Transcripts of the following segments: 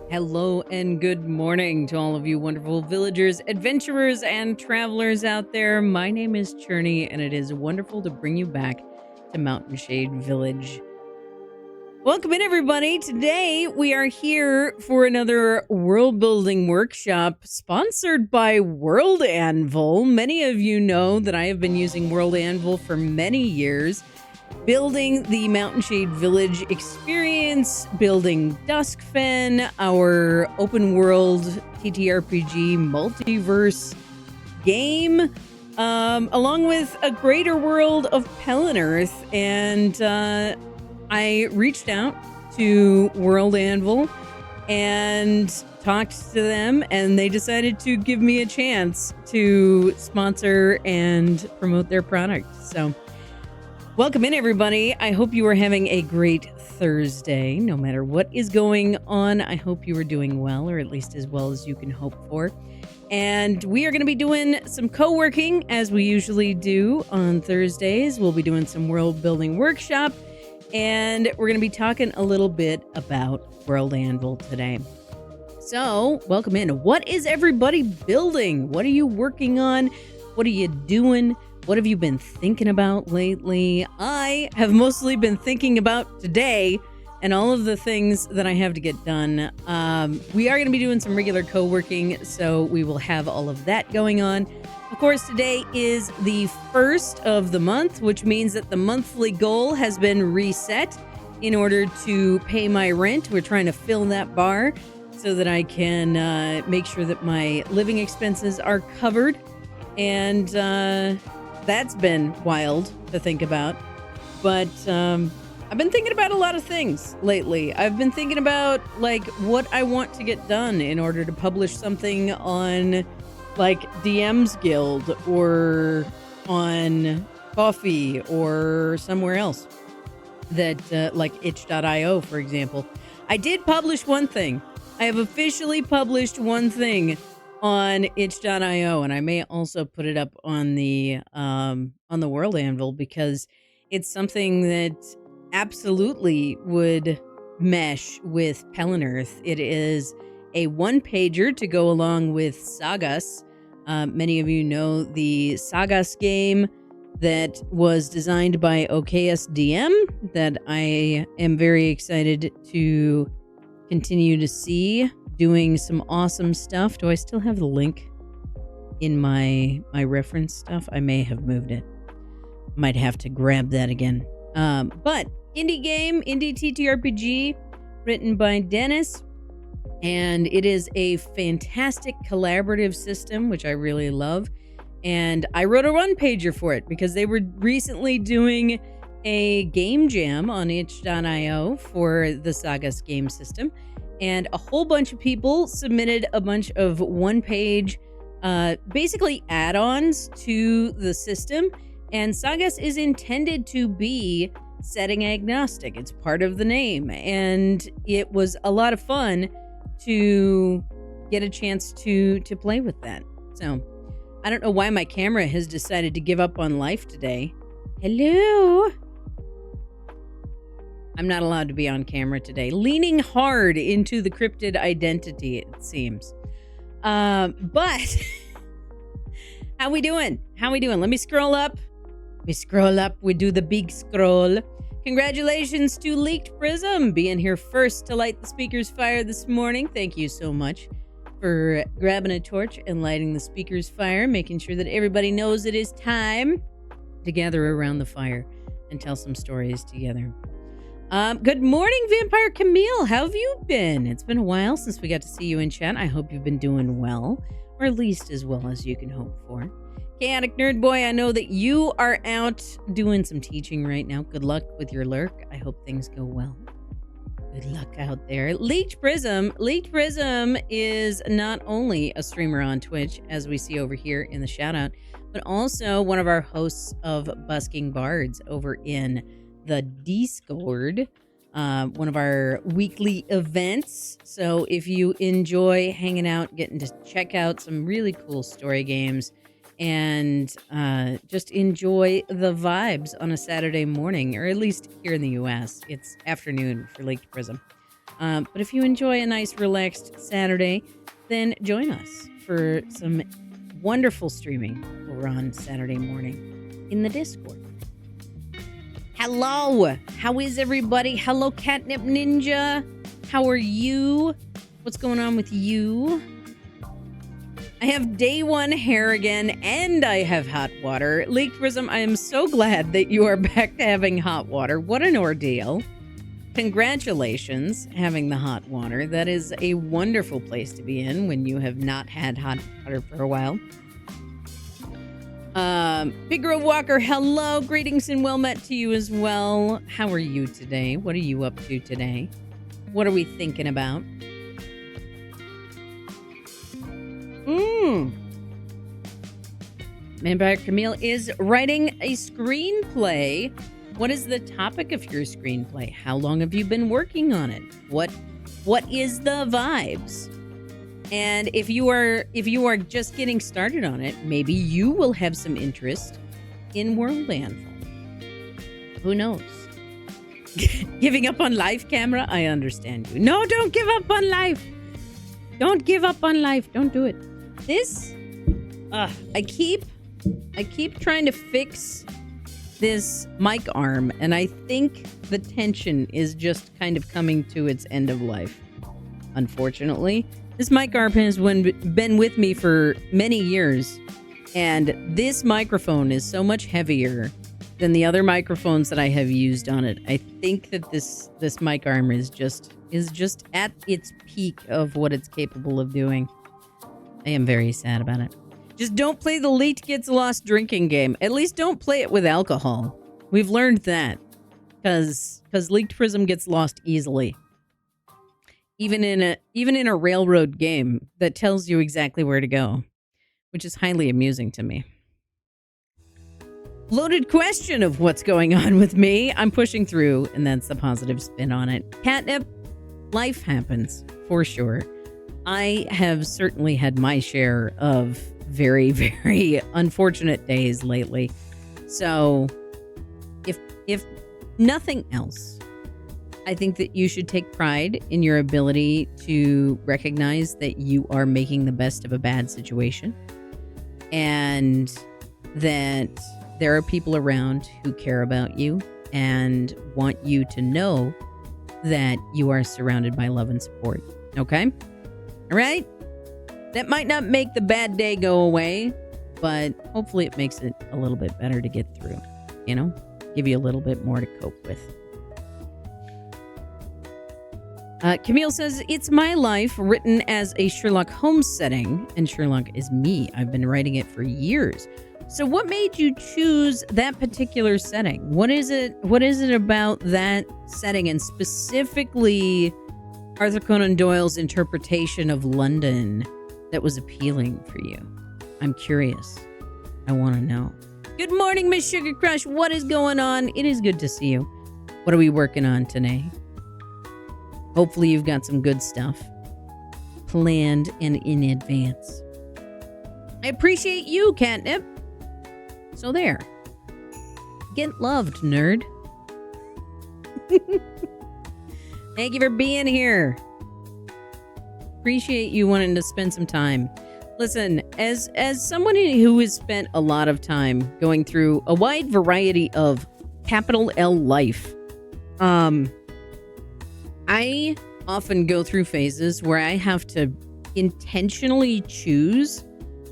Hello and good morning to all of you wonderful villagers, adventurers, and travelers out there. My name is Cherny, and it is wonderful to bring you back to Mountain Shade Village. Welcome in, everybody. Today, we are here for another world building workshop sponsored by World Anvil. Many of you know that I have been using World Anvil for many years, building the Mountain Shade Village experience, building Duskfen, our open world TTRPG multiverse game, along with a greater world of Pelenerth. And I reached out to World Anvil and talked to them, and they decided to give me a chance to sponsor and promote their product. So welcome in, everybody. I hope you are having a great Thursday. No matter what is going on, I hope you are doing well, or at least as well as you can hope for. And we are going to be doing some co-working, as we usually do on Thursdays. We'll be doing some world building workshop, and we're going to be talking a little bit about World Anvil today. So, welcome in. What is everybody building? What are you working on? What are you doing? What have you been thinking about lately? I have mostly been thinking about today and all of the things that I have to get done. We are going to be doing some regular co-working, so we will have all of that going on. Of course, today is the first of the month, which means that the monthly goal has been reset in order to pay my rent. We're trying to fill that bar so that I can make sure that my living expenses are covered. And that's been wild to think about. But I've been thinking about a lot of things lately. I've been thinking about like what I want to get done in order to publish something on like DM's Guild or on Coffee or somewhere else that like itch.io, for example. I did publish one thing. I have officially published one thing on itch.io, and I may also put it up on the World Anvil because it's something that absolutely would mesh with Pelenerth. It is a one-pager to go along with Sagas. Many of you know the Sagas game that was designed by OKSDM that I am very excited to continue to see doing some awesome stuff. Do I still have the link in my reference stuff? I may have moved it. Might have to grab that again. But indie game, indie TTRPG, written by Dennis. And it is a fantastic collaborative system, which I really love. And I wrote a one-pager for it because they were recently doing a game jam on itch.io for the Sagas game system. And a whole bunch of people submitted a bunch of one-page, basically add-ons to the system. And Sagas is intended to be setting agnostic. It's part of the name. And it was a lot of fun to get a chance to play with that. So, I don't know why my camera has decided to give up on life today. Hello? I'm not allowed to be on camera today. Leaning hard into the cryptid identity, it seems. But how we doing? Let me scroll up. We do the big scroll. Congratulations to Leaked Prism being here first to light the speaker's fire this morning. Thank you so much for grabbing a torch and lighting the speaker's fire, making sure that everybody knows it is time to gather around the fire and tell some stories together. Good morning, Vampire Camille. How have you been? It's been a while since we got to see you in chat. I hope you've been doing well, or at least as well as you can hope for. Chaotic Nerd Boy, I know that you are out doing some teaching right now. Good luck with your lurk. I hope things go well. Good luck out there. Leaked Prism is not only a streamer on Twitch, as we see over here in the shout out, but also one of our hosts of Busking Bards over in the Discord, one of our weekly events. So if you enjoy hanging out, getting to check out some really cool story games, and just enjoy the vibes on a Saturday morning, or at least here in the US, it's afternoon for Leaked Prism. But if you enjoy a nice, relaxed Saturday, then join us for some wonderful streaming over on Saturday morning in the Discord. Hello! How is everybody? Hello, Catnip Ninja! How are you? What's going on with you? I have day one hair again, and I have hot water. Leaked Prism, I am so glad that you are back to having hot water. What an ordeal. Congratulations, having the hot water. That is a wonderful place to be in when you have not had hot water for a while. Big Grove Walker, hello. Greetings and well met to you as well. How are you today? What are you up to today? What are we thinking about? Vampire Camille is writing a screenplay. What is the topic of your screenplay? How long have you been working on it? What is the vibes? And if you are just getting started on it, maybe you will have some interest in world landfall. Who knows? Giving up on life, camera? I understand you. No, don't give up on life. Don't give up on life. Don't do it. This, I keep trying to fix this mic arm, and I think the tension is just kind of coming to its end of life. Unfortunately, this mic arm has been with me for many years, and this microphone is so much heavier than the other microphones that I have used on it. I think that this mic arm is just at its peak of what it's capable of doing. I am very sad about it. Just don't play the Leaked Gets Lost drinking game. At least don't play it with alcohol. We've learned that. Because Leaked Prism gets lost easily. Even in a railroad game that tells you exactly where to go. Which is highly amusing to me. Loaded question of what's going on with me. I'm pushing through, and that's the positive spin on it. Catnip, life happens, for sure. I have certainly had my share of very, very unfortunate days lately. So, if nothing else, I think that you should take pride in your ability to recognize that you are making the best of a bad situation. And that there are people around who care about you and want you to know that you are surrounded by love and support. Okay? All right? That might not make the bad day go away, but hopefully it makes it a little bit better to get through. You know? Give you a little bit more to cope with. Camille says, it's my life written as a Sherlock Holmes setting, and Sherlock is me. I've been writing it for years. So what made you choose that particular setting? What is it about that setting, and specifically Arthur Conan Doyle's interpretation of London that was appealing for you? I'm curious. I want to know. Good morning, Miss Sugar Crush. What is going on? It is good to see you. What are we working on today? Hopefully you've got some good stuff planned and in advance. I appreciate you, Catnip. So there. Get loved, nerd. Thank you for being here. Appreciate you wanting to spend some time. Listen, as someone who has spent a lot of time going through a wide variety of capital L life, I often go through phases where I have to intentionally choose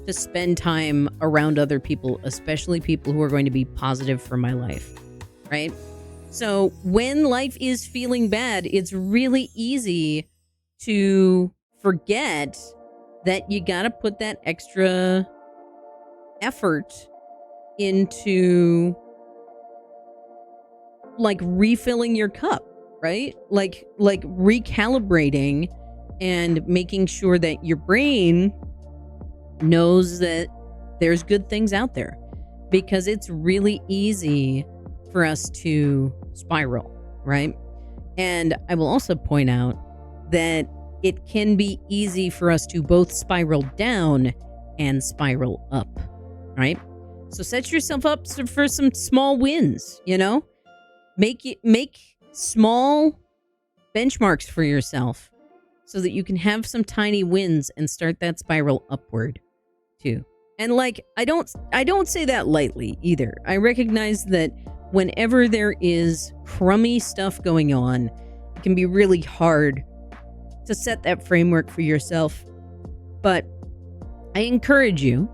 to spend time around other people, especially people who are going to be positive for my life, right? So when life is feeling bad, it's really easy to forget that you got to put that extra effort into like refilling your cup, right? Like recalibrating and making sure that your brain knows that there's good things out there, because it's really easy for us to spiral, right? And I will also point out that it can be easy for us to both spiral down and spiral up, right? So set yourself up for some small wins, you know? Make small benchmarks for yourself so that you can have some tiny wins and start that spiral upward too. And like, I don't say that lightly either. I recognize that whenever there is crummy stuff going on, it can be really hard to set that framework for yourself. But I encourage you,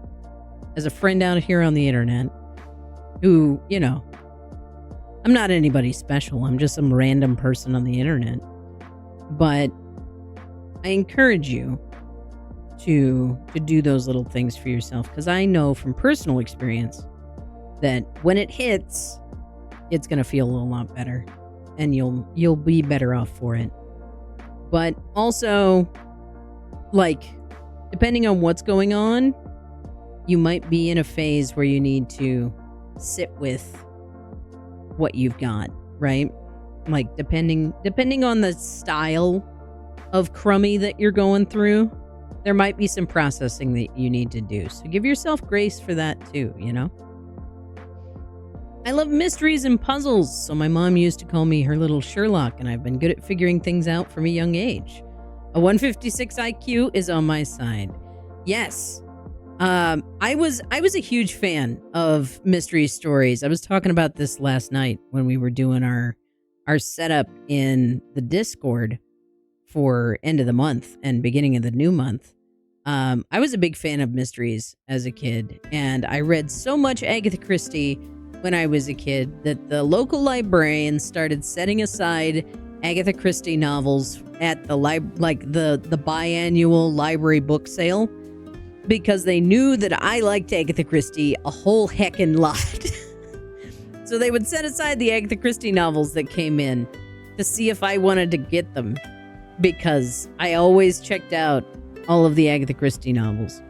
as a friend out here on the internet, who, you know, I'm not anybody special. I'm just some random person on the internet. But I encourage you to do those little things for yourself, because I know from personal experience that when it hits, it's going to feel a little lot better, and you'll be better off for it. But also, like, depending on what's going on, you might be in a phase where you need to sit with what you've got, right? Like, depending on the style of crummy that you're going through, there might be some processing that you need to do. So give yourself grace for that too, you know? I love mysteries and puzzles, so my mom used to call me her little Sherlock, and I've been good at figuring things out from a young age. A 156 IQ is on my side. Yes. I was a huge fan of mystery stories. I was talking about this last night when we were doing our setup in the Discord for end of the month and beginning of the new month. I was a big fan of mysteries as a kid, and I read so much Agatha Christie when I was a kid that the local librarian started setting aside Agatha Christie novels at the the biannual library book sale, because they knew that I liked Agatha Christie a whole heckin' lot. So they would set aside the Agatha Christie novels that came in to see if I wanted to get them, because I always checked out all of the Agatha Christie novels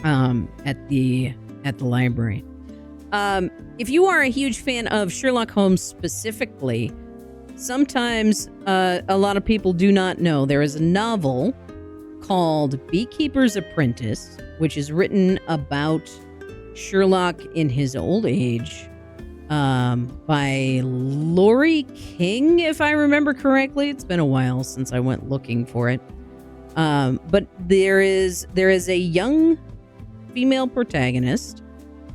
at the library. If you are a huge fan of Sherlock Holmes specifically, sometimes a lot of people do not know there is a novel called Beekeeper's Apprentice, which is written about Sherlock in his old age, by Laurie King, if I remember correctly. It's been a while since I went looking for it. But there is a young female protagonist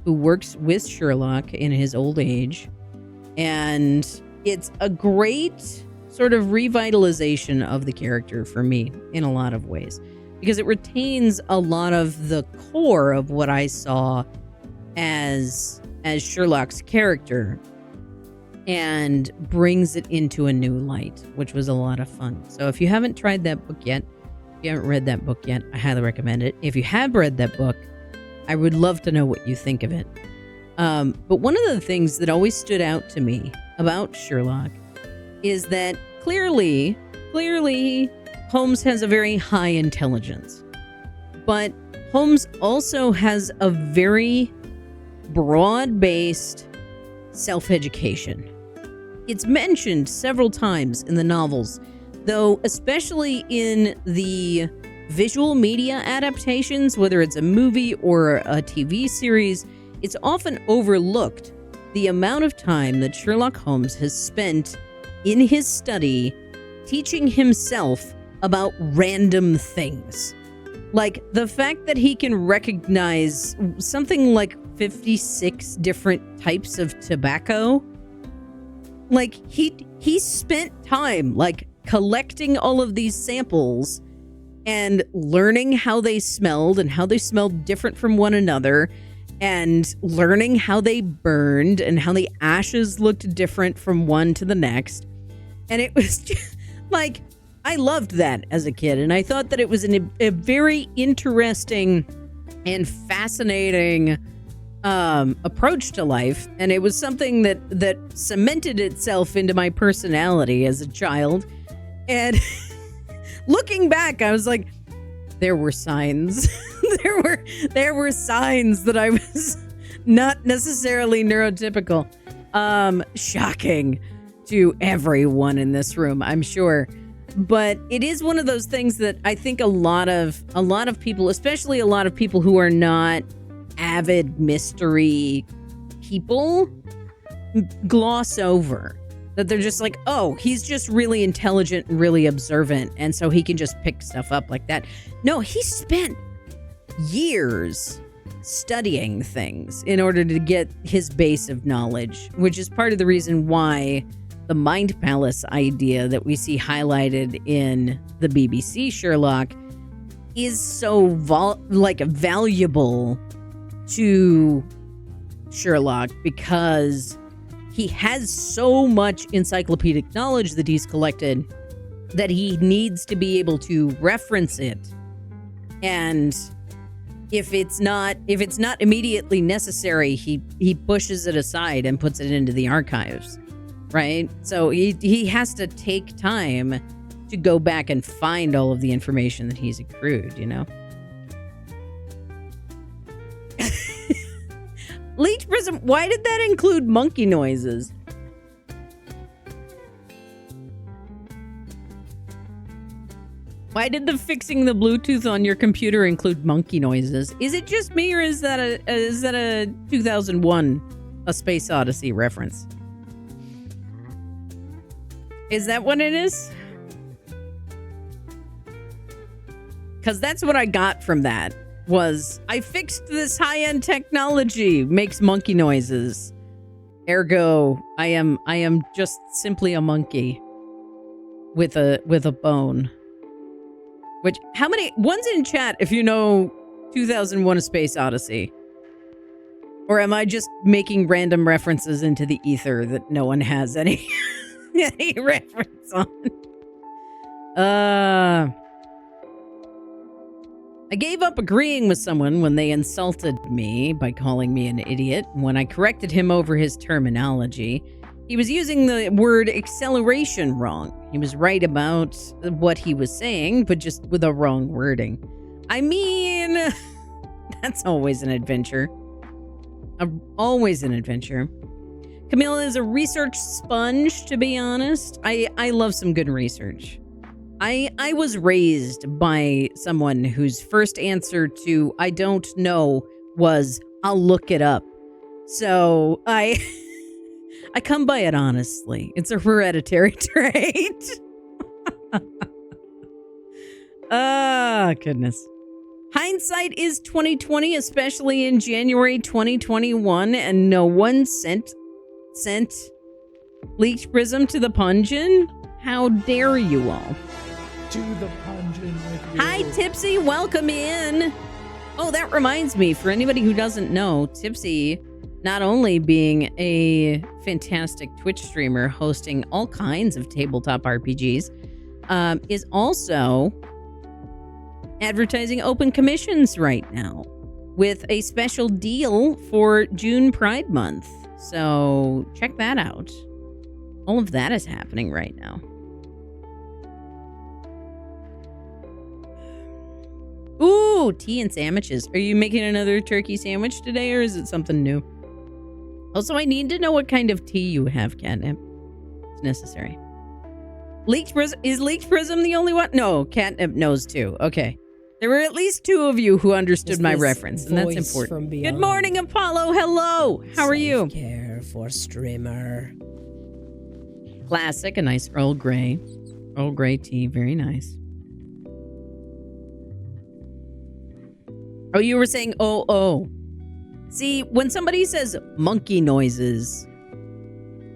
who works with Sherlock in his old age, and it's a great sort of revitalization of the character for me in a lot of ways, because it retains a lot of the core of what I saw as Sherlock's character and brings it into a new light, which was a lot of fun. So if you haven't tried that book yet, if you haven't read that book yet, I highly recommend it. If you have read that book, I would love to know what you think of it. But one of the things that always stood out to me about Sherlock is that clearly, Holmes has a very high intelligence. But Holmes also has a very broad-based self-education. It's mentioned several times in the novels, though especially in the visual media adaptations, whether it's a movie or a TV series, it's often overlooked the amount of time that Sherlock Holmes has spent in his study teaching himself about random things. Like the fact that he can recognize something like 56 different types of tobacco. Like he spent time like collecting all of these samples and learning how they smelled and how they smelled different from one another, and learning how they burned and how the ashes looked different from one to the next. And it was just, like, I loved that as a kid, and I thought that it was a very interesting and fascinating approach to life, and it was something that cemented itself into my personality as a child. And looking back, I was like, there were signs. there were signs that I was not necessarily neurotypical. Shocking to everyone in this room, I'm sure. But it is one of those things that I think a lot of people, especially a lot of people who are not avid mystery people, gloss over. That they're just like, oh, he's just really intelligent and really observant, and so he can just pick stuff up like that. No, he spent years studying things in order to get his base of knowledge, which is part of the reason why the Mind Palace idea that we see highlighted in the BBC Sherlock is so valuable to Sherlock, because he has so much encyclopedic knowledge that he's collected that he needs to be able to reference it. And if it's not immediately necessary, he pushes it aside and puts it into the archives, right? So he has to take time to go back and find all of the information that he's accrued, you know? Leech Prism, why did that include monkey noises? Why did the fixing the Bluetooth on your computer include monkey noises? Is it just me, or is that a 2001 A Space Odyssey reference? Is that what it is? Because that's what I got from that. Was I fixed this high-end technology, makes monkey noises. Ergo, I am just simply a monkey with a bone. Which, how many one's in chat if you know 2001: A Space Odyssey? Or am I just making random references into the ether that no one has any any reference on? I gave up agreeing with someone when they insulted me by calling me an idiot. When I corrected him over his terminology, he was using the word acceleration wrong. He was right about what he was saying, but just with a wrong wording. I mean, that's always an adventure. Always an adventure. Camilla is a research sponge, to be honest. I love some good research. I was raised by someone whose first answer to I don't know was I'll look it up. So I come by it honestly. It's a hereditary trait. Goodness. Hindsight is 2020, especially in January 2021, and no one sent Leech Prism to the Pungeon? How dare you all? To the Pungeon with you. Hi, Tipsy. Welcome in. Oh, that reminds me, for anybody who doesn't know, Tipsy, not only being a fantastic Twitch streamer hosting all kinds of tabletop RPGs, is also advertising open commissions right now with a special deal for June Pride Month. So check that out. All of that is happening right now. Ooh, tea and sandwiches. Are you making another turkey sandwich today, or is it something new? Also, I need to know what kind of tea you have, Catnip. It's necessary. Is Leech Prism the only one? No, Catnip knows too. Okay. There were at least two of you who understood my reference, and that's important. Good morning, Apollo. Hello. How are you? Care for streamer. Classic, a nice Earl Grey. Earl Grey tea, very nice. Oh, you were saying, oh. See, when somebody says monkey noises,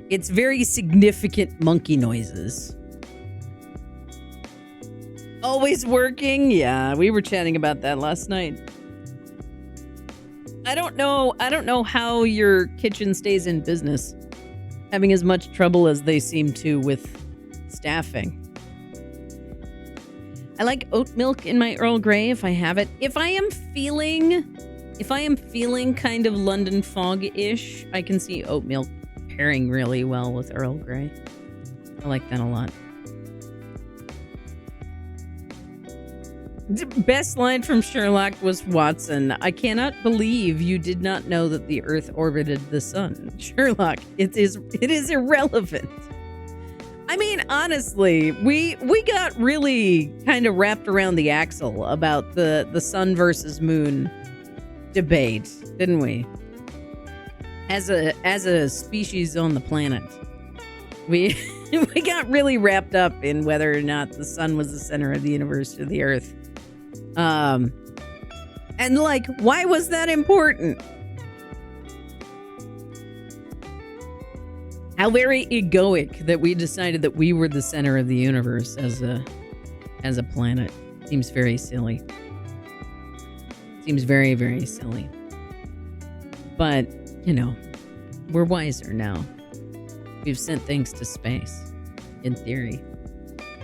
it's very significant monkey noises. Always working? Yeah, we were chatting about that last night. I don't know how your kitchen stays in business, having as much trouble as they seem to with staffing. I like oat milk in my Earl Grey if I have it. If I am feeling kind of London fog-ish, I can see oat milk pairing really well with Earl Grey. I like that a lot. The best line from Sherlock was Watson. I cannot believe you did not know that the Earth orbited the sun. Sherlock, it is irrelevant. I mean, honestly, we got really kind of wrapped around the axle about the sun versus moon debate, didn't we? As a species on the planet. We we got really wrapped up in whether or not the sun was the center of the universe or the earth. And like, why was that important? How very egoic that we decided that we were the center of the universe as a planet. Seems very silly. Seems very, very silly. But, you know, we're wiser now. We've sent things to space. In theory.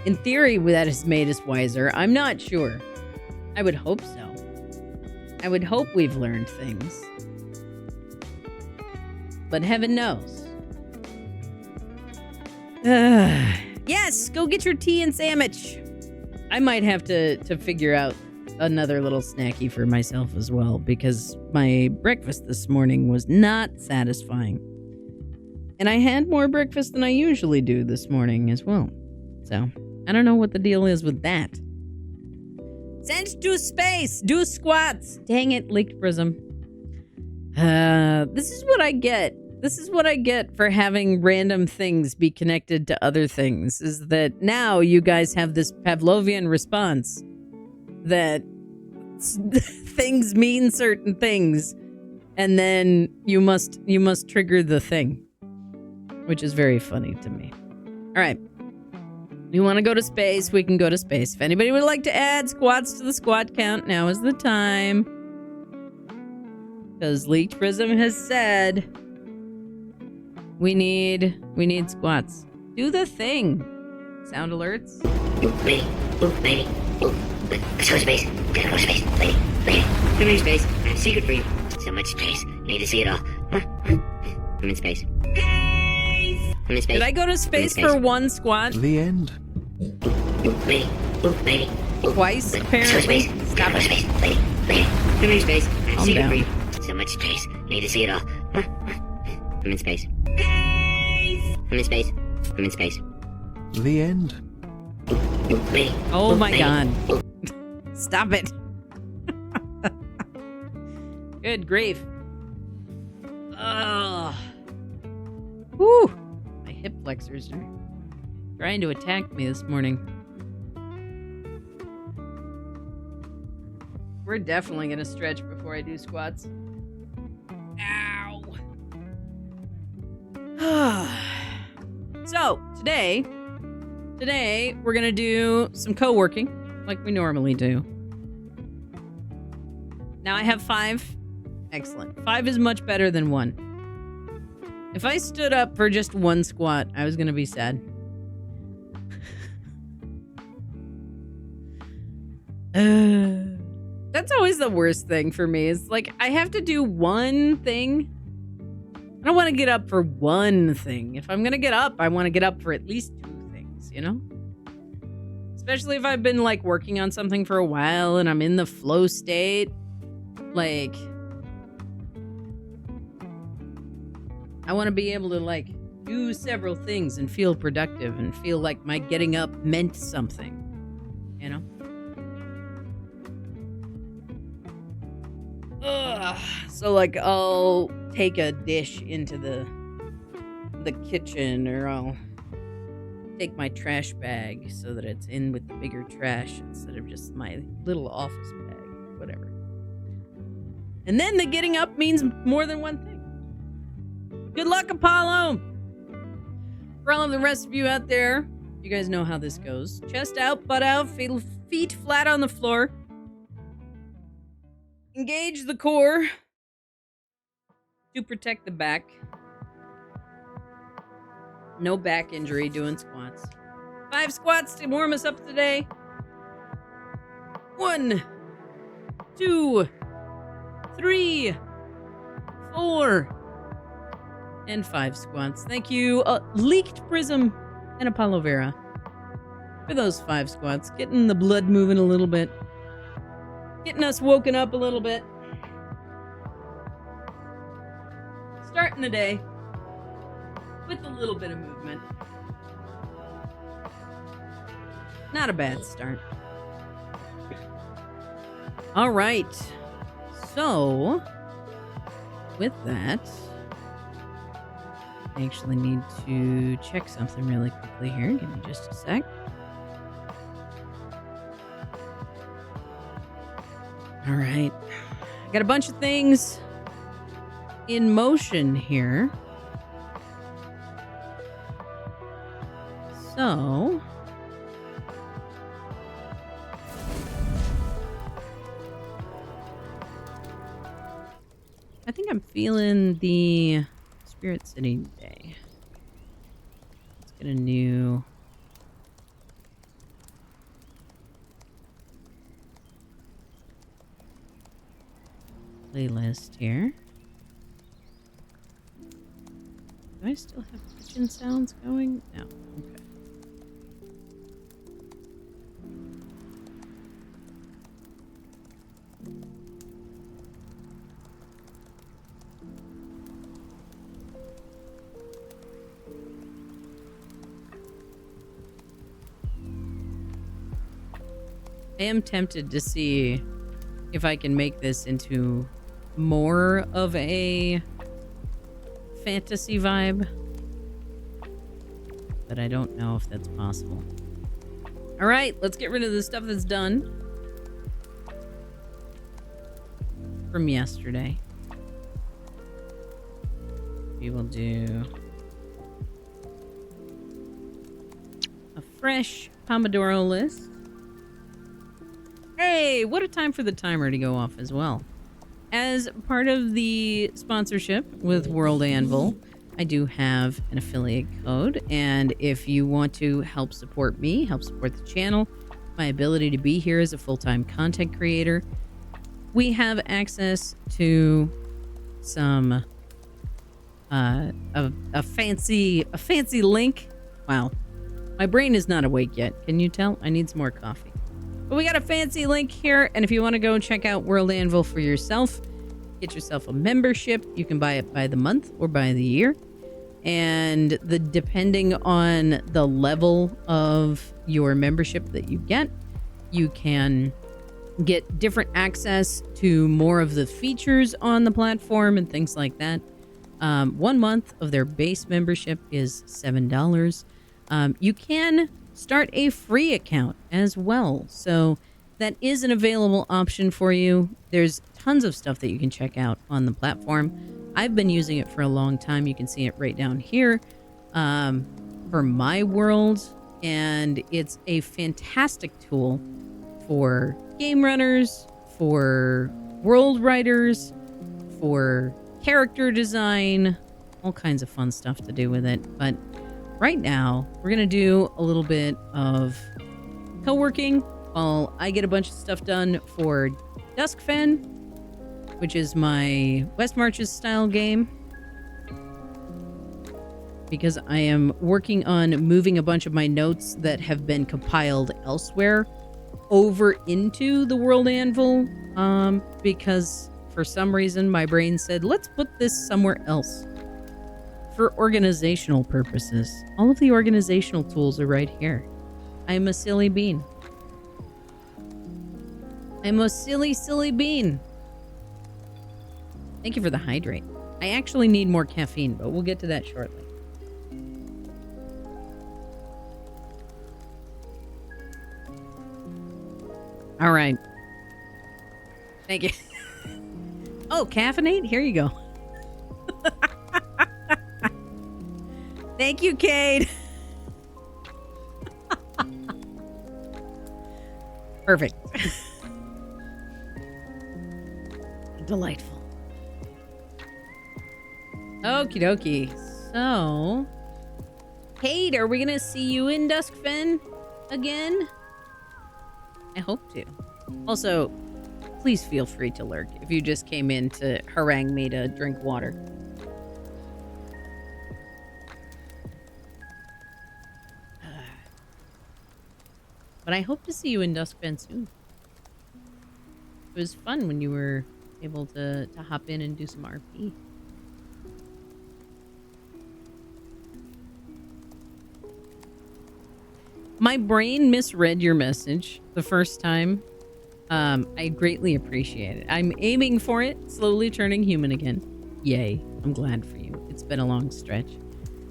In theory, that has made us wiser. I'm not sure. I would hope so. I would hope we've learned things. But heaven knows. Yes, go get your tea and sandwich. I might have to figure out another little snacky for myself as well, because my breakfast this morning was not satisfying. And I had more breakfast than I usually do this morning as well. So, I don't know what the deal is with that. Send to space! Do squats! Dang it, leaked prism. This is what I get. This is what I get for having random things be connected to other things, is that now you guys have this Pavlovian response that things mean certain things, and then you must trigger the thing, which is very funny to me. All right. You want to go to space, we can go to space. If anybody would like to add squats to the squat count, now is the time. Because Leaked Prism has said we need squats. Do the thing. Sound alerts. Lady. Let's go to space. Gotta go to space. Lady. Come in space. I have a secret for you. So much space. I need to see it all. I'm in space. I'm in space. Did I go to space for one squat? The end. Lady. Twice, apparently. Stop it. Space. Lady. Come in space. I have a Calm secret down. for you. So much space. I need to see it all. I'm in space. I'm in space. I'm in space. The end. Lady. Oh my god. Stop it. Good grief. Ugh. Whew. My hip flexors are trying to attack me this morning. We're definitely gonna stretch before I do squats. Ow. So, today we're gonna do some co-working like we normally do. Now I have 5. Excellent. 5 is much better than 1. If I stood up for just 1 squat, I was gonna be sad. That's always the worst thing for me. Is like I have to do one thing. I don't want to get up for one thing. If I'm gonna get up, I want to get up for at least 2 things, you know? Especially if I've been like working on something for a while and I'm in the flow state. Like, I want to be able to like do several things and feel productive and feel like my getting up meant something, you know? Ugh. So like I'll take a dish into the kitchen, or I'll take my trash bag so that it's in with the bigger trash instead of just my little office bag, whatever. And then the getting up means more than one thing. Good luck, Apollo! For all of the rest of you out there, you guys know how this goes. Chest out, butt out, feet flat on the floor. Engage the core to protect the back. No back injury doing squats. 5 squats to warm us up today. 1, 2, 3, 4, and 5 squats. Thank you, Leaked Prism and Apollo Vera, for those 5 squats. Getting the blood moving a little bit. Getting us woken up a little bit. Starting the day with a little bit of movement. Not a bad start. All right. So, with that, I actually need to check something really quickly here. Give me just a sec. All right. I got a bunch of things in motion here. So, I think I'm feeling the Spirit City today. Let's get a new playlist here. Do I still have kitchen sounds going? No. Okay. I am tempted to see if I can make this into more of a fantasy vibe, but I don't know if that's possible. All right, let's get rid of the stuff that's done from yesterday. We will do a fresh Pomodoro list. Hey, what a time for the timer to go off as well. As part of the sponsorship with World Anvil, I do have an affiliate code, and if you want to help support me, help support the channel, my ability to be here as a full-time content creator, we have access to some a fancy link. Wow, my brain is not awake yet. Can you tell? I need some more coffee. But we got a fancy link here, and if you want to go check out World Anvil for yourself, get yourself a membership. You can buy it by the month or by the year. And depending on the level of your membership that you get, you can get different access to more of the features on the platform and things like that. 1 month of their base membership is $7. You can start a free account as well. So that is an available option for you. There's tons of stuff that you can check out on the platform. I've been using it for a long time. You can see it right down here for my world. And it's a fantastic tool for game runners, for world writers, for character design, all kinds of fun stuff to do with it. But right now, we're going to do a little bit of co-working while I get a bunch of stuff done for Duskfen, which is my West Marches style game, because I am working on moving a bunch of my notes that have been compiled elsewhere over into the World Anvil, because for some reason my brain said, let's put this somewhere else. For organizational purposes. All of the organizational tools are right here. I'm a silly bean. I'm a silly bean. Thank you for the hydrate. I actually need more caffeine, but we'll get to that shortly. All right. Thank you. Oh, caffeinate? Here you go. Thank you, Cade. Perfect. Delightful. Okie dokie. So, Cade, are we going to see you in Duskfen again? I hope to. Also, please feel free to lurk if you just came in to harangue me to drink water. But I hope to see you in Duskfen soon. It was fun when you were able to hop in and do some RP. My brain misread your message the first time. I greatly appreciate it. I'm aiming for it, slowly turning human again. Yay. I'm glad for you. It's been a long stretch.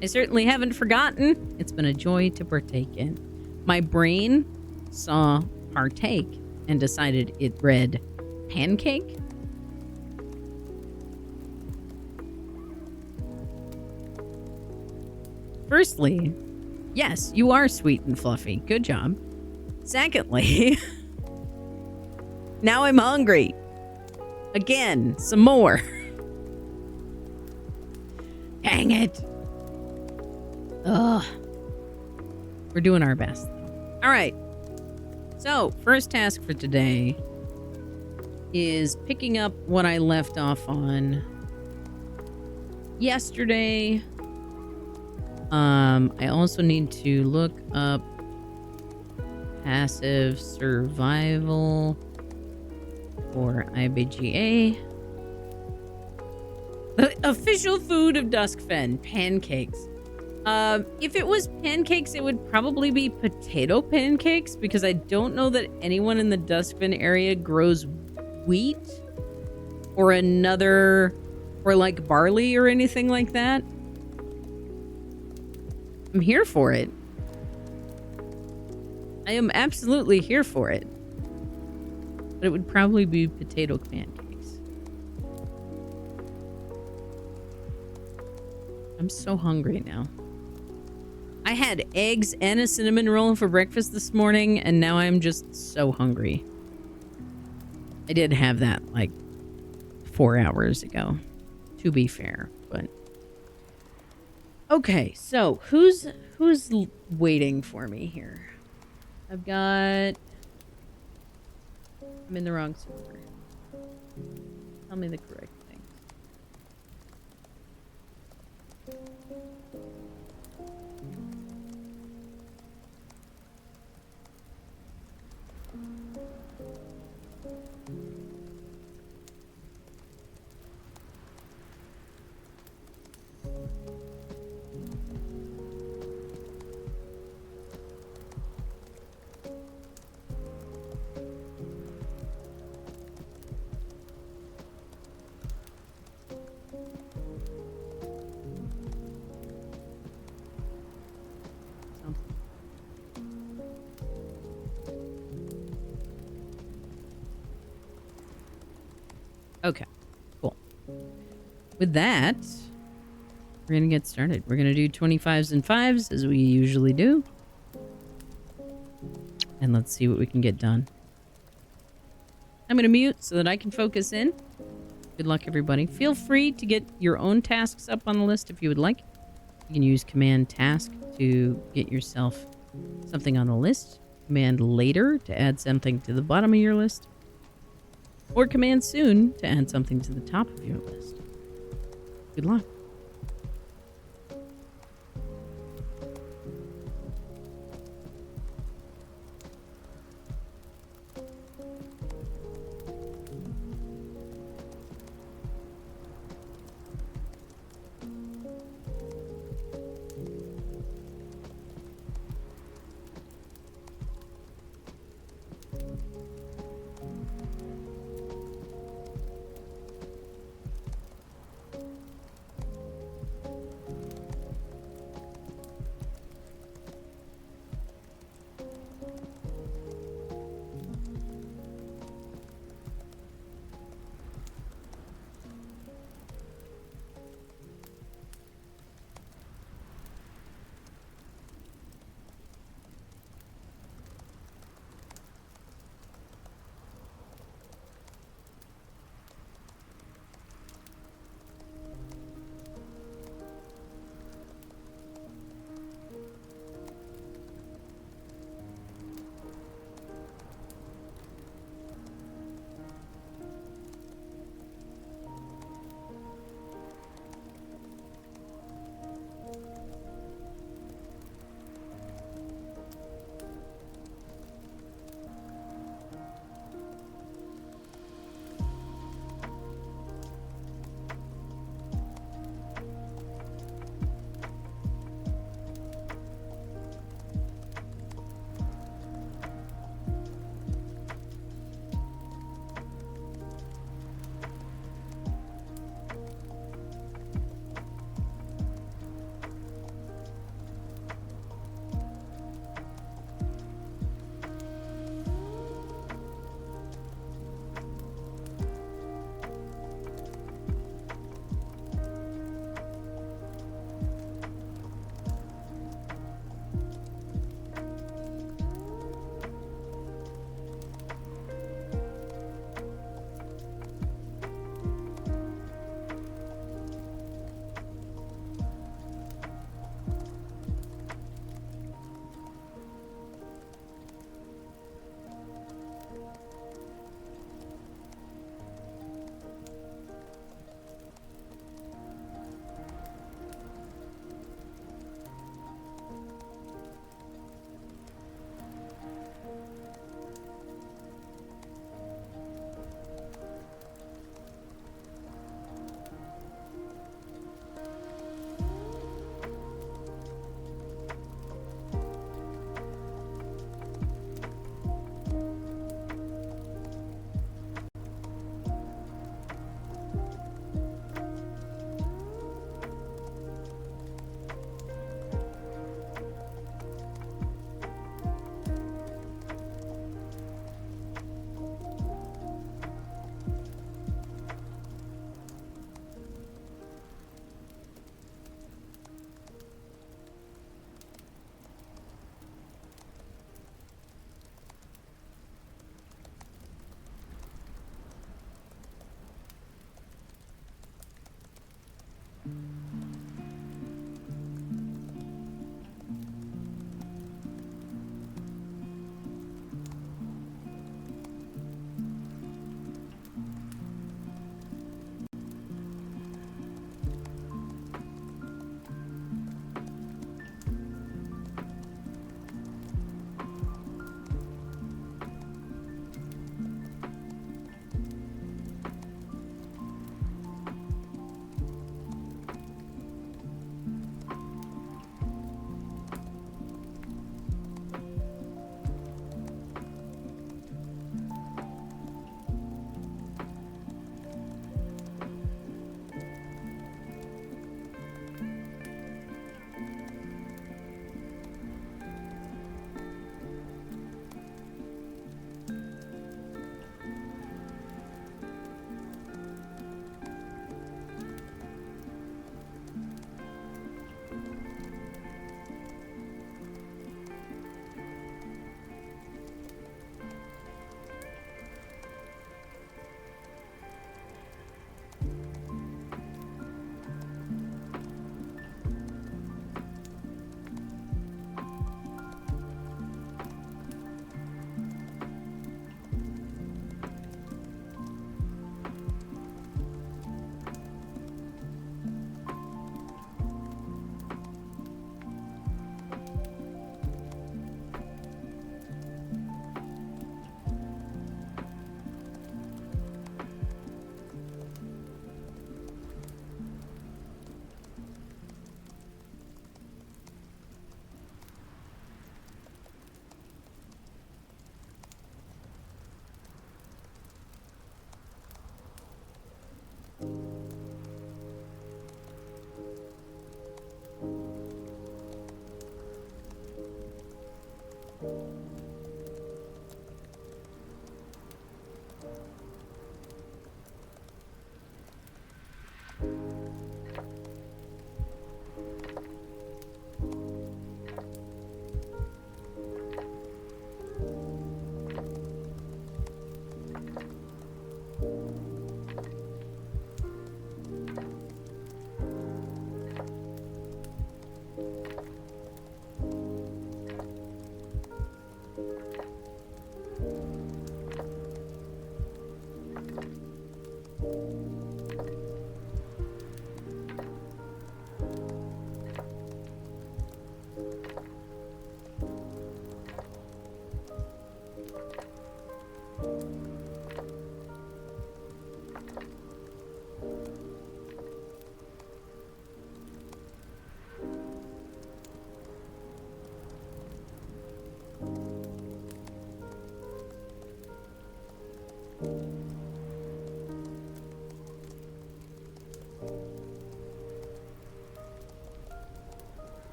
I certainly haven't forgotten. It's been a joy to partake in. My brain saw partake and decided it read pancake. Firstly, yes, you are sweet and fluffy. Good job. Secondly, now I'm hungry. Again, some more. Dang it. Ugh. We're doing our best, though. All right. So, first task for today is picking up what I left off on yesterday. I also need to look up passive survival for IBGA. The official food of Duskfen, pancakes. If it was pancakes, it would probably be potato pancakes because I don't know that anyone in the Duskfen area grows wheat or like barley or anything like that. I'm here for it. I am absolutely here for it. But it would probably be potato pancakes. I'm so hungry now. I had eggs and a cinnamon roll for breakfast this morning, and now I'm just so hungry. I did have that like 4 hours ago, to be fair, but... Okay, so who's waiting for me here? I'm in the wrong server. Tell me the correct thing. Okay, cool. With that, we're going to get started. We're going to do 25s and 5s as we usually do. And let's see what we can get done. I'm going to mute so that I can focus in. Good luck, everybody. Feel free to get your own tasks up on the list if you would like. You can use Command Task to get yourself something on the list. Command Later to add something to the bottom of your list. Or Command Soon to add something to the top of your list. Good luck.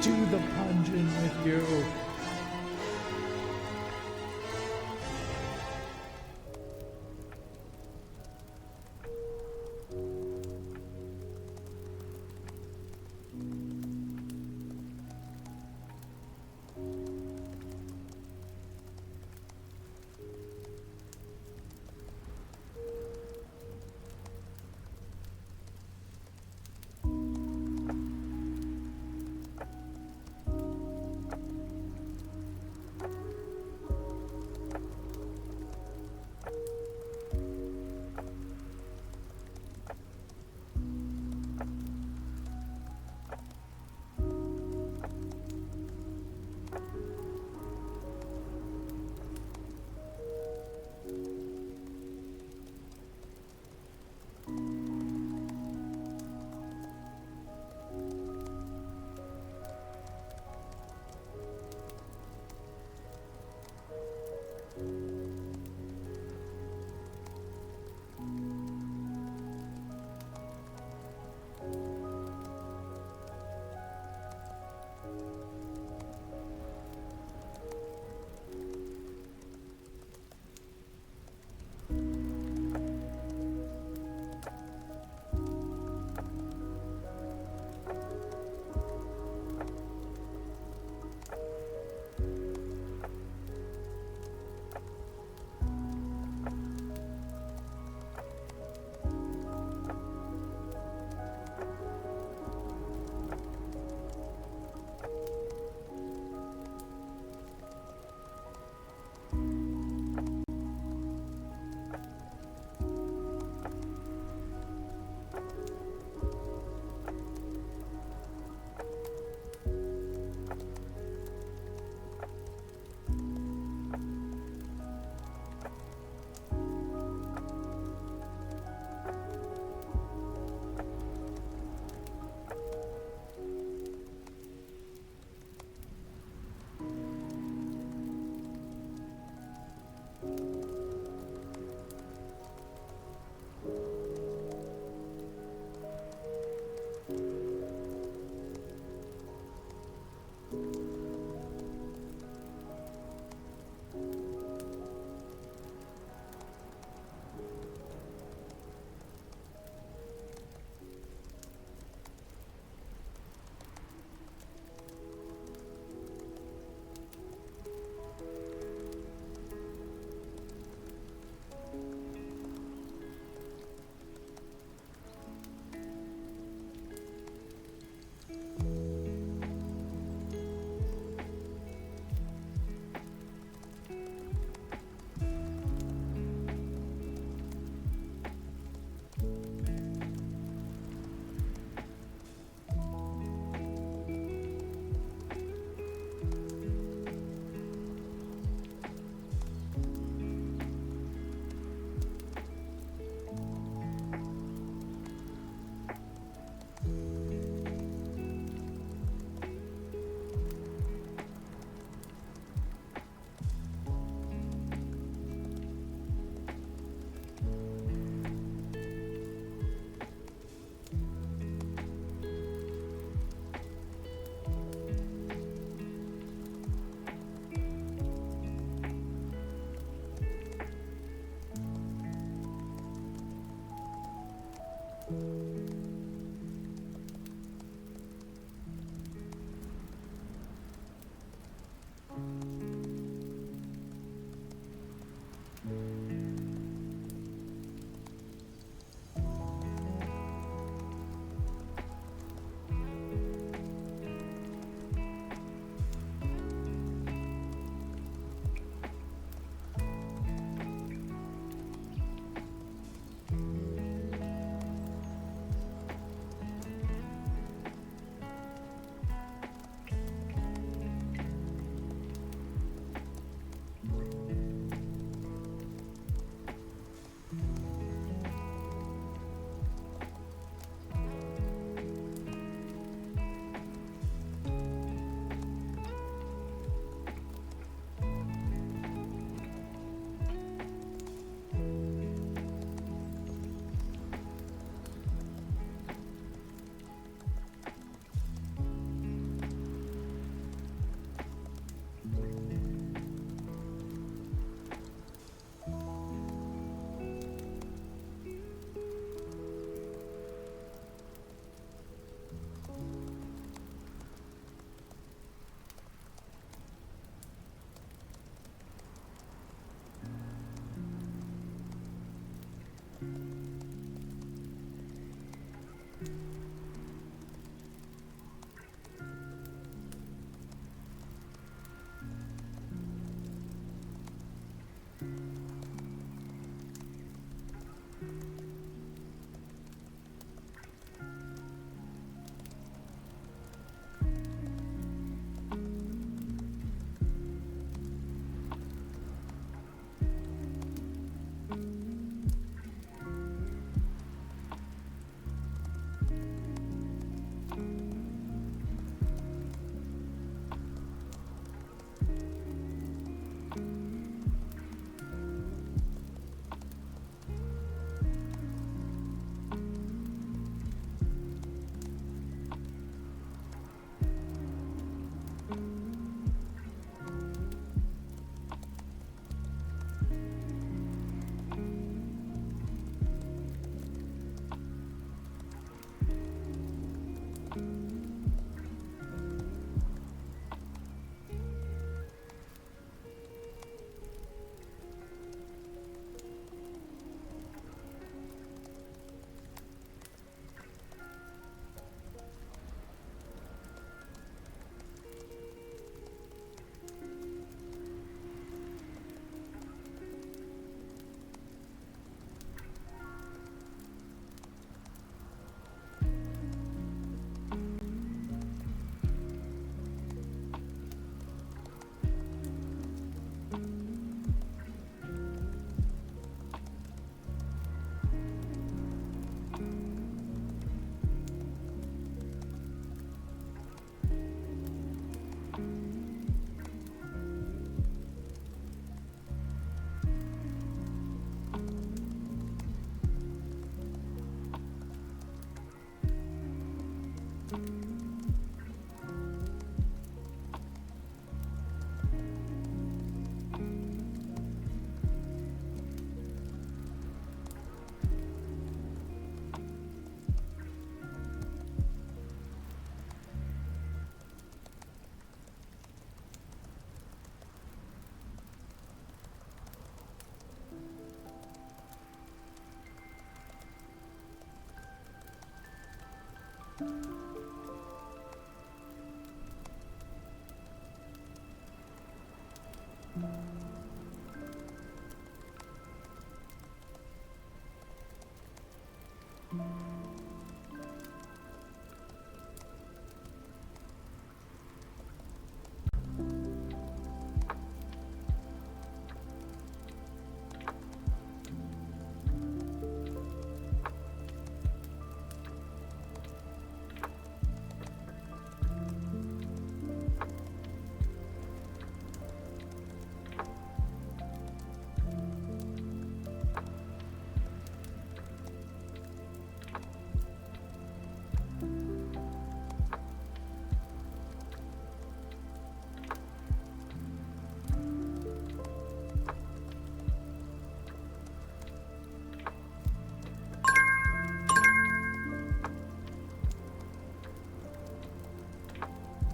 to the dungeon with you.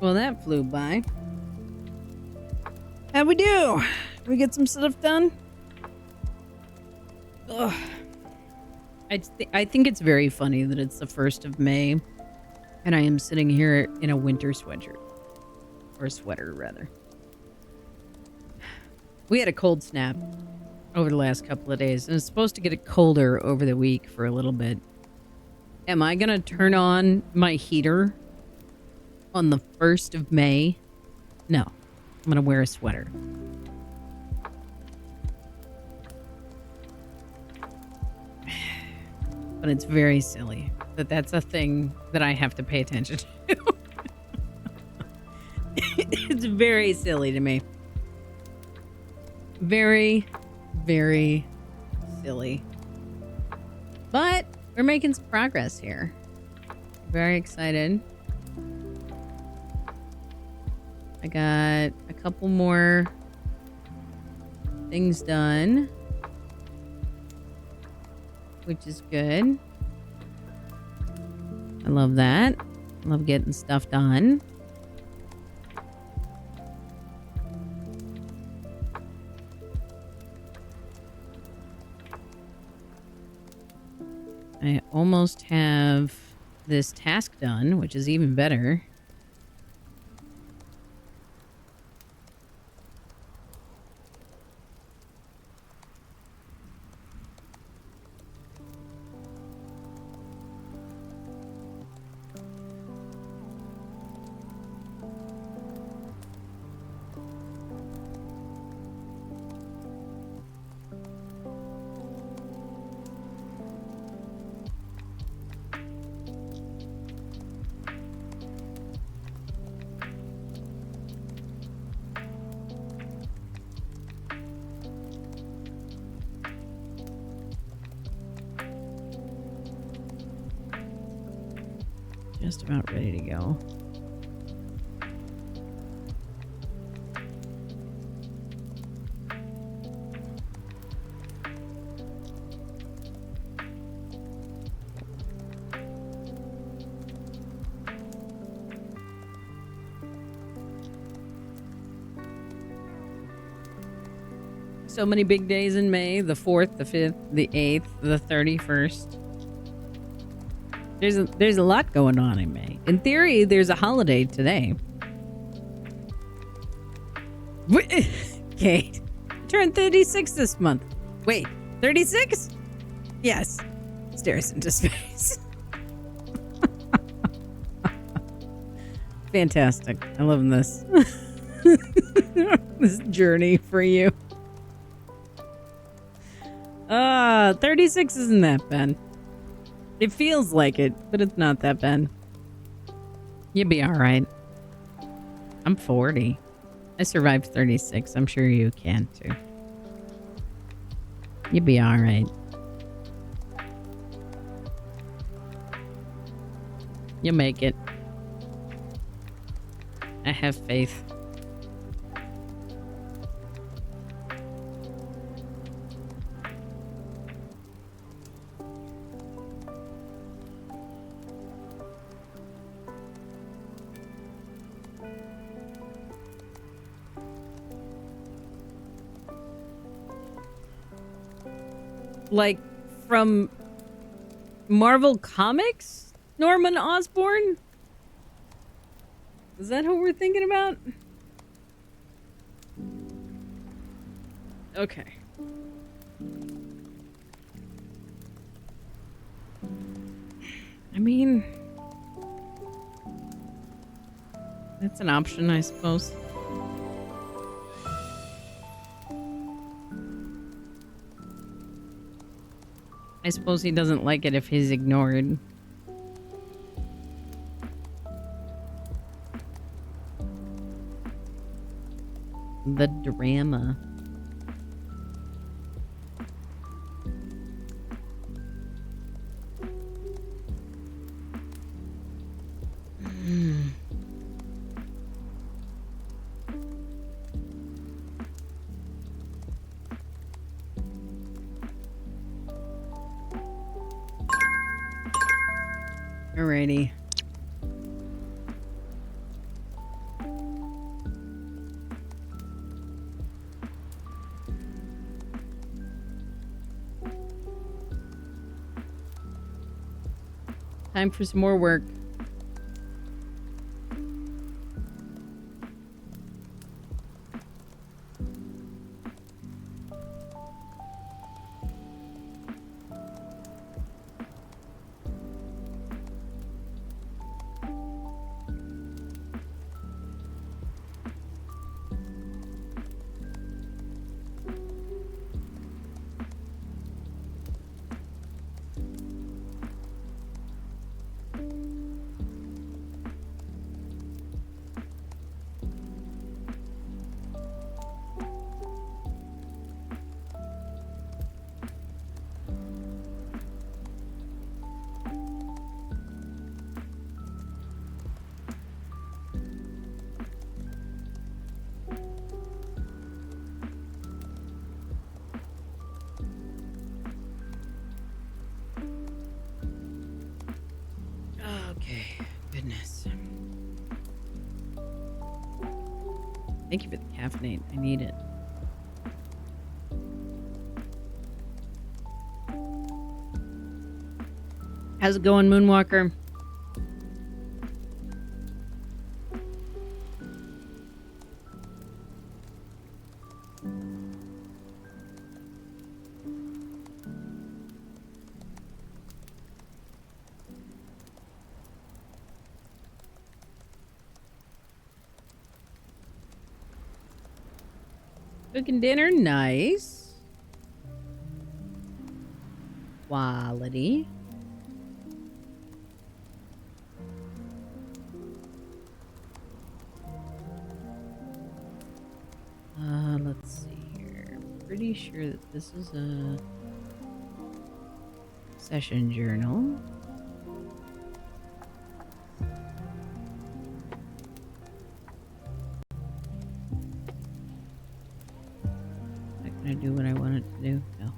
Well, that flew by. How'd we do? We get some stuff done? Ugh. I think it's very funny that it's the 1st of May and I am sitting here in a winter sweatshirt. Or sweater, rather. We had a cold snap over the last couple of days, and it's supposed to get colder over the week for a little bit. Am I going to turn on my heater on the 1st of May? No. I'm going to wear a sweater. But it's very silly that that's a thing that I have to pay attention to. It's very silly to me. Very, very silly. But we're making some progress here. Very excited. I got a couple more things done, which is good. I love that. I love getting stuff done. I almost have this task done, which is even better. Just about ready to go. So many big days in May, the 4th, the 5th, the 8th, the 31st. There's a lot going on in May. In theory, there's a holiday today. Kate, I turned 36 this month. Wait, 36? Yes. Stares into space. Fantastic. I'm loving this. This journey for you. 36 isn't that bad. It feels like it, but it's not that bad. You'll be alright. I'm 40. I survived 36. I'm sure you can too. You'll be alright. You'll make it. I have faith. Like from Marvel Comics? Norman Osborn? Is that who we're thinking about? Okay. I mean, that's an option, I suppose. I suppose he doesn't like it if he's ignored. The drama. Alrighty. Time for some more work. Okay, goodness. Thank you for the caffeinate. I need it. How's it going, Moonwalker? Cooking dinner, nice. Quality. Let's see here. I'm pretty sure that this is a session journal. Is that gonna do what I want it to do? No.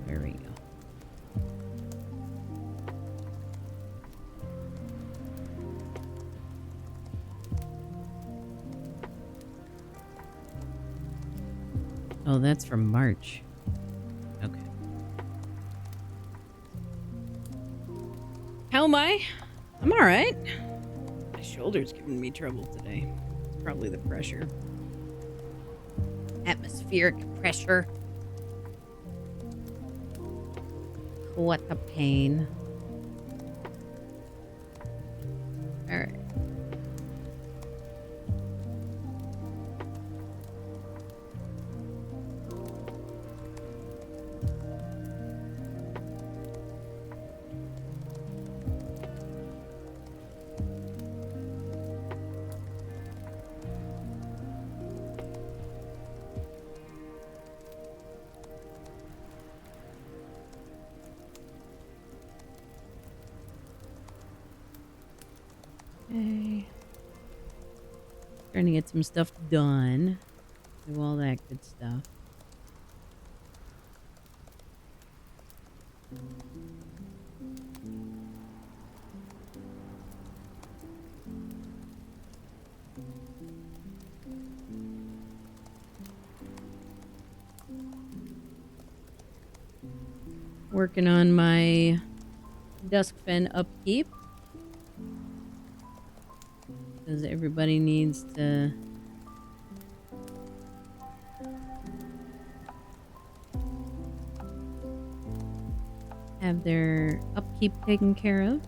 There we go. Oh, that's from March. Okay. How am I? I'm all right. My shoulder's giving me trouble today. It's probably the pressure. Atmospheric pressure. What a pain. All right. Okay. Trying to get some stuff done. Do all that good stuff. working on my Duskfen upkeep. Because everybody needs to have their upkeep taken care of.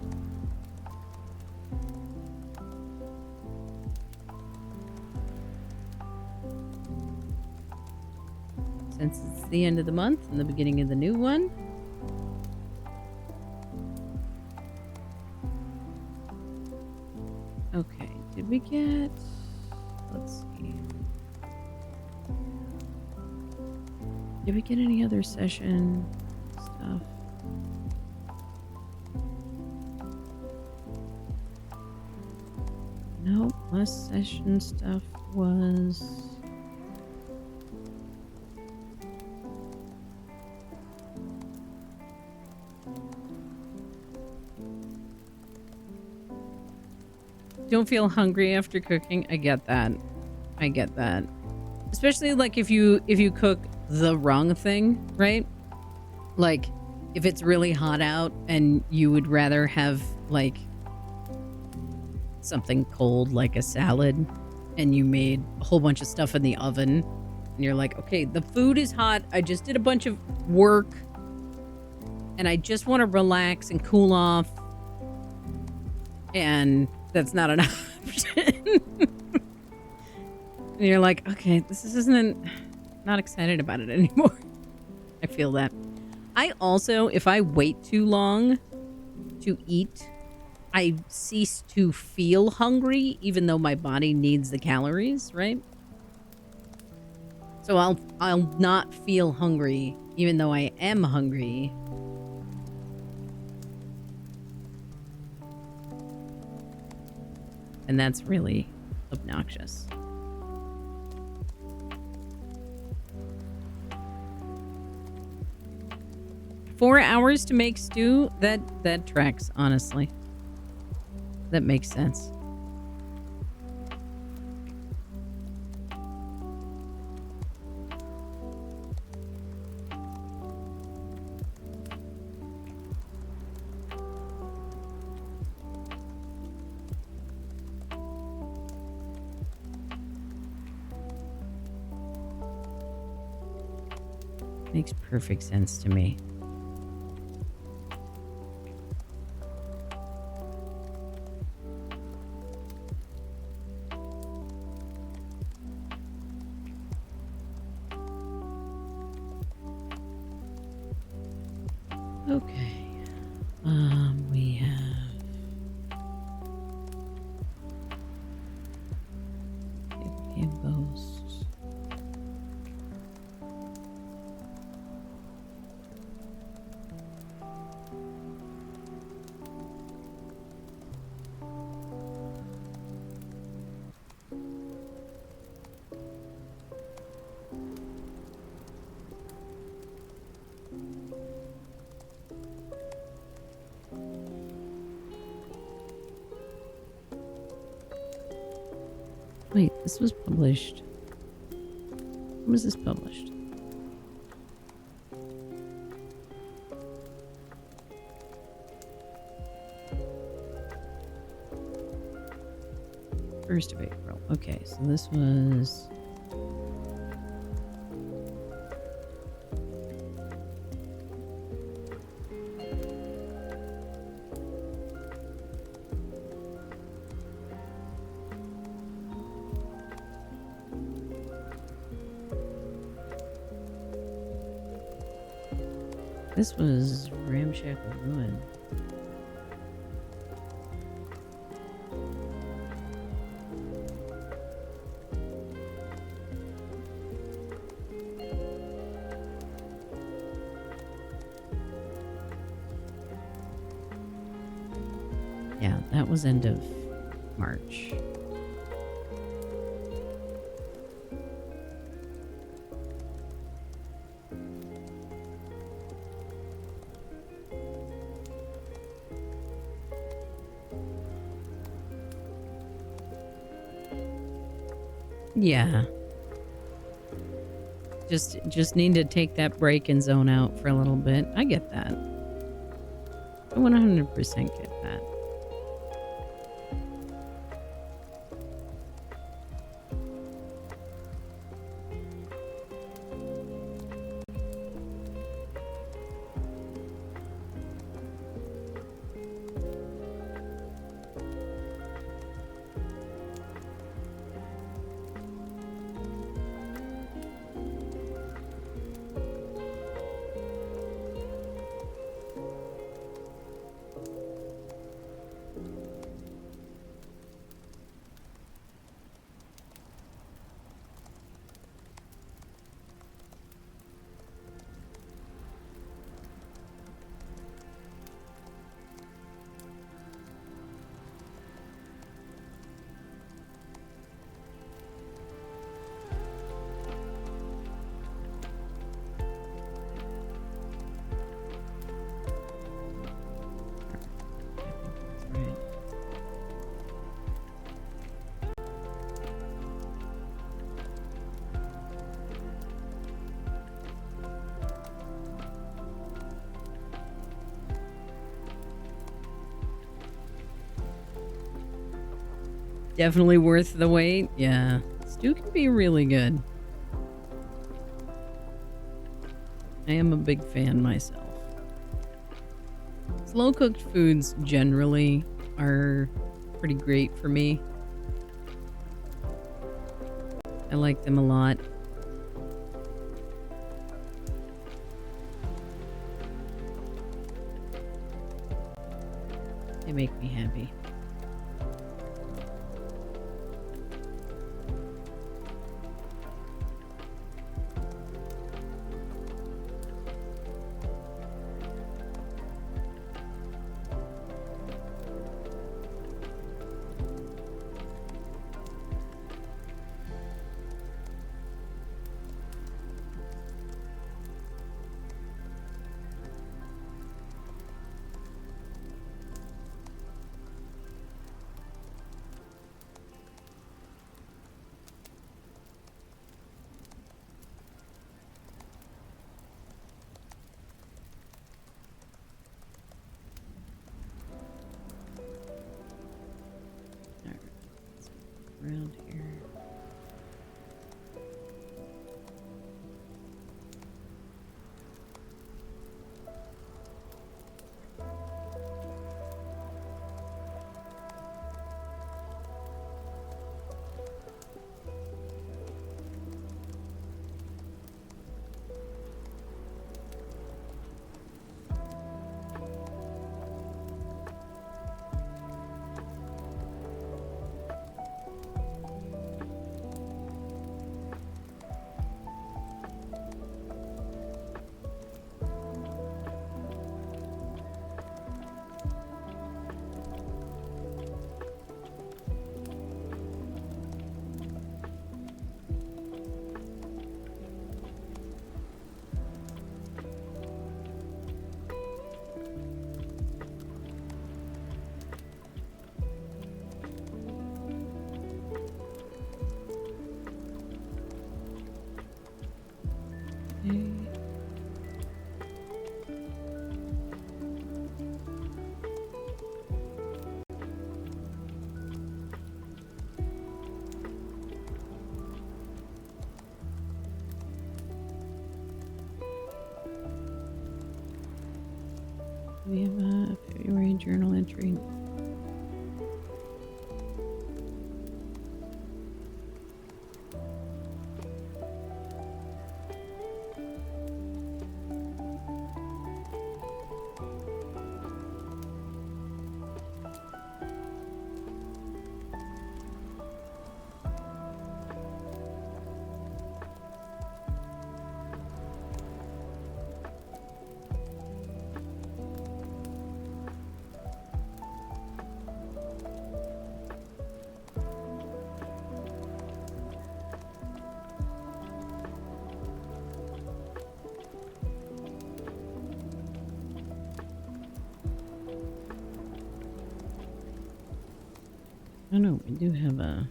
Since it's the end of the month and the beginning of the new one. Okay, did we get... Let's see. Did we get any other session stuff? Nope, last session stuff was... Don't feel hungry after cooking. I get that. I get that. Especially like if you cook the wrong thing, right? Like if it's really hot out and you would rather have like something cold like a salad and you made a whole bunch of stuff in the oven and you're like, okay, the food is hot. I just did a bunch of work and I just want to relax and cool off. And that's not an option. And you're like, okay, this isn't, not excited about it anymore. I feel that. I also, if I wait too long to eat, I cease to feel hungry, even though my body needs the calories, right? So I'll not feel hungry, even though I am hungry. And that's really obnoxious. Four hours to make stew? That tracks, honestly. That makes sense. Makes perfect sense to me. Okay. We have boasts. Wait, this was published. When was this published? First of April. Okay, so this was... This was Ramshackle Ruin. Yeah, that was end of March. Yeah. Just need to take that break and zone out for a little bit. I get that. I 100% get that. Definitely worth the wait. Yeah. Stew can be really good. I am a big fan myself. Slow cooked foods generally are pretty great for me. I like them a lot. They make me happy. Around here. We have a February journal entry. I know we do have a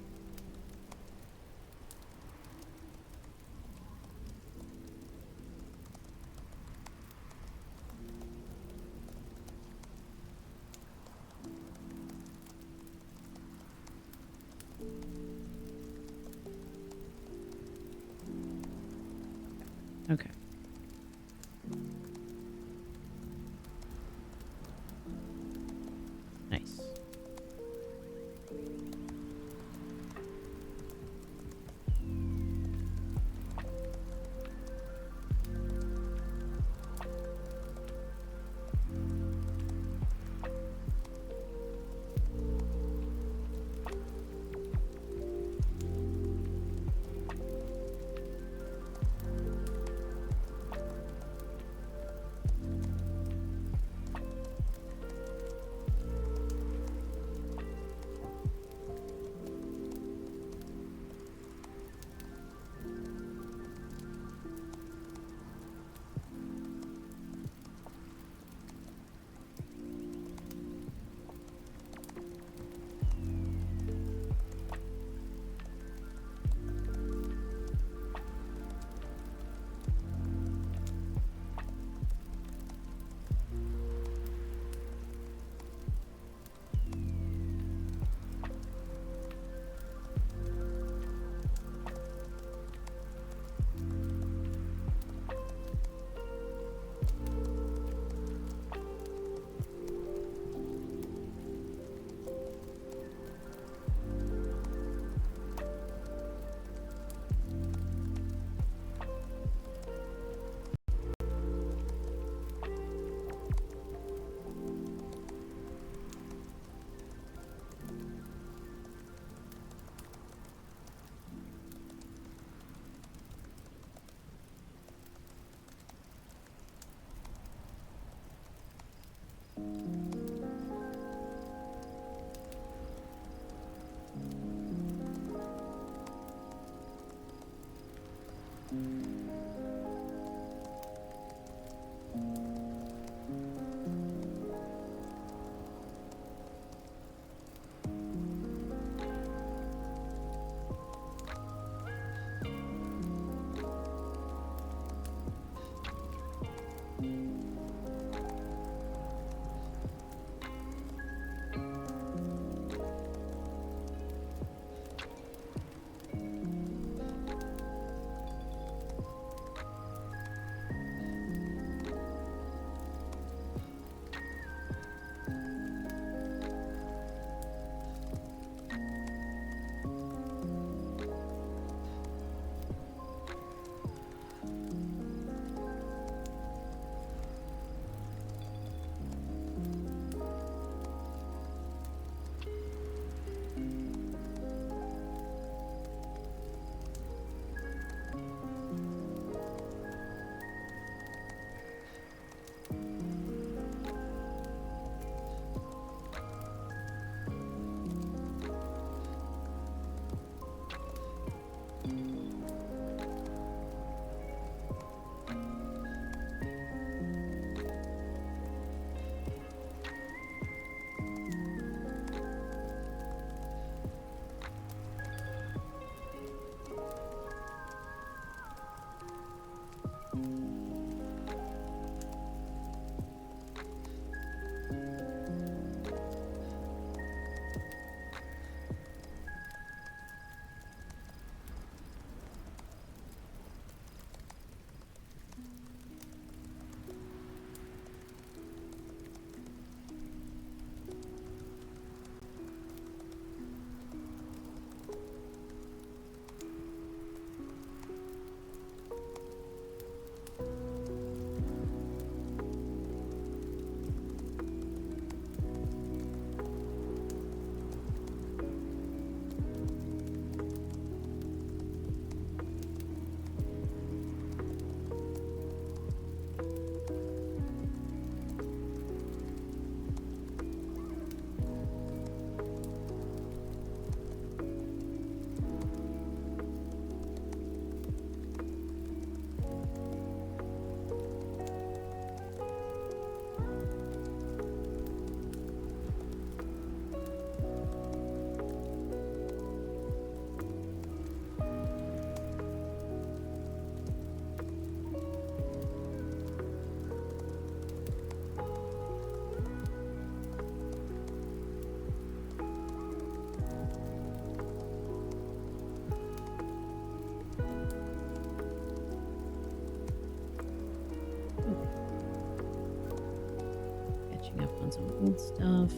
Okay. Nice. up on some old stuff.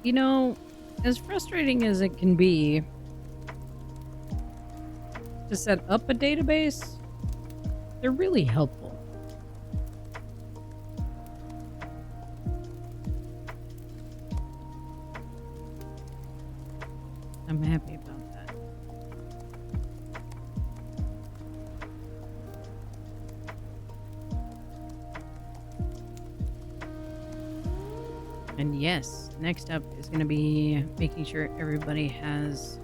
You know, as frustrating as it can be to set up a database, they're really helpful. I'm happy about that. And yes, next up is going to be making sure everybody has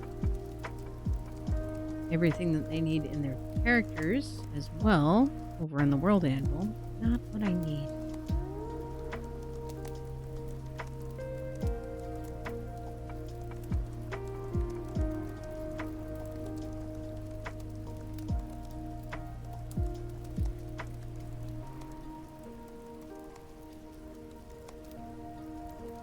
everything that they need in their characters as well over in the World Anvil. Not what I need.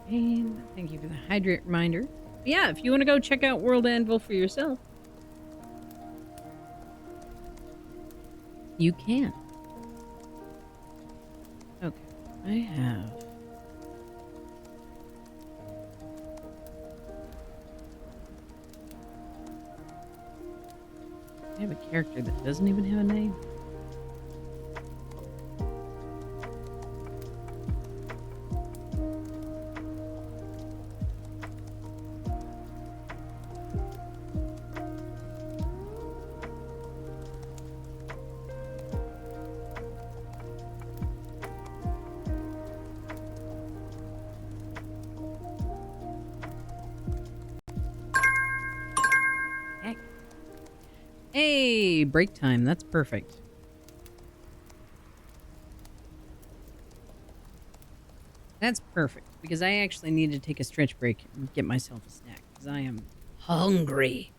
And thank you for the hydrate reminder. But yeah, if you want to go check out World Anvil for yourself, you can. Okay, I have I have a character that doesn't even have a name. Heck. Hey, break time. That's perfect. That's perfect, because I actually need to take a stretch break and get myself a snack, because I am hungry.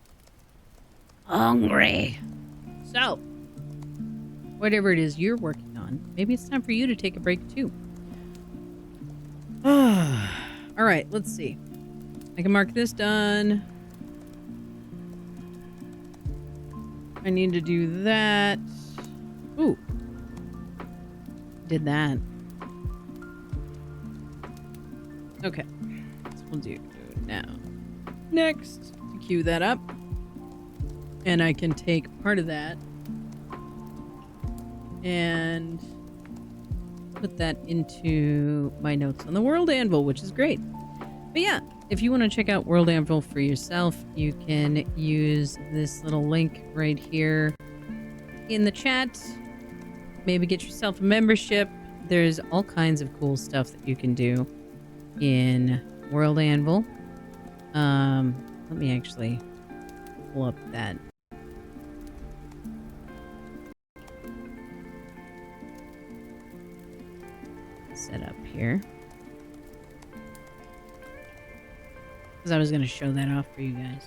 Hungry. So, whatever it is you're working on, maybe it's time for you to take a break too. All right, let's see. I can mark this done. I need to do that. Ooh. Did that. Okay. So we'll do it now. Next. To queue that up. And I can take part of that and put that into my notes on the World Anvil, which is great. But yeah, if you want to check out World Anvil for yourself, you can use this little link right here in the chat. Maybe get yourself a membership. There's all kinds of cool stuff that you can do in World Anvil. Let me actually pull up that. Set up here. Because I was going to show that off for you guys.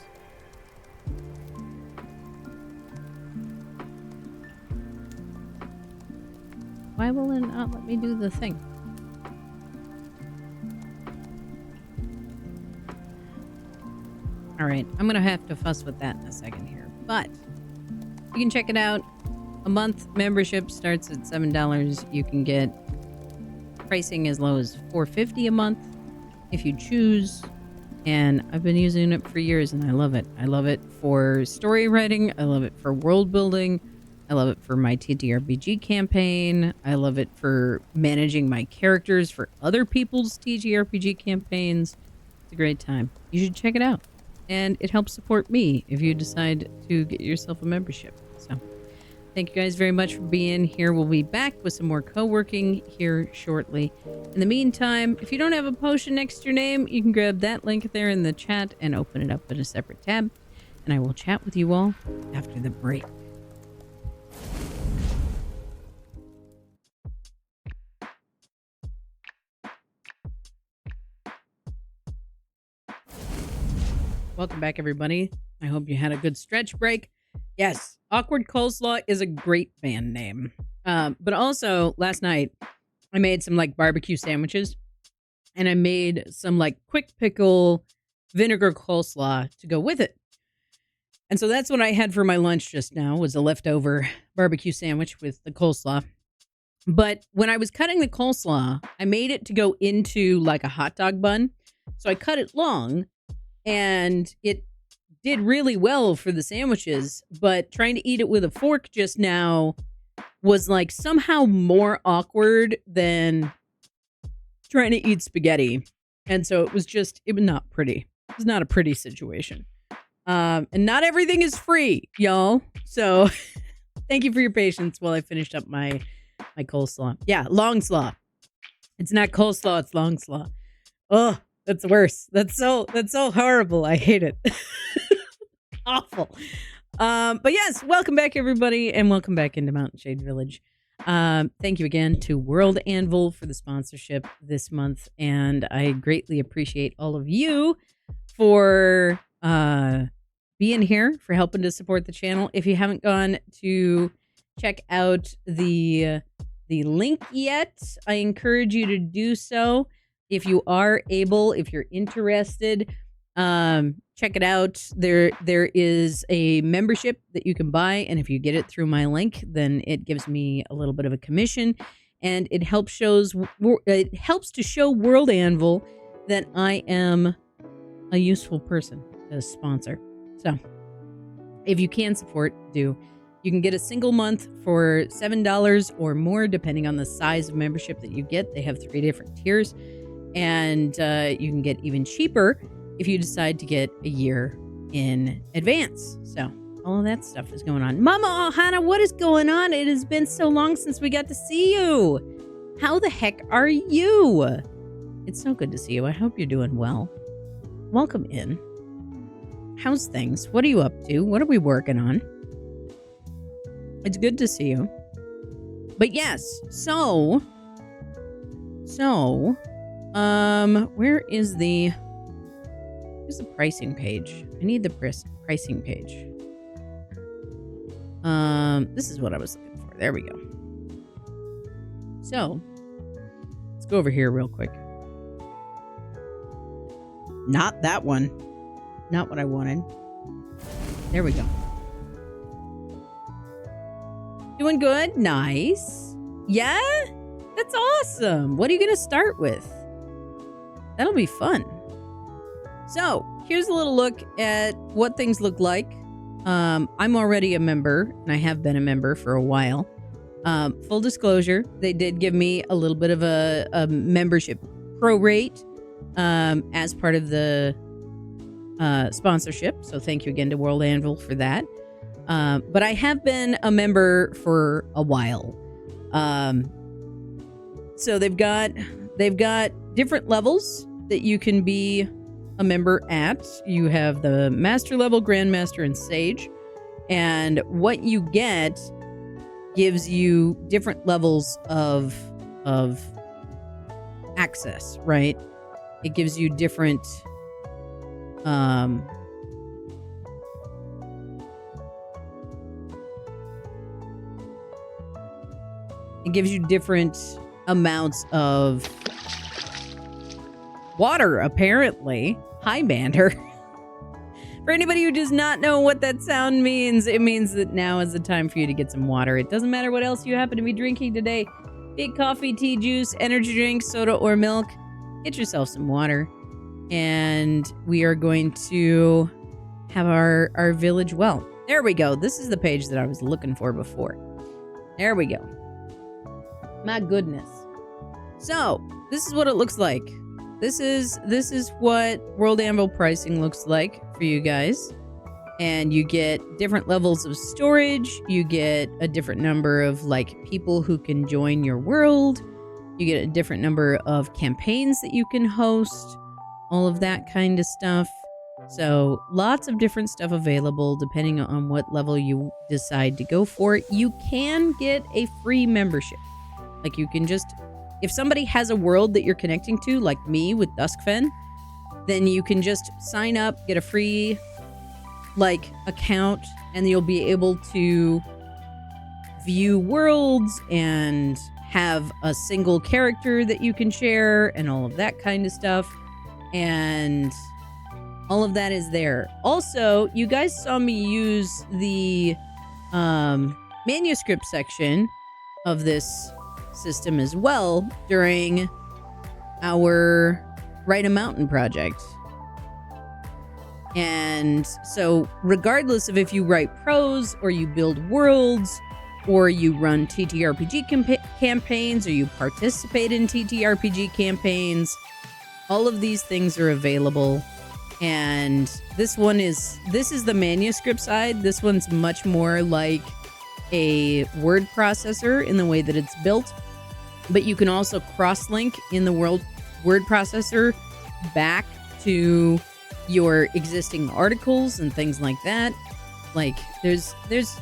Why will it not let me do the thing? Alright, I'm going to have to fuss with that in a second here. But you can check it out. A month membership starts at $7. You can get pricing as low as $4.50 a month if you choose. And I've been using it for years and I love it. I love it for story writing. I love it for world building. I love it for my TTRPG campaign. I love it for managing my characters for other people's TTRPG campaigns. It's a great time. You should check it out. And it helps support me if you decide to get yourself a membership. So thank you guys very much for being here. We'll be back with some more co-working here shortly. In the meantime, if you don't have a potion next to your name, you can grab that link there in the chat and open it up in a separate tab. And I will chat with you all after the break. Welcome back, everybody. I hope you had a good stretch break. Yes, Awkward Coleslaw is a great band name. But also, last night, I made some, barbecue sandwiches. And I made some, quick pickle vinegar coleslaw to go with it. And so that's what I had for my lunch just now, was a leftover barbecue sandwich with the coleslaw. But when I was cutting the coleslaw, I made it to go into, a hot dog bun. So I cut it long. And it did really well for the sandwiches, but trying to eat it with a fork just now was somehow more awkward than trying to eat spaghetti. And so it was not pretty. It was not a pretty situation. And not everything is free, y'all. So thank you for your patience while I finished up my coleslaw. Yeah, long slaw. It's not coleslaw, it's long slaw. Ugh. That's worse. That's so horrible. I hate it. Awful. But yes, welcome back, everybody, and welcome back into Mountain Shade Village. Thank you again to World Anvil for the sponsorship this month, and I greatly appreciate all of you for being here, for helping to support the channel. If you haven't gone to check out the link yet, I encourage you to do so. If you are able, if you're interested, check it out. There is a membership that you can buy, and if you get it through my link, then it gives me a little bit of a commission, and it helps to show World Anvil that I am a useful person to sponsor. So If you can support, do. You can get a single month for $7 or more, depending on the size of membership that you get. They have 3 different tiers. And you can get even cheaper if you decide to get a year in advance. So all of that stuff is going on. Mama Ohana, what is going on? It has been so long since we got to see you. How the heck are you? It's so good to see you. I hope you're doing well. Welcome in. How's things? What are you up to? What are we working on? It's good to see you. But yes, so where's the pricing page? I need the pricing page. This is what I was looking for. There we go. So, let's go over here real quick. Not that one. Not what I wanted. There we go. Doing good? Nice. Yeah? That's awesome. What are you going to start with? That'll be fun. So, here's a little look at what things look like. I'm already a member, and I have been a member for a while. Full disclosure, they did give me a little bit of a membership prorate as part of the sponsorship. So thank you again to World Anvil for that. But I have been a member for a while. So they've got different levels that you can be a member at. You have the master level, grandmaster, and sage. And what you get gives you different levels of access, right? It gives you different amounts of water, apparently. Hi, Bander. For anybody who does not know what that sound means, it means that now is the time for you to get some water. It doesn't matter what else you happen to be drinking today. Be it coffee, tea, juice, energy drink, soda, or milk. Get yourself some water. And we are going to have our village well. There we go. This is the page that I was looking for before. There we go. My goodness. So, this is what it looks like. This is what World Anvil pricing looks like for you guys. And you get different levels of storage. You get a different number of people who can join your world. You get a different number of campaigns that you can host. All of that kind of stuff. So lots of different stuff available depending on what level you decide to go for. You can get a free membership. You can just... If somebody has a world that you're connecting to, like me with Duskfen, then you can just sign up, get a free, account, and you'll be able to view worlds and have a single character that you can share and all of that kind of stuff. And all of that is there. Also, you guys saw me use the manuscript section of this system as well during our Write a Mountain project. And so regardless of if you write prose or you build worlds or you run TTRPG campaigns or you participate in TTRPG campaigns, all of these things are available. And this is the manuscript side. This one's much more like a word processor in the way that it's built, but you can also cross-link in the word processor back to your existing articles and things like that. There's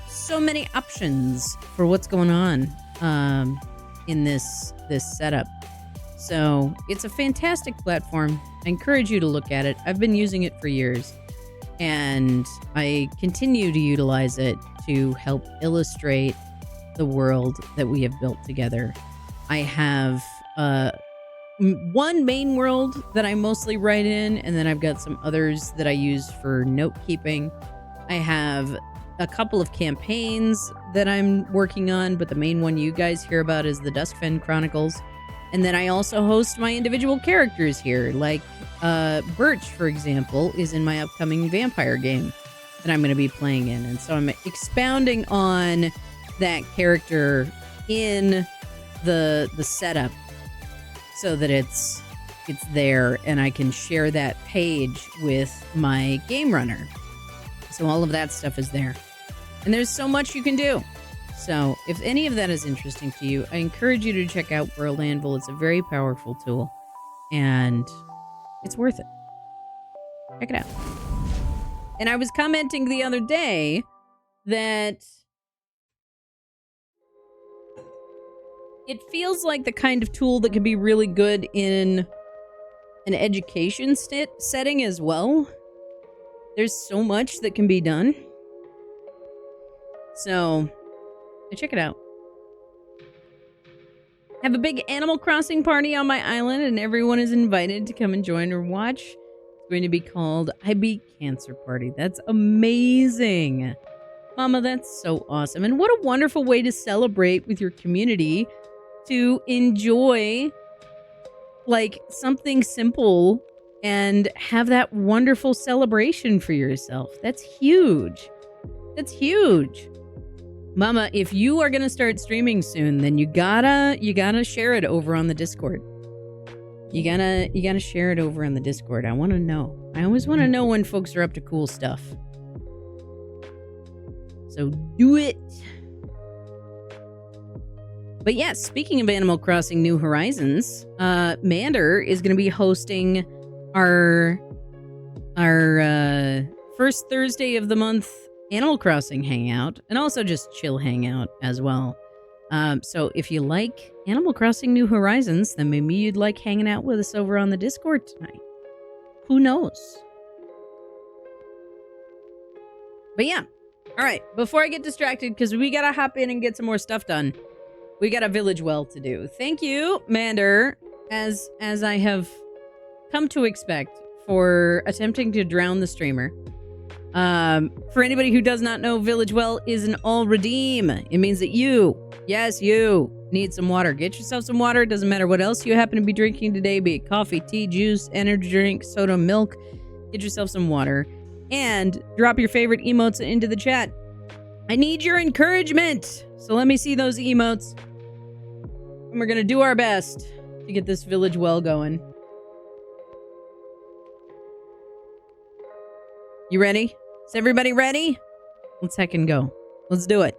so many options for what's going on in this setup. So it's a fantastic platform. I encourage you to look at it. I've been using it for years, and I continue to utilize it to help illustrate the world that we have built together. I have one main world that I mostly write in, and then I've got some others that I use for note keeping. I have a couple of campaigns that I'm working on, but the main one you guys hear about is the Duskfen Chronicles. And then I also host my individual characters here, Birch, for example, is in my upcoming vampire game. that I'm going to be playing in. And so I'm expounding on that character in the setup so that it's there and I can share that page with my game runner. So all of that stuff is there. And there's so much you can do. So if any of that is interesting to you, I encourage you to check out World Anvil. It's a very powerful tool and it's worth it. Check it out. And I was commenting the other day that it feels like the kind of tool that could be really good in an education setting as well. There's so much that can be done. So, check it out. Have a big Animal Crossing party on my island, and everyone is invited to come and join or watch. It's going to be called I Beat Cancer Party. That's amazing. Mama, that's so awesome. And what a wonderful way to celebrate with your community, to enjoy like something simple and have that wonderful celebration for yourself. That's huge. That's huge. Mama, if you are going to start streaming soon, then you gotta share it over on the Discord. You gotta share it over on the Discord. I want to know. I always want to know when folks are up to cool stuff. So do it. But yes, speaking of Animal Crossing New Horizons, Mander is going to be hosting our first Thursday of the month Animal Crossing hangout, and also just chill hangout as well. So if you like Animal Crossing New Horizons, then maybe you'd like hanging out with us over on the Discord tonight. Who knows? But yeah. All right, before I get distracted, because we got to hop in and get some more stuff done. We got a village well to do. Thank you, Mander, as I have come to expect, for attempting to drown the streamer. For anybody who does not know, Village Well is an all redeem. It means that you, yes, you, need some water. Get yourself some water. It doesn't matter what else you happen to be drinking today, be it coffee, tea, juice, energy drink, soda, milk. Get yourself some water. And drop your favorite emotes into the chat. I need your encouragement. So let me see those emotes. And we're going to do our best to get this Village Well going. You ready? Is everybody ready? Let's heckin' go. Let's do it.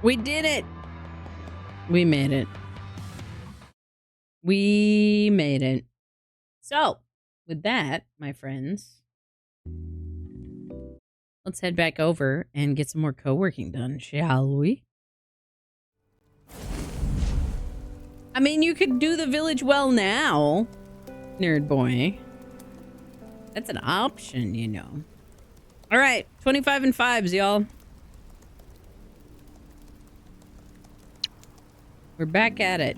We did it. We made it. We made it. So, with that, my friends, let's head back over and get some more co-working done, shall we? I mean, you could do the village well now, nerd boy. That's an option, you know. All right, 25 and 5s, y'all. We're back at it.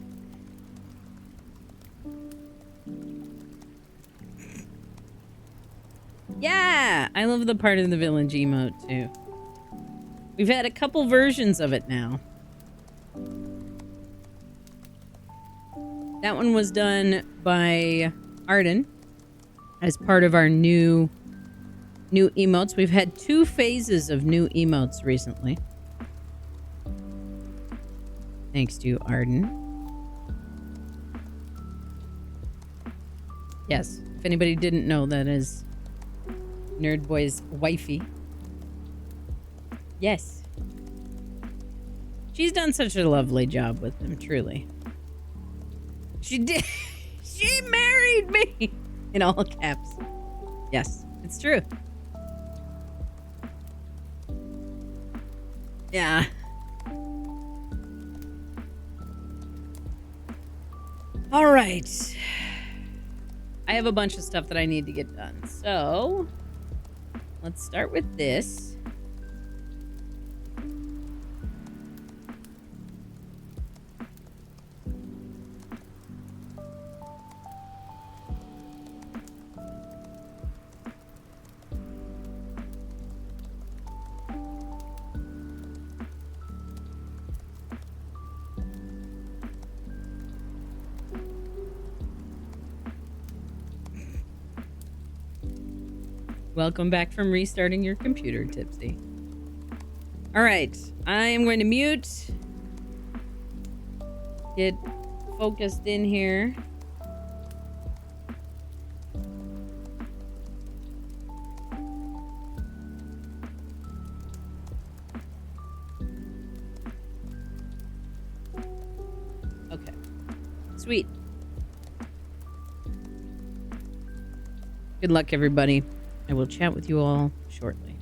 Yeah! I love the part of the village emote, too. We've had a couple versions of it now. That one was done by Arden as part of our new emotes. We've had 2 phases of new emotes recently. Thanks to Arden. Yes. If anybody didn't know, that is Nerd Boy's wifey. Yes. She's done such a lovely job with him, truly. She did. She married me! In all caps. Yes, it's true. Yeah. All right. I have a bunch of stuff that I need to get done. So, let's start with this. Welcome back from restarting your computer, Tipsy. All right, I am going to mute. Get focused in here. Okay, sweet. Good luck, everybody. I will chat with you all shortly.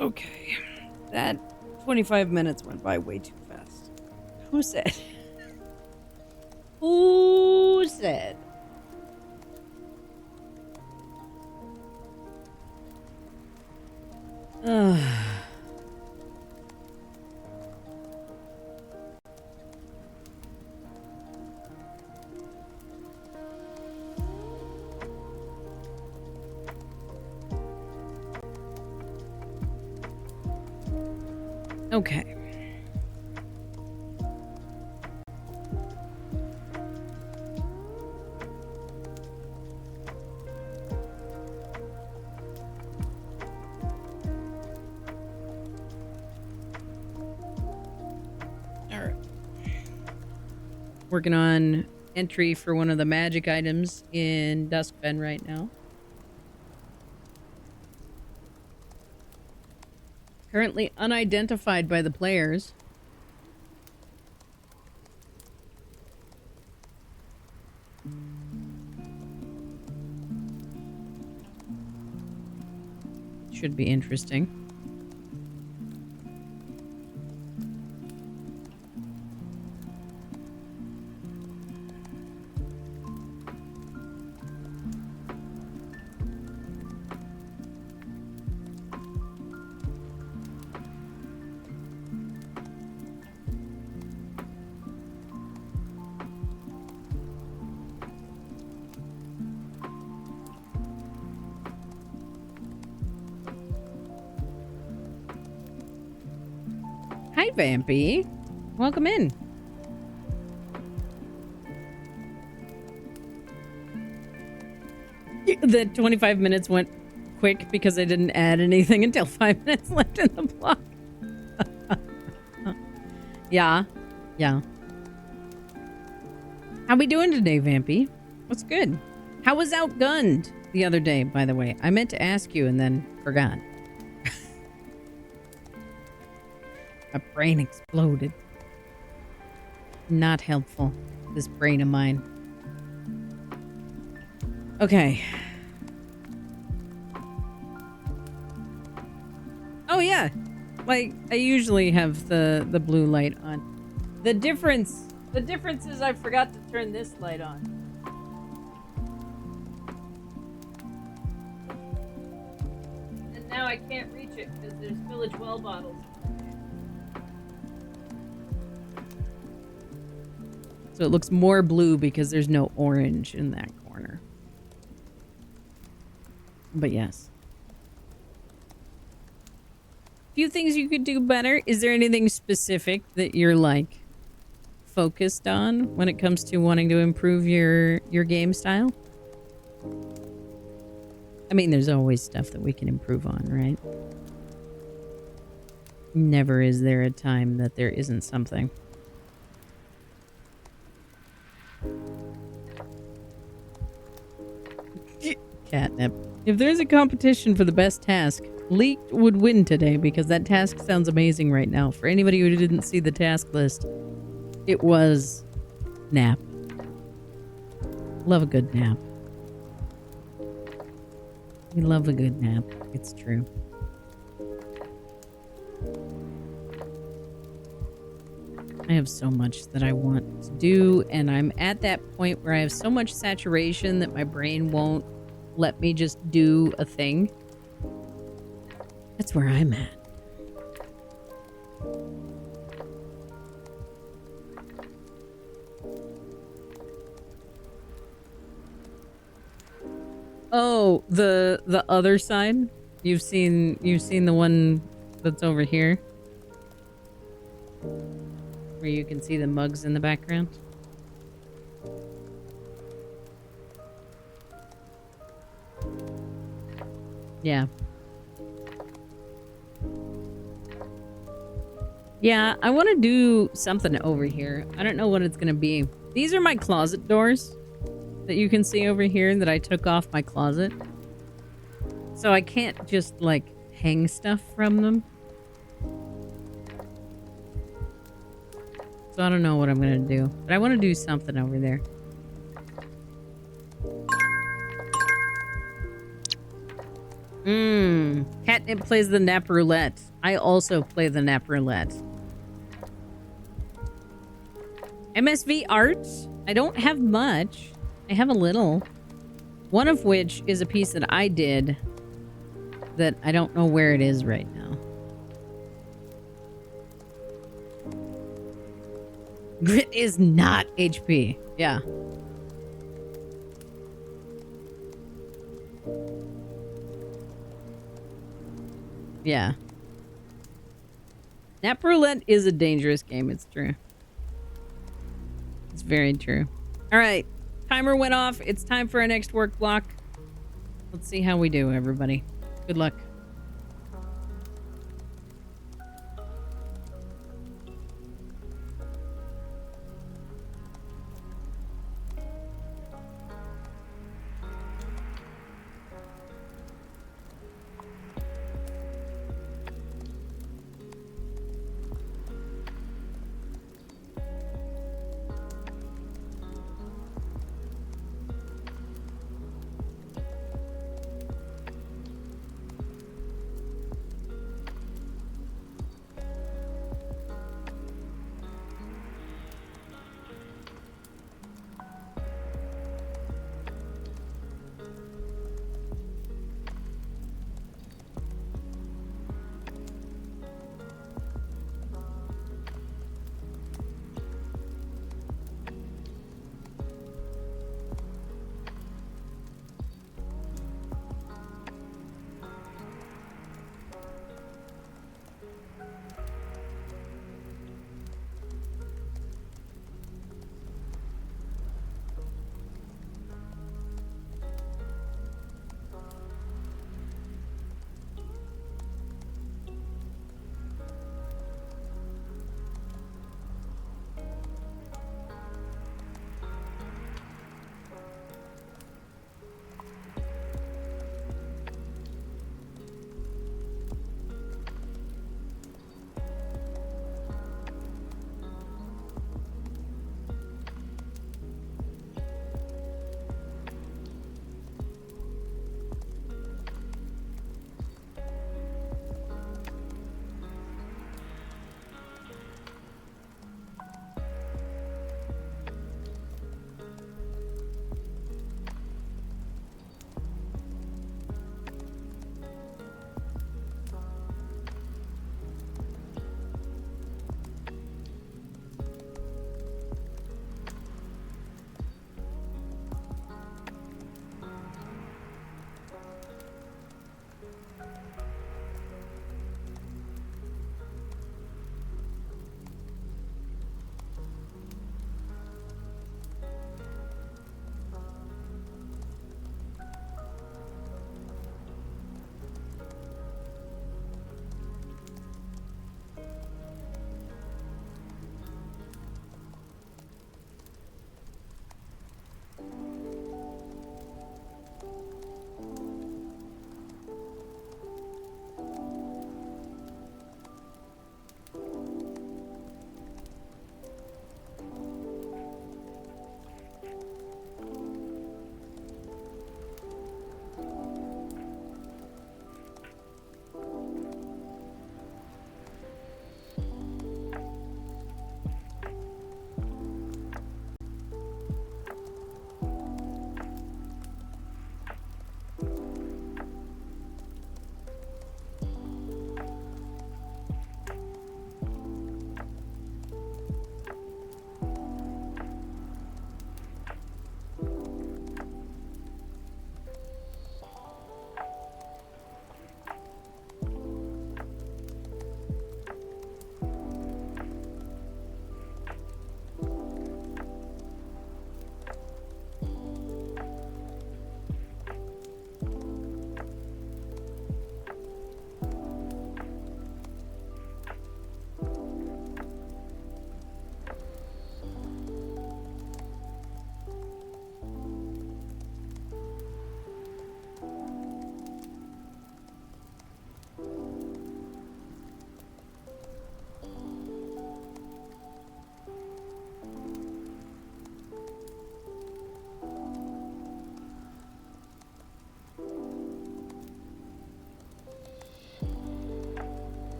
Okay. That 25 minutes went by way too fast. Who said? Who said? Ugh. Okay. All right. Working on entry for one of the magic items in Duskfen right now. Currently unidentified by the players. Should be interesting. Hi, Vampy. Welcome in. The 25 minutes went quick because I didn't add anything until 5 minutes left in the block. Yeah. How we doing today, Vampy? What's good? How was Outgunned the other day, by the way? I meant to ask you and then forgot. My brain exploded. Not helpful, this brain of mine. Okay. Oh yeah, like I usually have the blue light on. The difference is I forgot to turn this light on. And now I can't reach it because there's Village Well bottles. So it looks more blue because there's no orange in that corner. But yes. Few things you could do better. Is there anything specific that you're like focused on when it comes to wanting to improve your game style? I mean, there's always stuff that we can improve on, right? Never is there a time that there isn't something. Catnip. If there's a competition for the best task, Leaked would win today because that task sounds amazing right now. For anybody who didn't see the task list, it was nap. Love a good nap. We love a good nap. It's true. I have so much that I want to do, and I'm at that point where I have so much saturation that my brain won't let me just do a thing. That's where I'm at. Oh, the other side? You've seen the one that's over here? Where you can see the mugs in the background? Yeah. Yeah, I want to do something over here. I don't know what it's going to be. These are my closet doors that you can see over here that I took off my closet. So I can't just, like, hang stuff from them. So I don't know what I'm going to do. But I want to do something over there. Catnip plays the nap roulette. I also play the nap roulette. MSV art? I don't have much. I have a little. One of which is a piece that I did that I don't know where it is right now. Grit is not HP. Yeah. Yeah. Nap roulette is a dangerous game. It's true. It's very true. All right. Timer went off. It's time for our next work block. Let's see how we do, everybody. Good luck.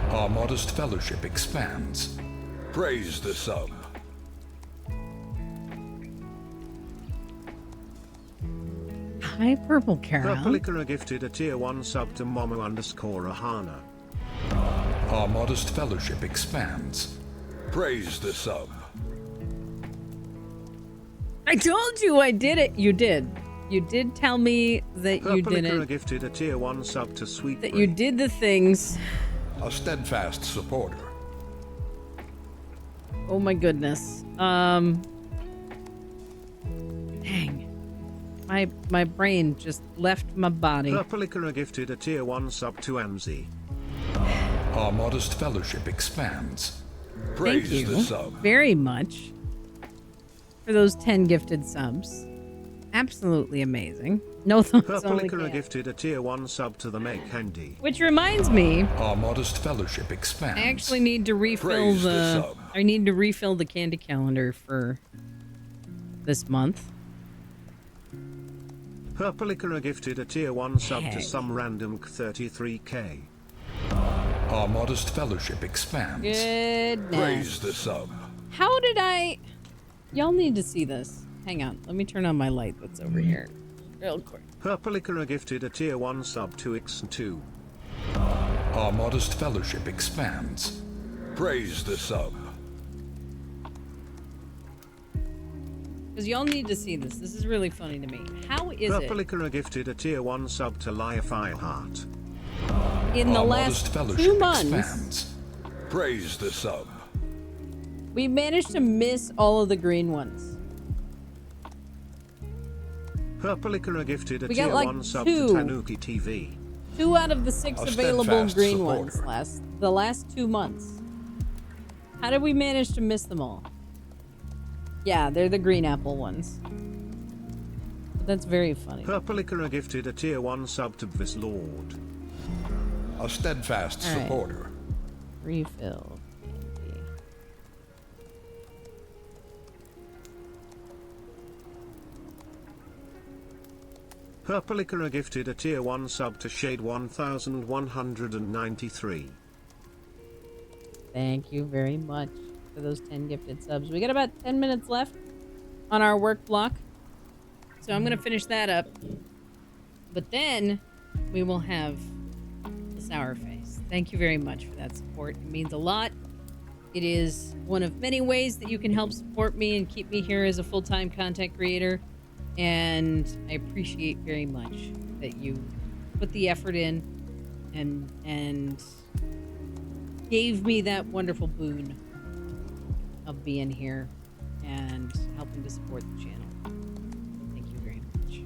Our modest fellowship expands. Praise the sub. Hi, Purple Carol. Purplica gifted a tier 1 sub to Momo_Ahana. Our modest fellowship expands. Praise the sub. I told you I did it. You did. You did tell me that you did Purplica it. gifted a tier 1 sub to Sweet That you did the things. A steadfast supporter. Oh my goodness. Dang. My brain just left my body. Purplica gifted a tier 1 sub to Amzi. Our modest fellowship expands. Thank Praise you the sub. very much for those 10 gifted subs. Absolutely amazing. No thumbs only. Purplica gifted a tier 1 sub to the Make Handy. Which reminds me, Our modest fellowship expands. I actually need to refill Praise the sub. I need to refill the candy calendar for this month. Purplica gifted a tier 1 sub Okay. to some random 33k. Our modest fellowship expands. Goodness. Praise the sub. How did I... Y'all need to see this. Hang on. Let me turn on my light that's over here. Real quick. Purplica gifted a tier 1 sub to X2. Our modest fellowship expands. Praise the sub. Because y'all need to see this. This is really funny to me. How is it Purplica gifted a tier 1 sub to Liafy Heart. in the Our last modest fellowship 2 months expands. Praise the sub. we managed to miss all of the green ones? Purplica gifted a We got tier like 1 sub 2. to Tanuki TV. 2 out of the 6 A available steadfast green supporter. ones the last 2 months. How did we manage to miss them all? Yeah, they're the green apple ones. But that's very funny. Purplica gifted a tier 1 sub to Vislord. A steadfast All right. supporter. Refill. Candy. Purplica gifted a tier 1 sub to Shade 1193. Thank you very much for those 10 gifted subs. We got about 10 minutes left on our work block. So I'm going to finish that up. But then we will have the sour face. Thank you very much for that support. It means a lot. It is one of many ways that you can help support me and keep me here as a full-time content creator. And I appreciate very much that you put the effort in and gave me that wonderful boon of being here and helping to support the channel. Thank you very much.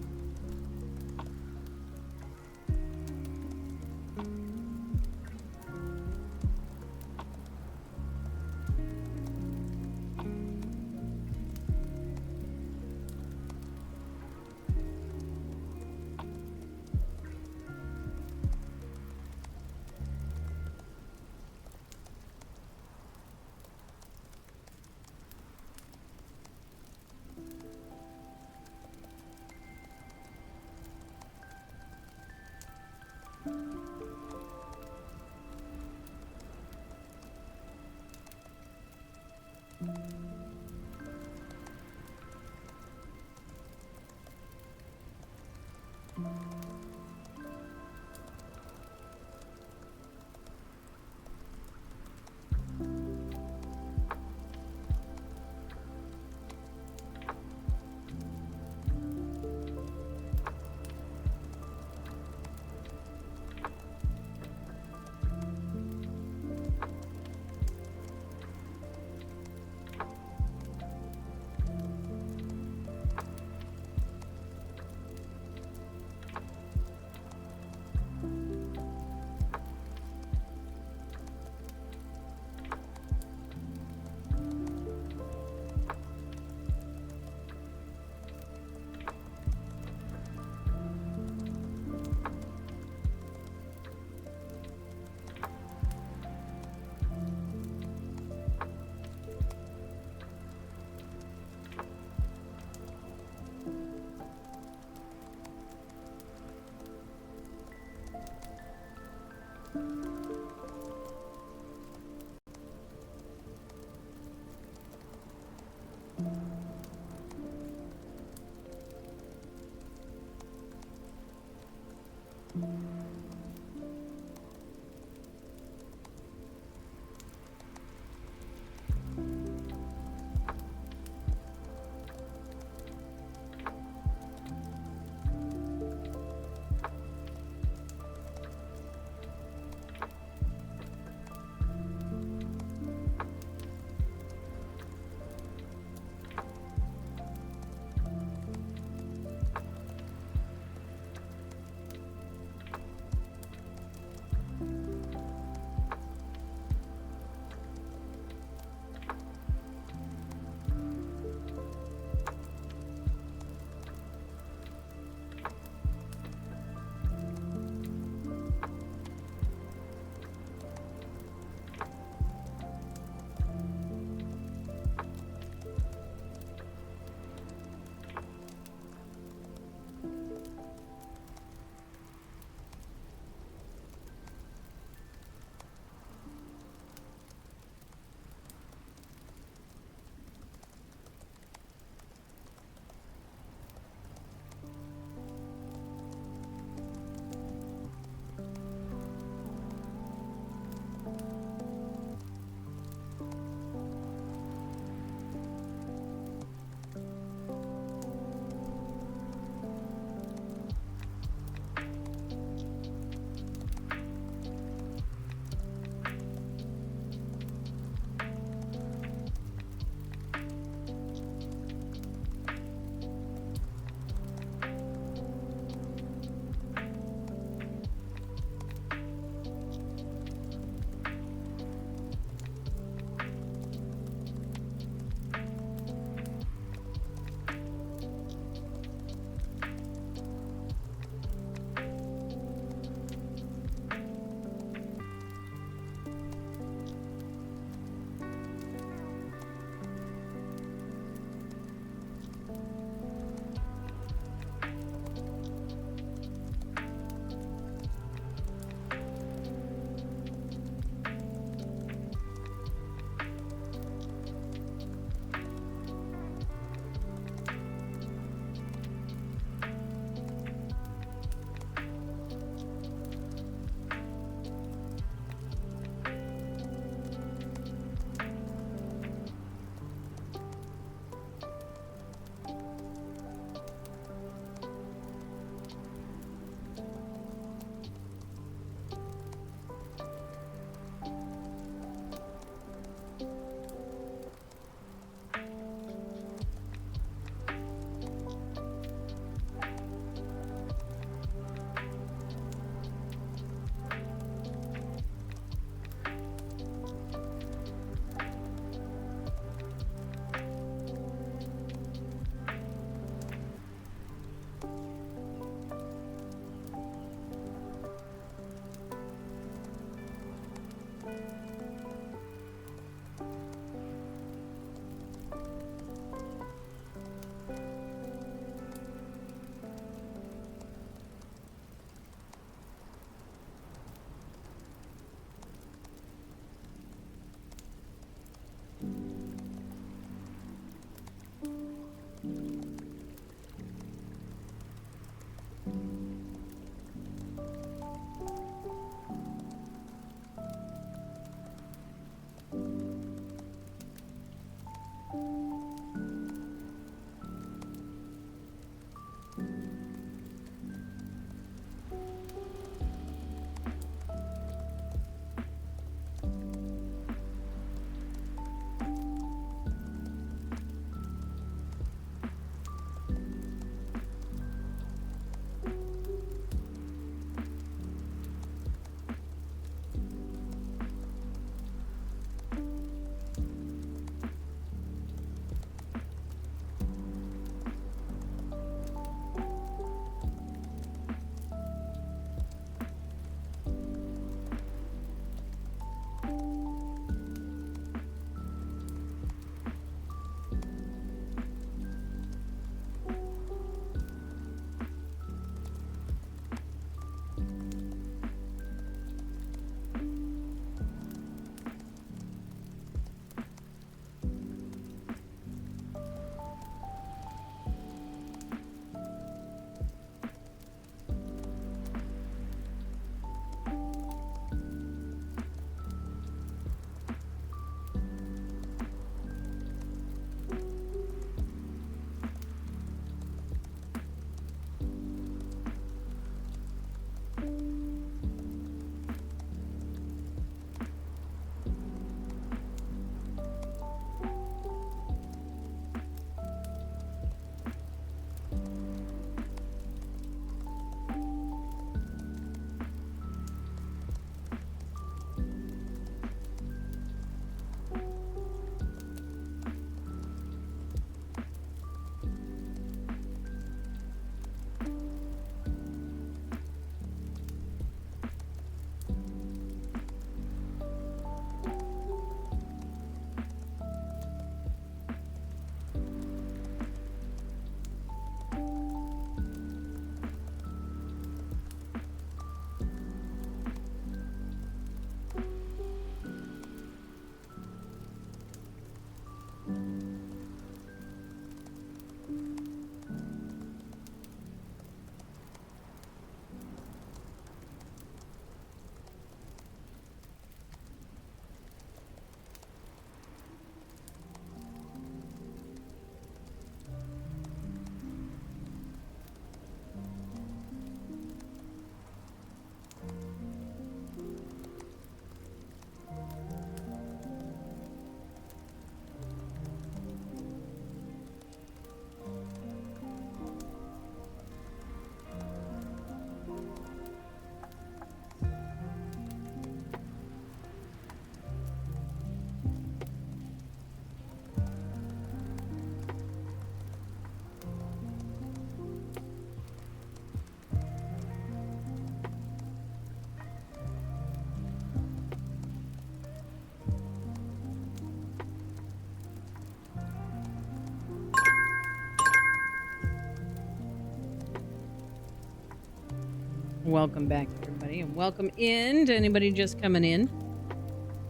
Welcome back, everybody, and welcome in to anybody just coming in.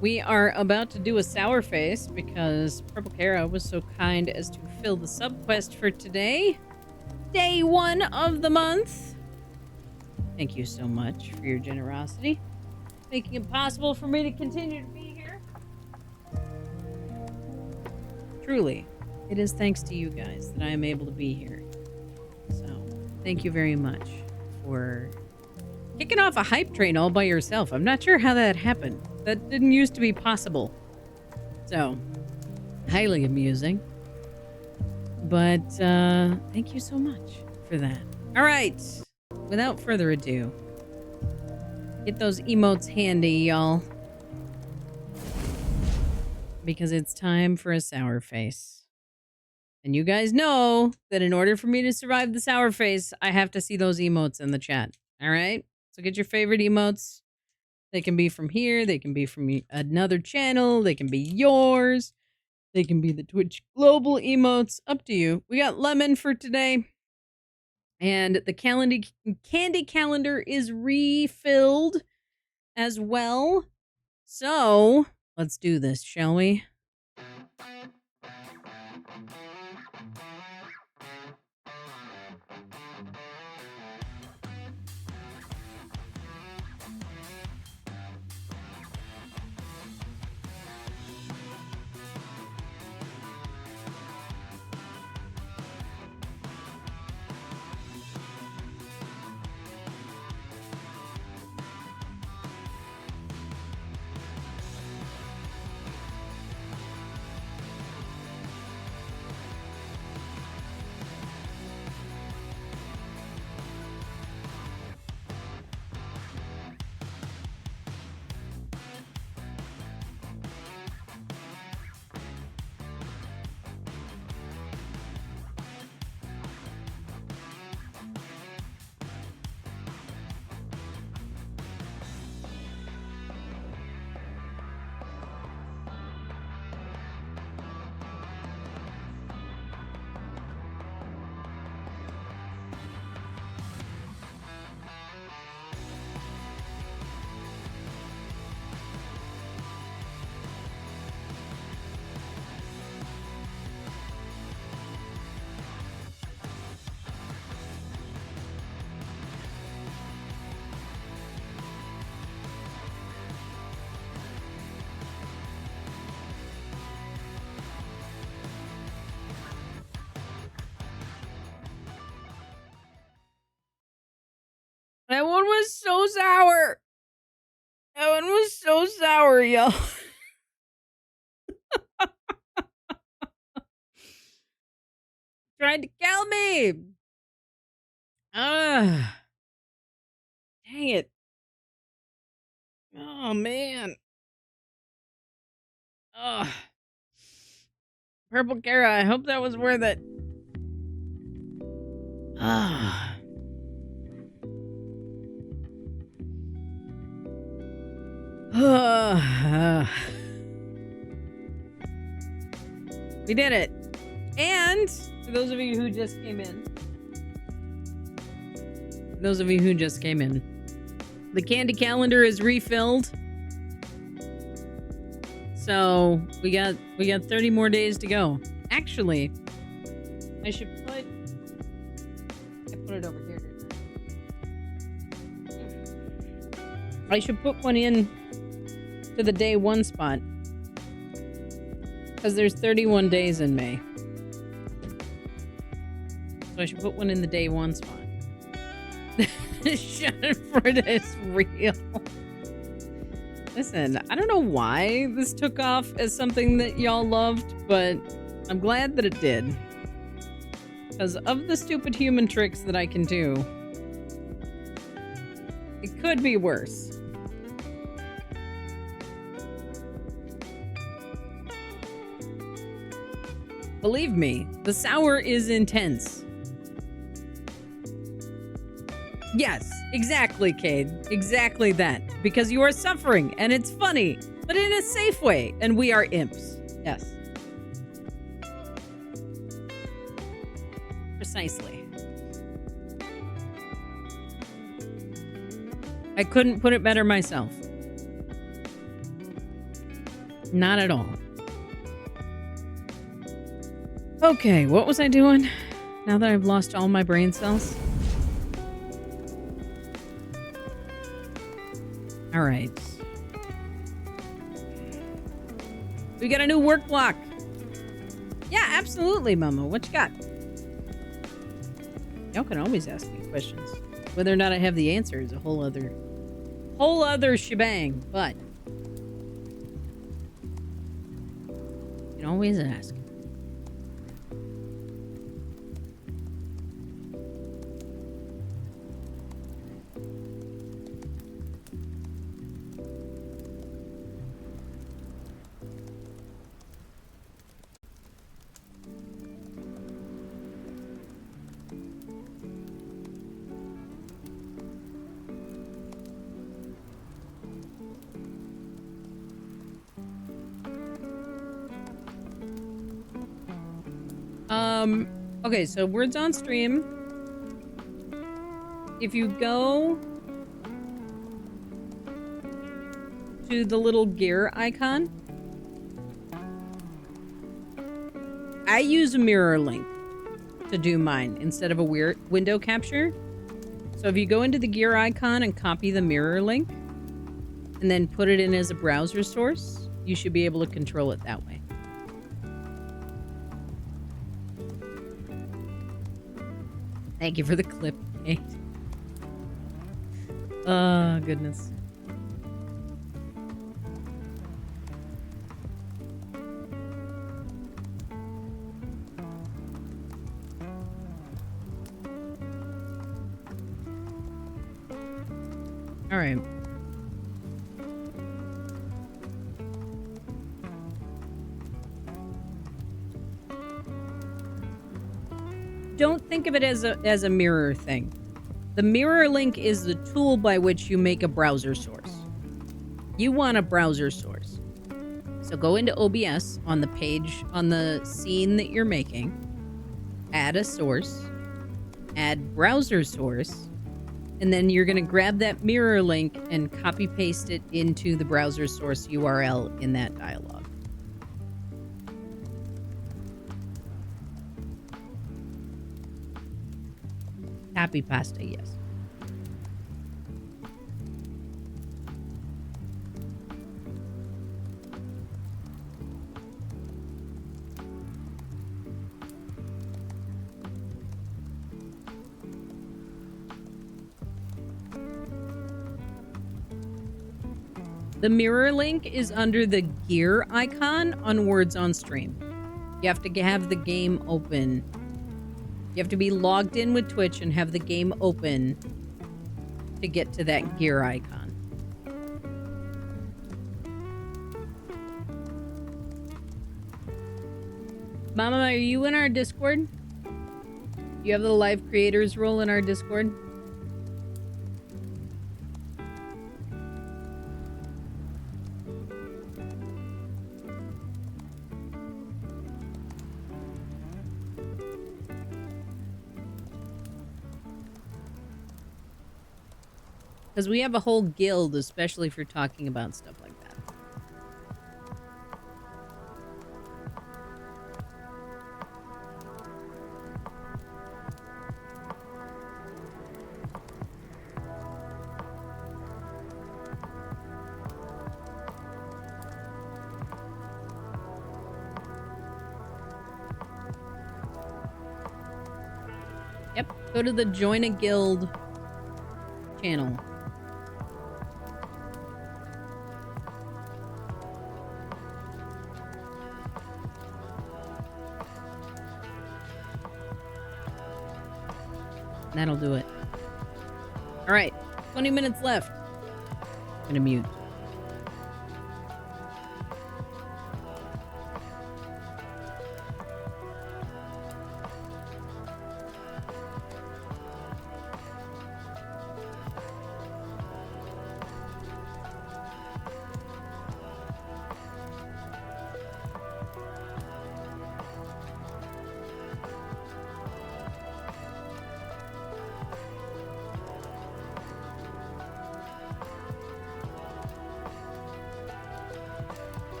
We are about to do a sour face because Purple Kara was so kind as to fill the sub quest for today, day 1 of the month. Thank you so much for your generosity, making it possible for me to continue to be here. Truly, it is thanks to you guys that I am able to be here. So, thank you very much for kicking off a hype train all by yourself. I'm not sure how that happened. That didn't used to be possible. So, highly amusing. But, thank you so much for that. All right. Without further ado, get those emotes handy, y'all. Because it's time for a sour face. And you guys know that in order for me to survive the sour face, I have to see those emotes in the chat. All right? So get your favorite emotes. They can be from here. They can be from another channel. They can be yours. They can be the Twitch global emotes. Up to you. We got lemon for today. And the candy calendar is refilled as well. So let's do this, shall we? That one was so sour. That one was so sour, y'all. Tried to kill me. Ah. Dang it. Oh, man. Oh. Purple Kara, I hope that was worth it. Ah. We did it. And for those of you who just came in, the candy calendar is refilled. So we got 30 more days to go. Actually, I put it over here. I should put one in to the day 1 spot. Because there's 31 days in May. So I should put one in the day 1 spot. Shatterford is real. Listen, I don't know why this took off as something that y'all loved, but I'm glad that it did. Because of the stupid human tricks that I can do, it could be worse. Believe me, the sour is intense. Yes, exactly, Cade. Exactly that. Because you are suffering, and it's funny, but in a safe way, and we are imps. Yes. Precisely. I couldn't put it better myself. Not at all. Okay, what was I doing? Now that I've lost all my brain cells? All right. We got a new work block. Yeah, absolutely, Mama. What you got? Y'all can always ask me questions. Whether or not I have the answer is a whole other shebang, but you can always ask. Okay, so words on stream. If you go to the little gear icon, I use a mirror link to do mine instead of a weird window capture. So if you go into the gear icon and copy the mirror link and then put it in as a browser source, you should be able to control it that way. Thank you for the clip, Kate. Oh, goodness. All right. Don't think of it as a mirror thing. The mirror link is the tool by which you make a browser source. You want a browser source. So go into OBS on the page, on the scene that you're making, add a source, add browser source, and then you're going to grab that mirror link and copy paste it into the browser source URL in that dialog. Happy pasta, yes. The mirror link is under the gear icon on Words on Stream. You have to have the game open. You have to be logged in with Twitch and have the game open to get to that gear icon. Mama, are you in our Discord? You have the live creators role in our Discord? Because we have a whole guild, especially for talking about stuff like that. Yep, go to the Join a Guild channel. That'll do it. All right, 20 minutes left. I'm gonna mute.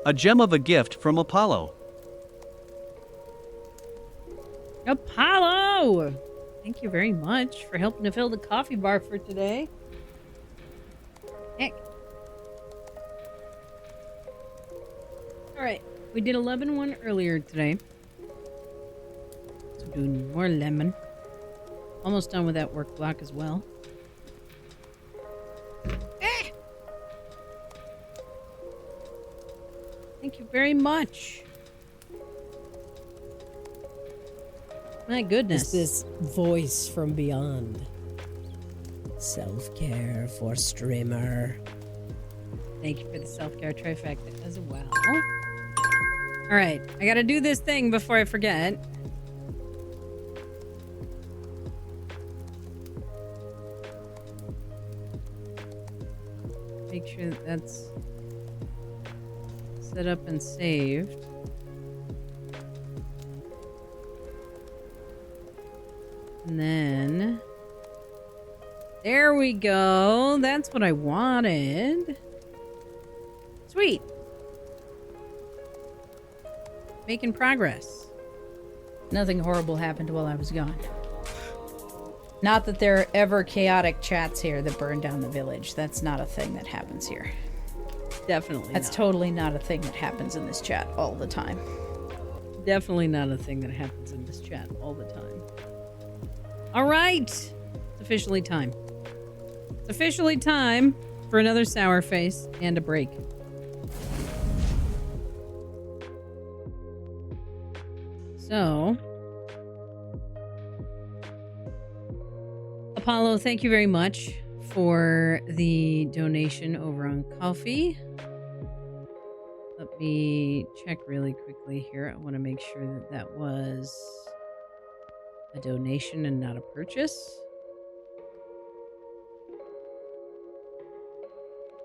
A gem of a gift from Apollo. Apollo! Thank you very much for helping to fill the coffee bar for today. Heck. Alright, we did a lemon one earlier today. So doing more lemon. Almost done with that work block as well. Thank you very much. My goodness. It's this voice from beyond. Self-care for streamer. Thank you for the self-care trifecta as well. All right, I gotta do this thing before I forget. Make sure that that's set up and saved. And then... there we go. That's what I wanted. Sweet. Making progress. Nothing horrible happened while I was gone. Not that there are ever chaotic chats here that burn down the village. That's not a thing that happens here. Definitely That's not. totally not a thing that happens in this chat all the time. Definitely not a thing that happens in this chat all the time. All right. It's officially time. It's officially time for another sour face and a break. So, Apollo, thank you very much for the donation over on Coffee. Let me check really quickly here. I want to make sure that that was a donation and not a purchase.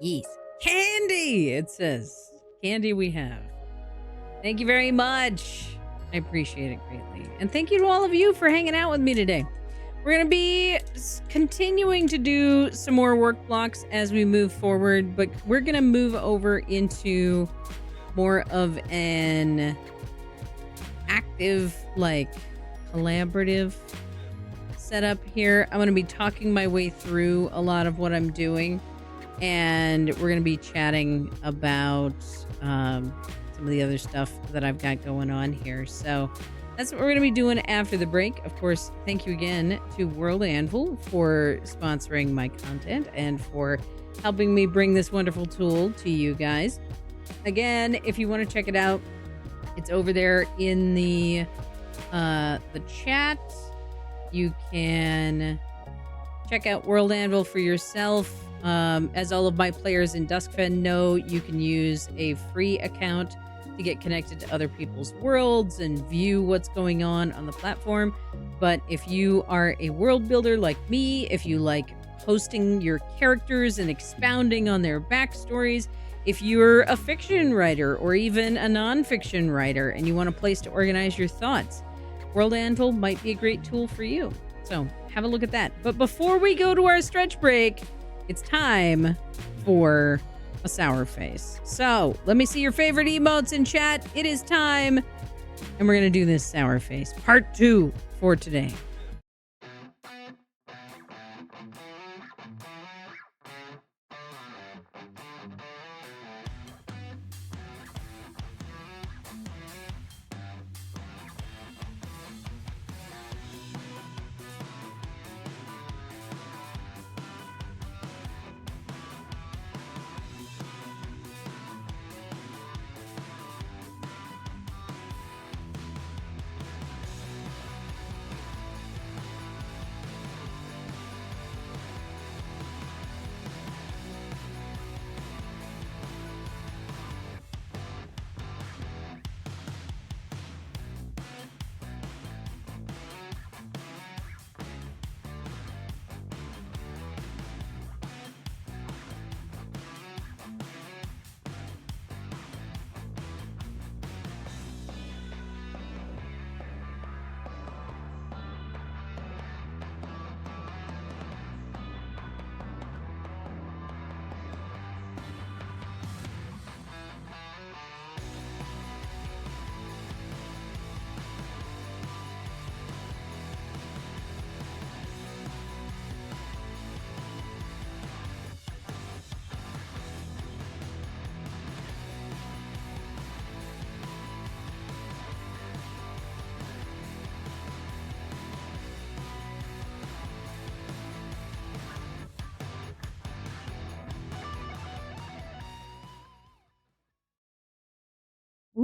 Yes. Candy! It says. Candy we have. Thank you very much. I appreciate it greatly. And thank you to all of you for hanging out with me today. We're going to be continuing to do some more work blocks as we move forward, but we're going to move over into more of an active, like, collaborative setup here. I'm going to be talking my way through a lot of what I'm doing, and we're going to be chatting about some of the other stuff that I've got going on here. So that's what we're going to be doing after the break. Of course, thank you again to World Anvil for sponsoring my content and for helping me bring this wonderful tool to you guys. Again, if you want to check it out, it's over there in the chat. You can check out World Anvil for yourself. As all of my players in Duskfen know, you can use a free account to get connected to other people's worlds and view what's going on the platform. But if you are a world builder like me, if you like hosting your characters and expounding on their backstories, if you're a fiction writer or even a non-fiction writer and you want a place to organize your thoughts, World Anvil might be a great tool for you. So have a look at that. But before we go to our stretch break, it's time for a sour face. So let me see your favorite emotes in chat. It is time. And we're going to do this sour face part 2 for today.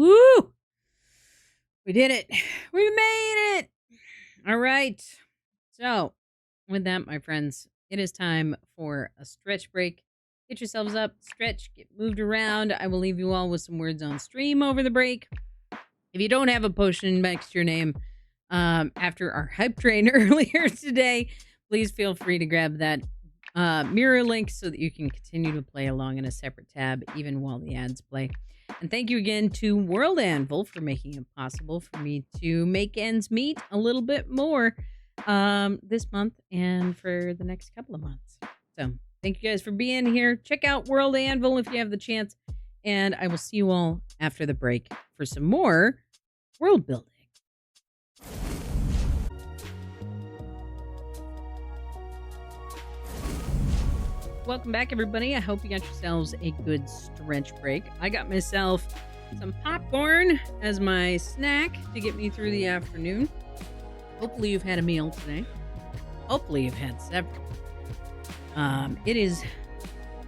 Woo! We did it. We made it. All right. So, with that, my friends, it is time for a stretch break. Get yourselves up, stretch, get moved around. I will leave you all with some words on stream over the break. If you don't have a potion next to your name after our hype train earlier today, please feel free to grab that mirror link so that you can continue to play along in a separate tab even while the ads play. And thank you again to World Anvil for making it possible for me to make ends meet a little bit more this month and for the next couple of months. So thank you guys for being here. Check out World Anvil if you have the chance. And I will see you all after the break for some more world building. Welcome back, everybody. I hope you got yourselves a good stretch break. I got myself some popcorn as my snack to get me through the afternoon. Hopefully you've had a meal today. Hopefully you've had several. It is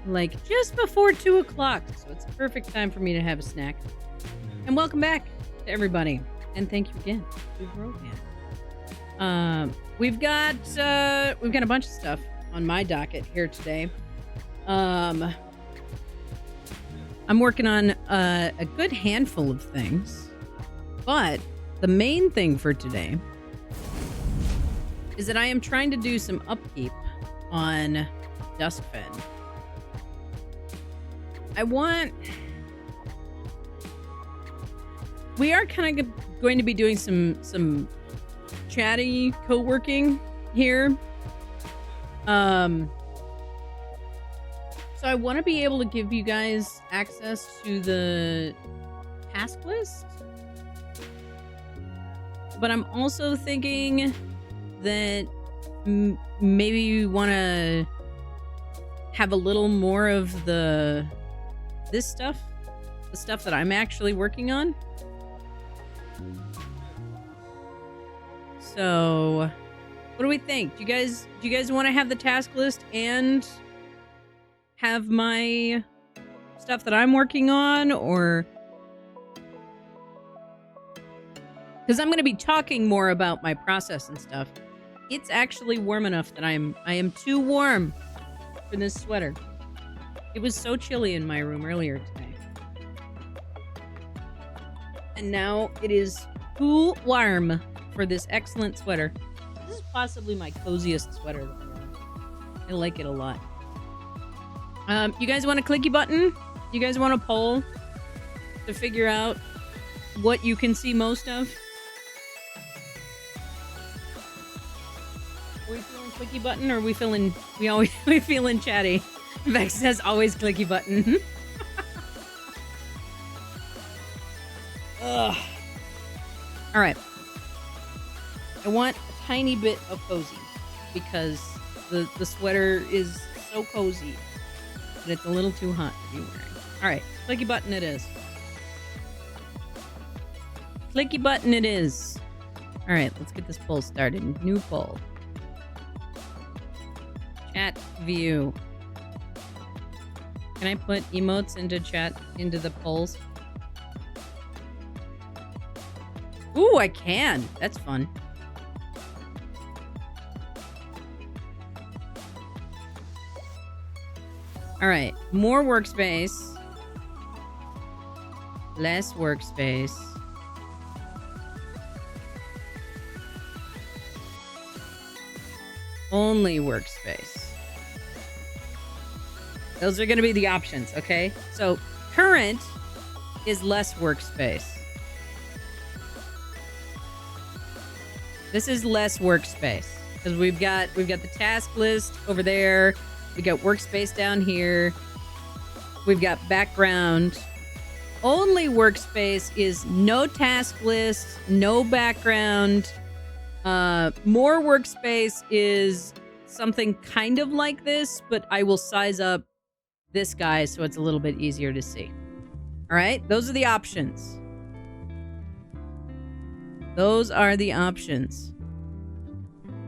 like just before 2 o'clock, so it's a perfect time for me to have a snack. And welcome back to everybody. And thank you again to Rogan. We've got a bunch of stuff on my docket here today. I'm working on a good handful of things, but the main thing for today is that I am trying to do some upkeep on Duskfen. We are kind of going to be doing some chatty co-working here. So I want to be able to give you guys access to the task list. But I'm also thinking that maybe you want to have a little more of the stuff that I'm actually working on. So, what do we think? Do you guys want to have the task list and have my stuff that I'm working on, or because I'm going to be talking more about my process and stuff. It's actually warm enough that I am too warm for this sweater. It was so chilly in my room earlier today. And now it is too warm for this excellent sweater. This is possibly my coziest sweater. I like it a lot. You guys want a clicky button? You guys want a poll to figure out what you can see most of? Are we feeling clicky button, or are we feeling we feeling chatty? Vex says always clicky button. Ugh. All right. I want a tiny bit of cozy because the sweater is so cozy that it's a little too hot to be wearing. All right, clicky button it is. Clicky button it is. All right, let's get this poll started. New poll. Chat view. Can I put emotes into chat, into the polls? Ooh, I can. That's fun. All right, more workspace. Less workspace. Only workspace. Those are going to be the options, okay? So current is less workspace. This is less workspace because we've got the task list over there. We got workspace down here. We've got background. Only workspace is no task list, no background. More workspace is something kind of like this, but I will size up this guy so it's a little bit easier to see. All right, those are the options. Those are the options.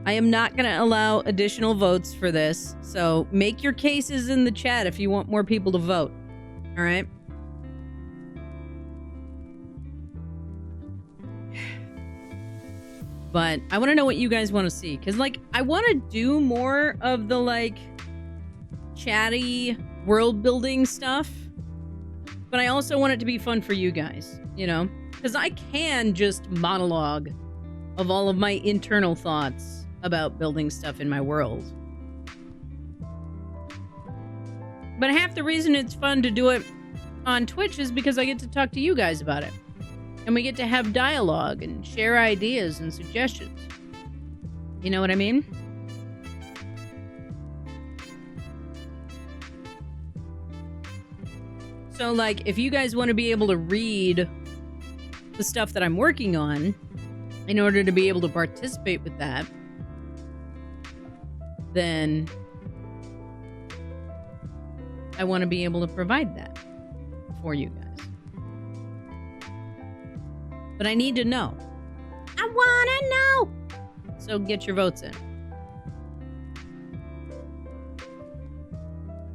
I am not going to allow additional votes for this, so make your cases in the chat if you want more people to vote. All right? But I want to know what you guys want to see. Because, like, I want to do more of the, like, chatty world building stuff. But I also want it to be fun for you guys, you know? Because I can just monologue of all of my internal thoughts about building stuff in my world. But half the reason it's fun to do it on Twitch is because I get to talk to you guys about it. And we get to have dialogue and share ideas and suggestions. You know what I mean? So, like, if you guys want to be able to read the stuff that I'm working on in order to be able to participate with that, then I want to be able to provide that for you guys. But I need to know. I want to know! So get your votes in.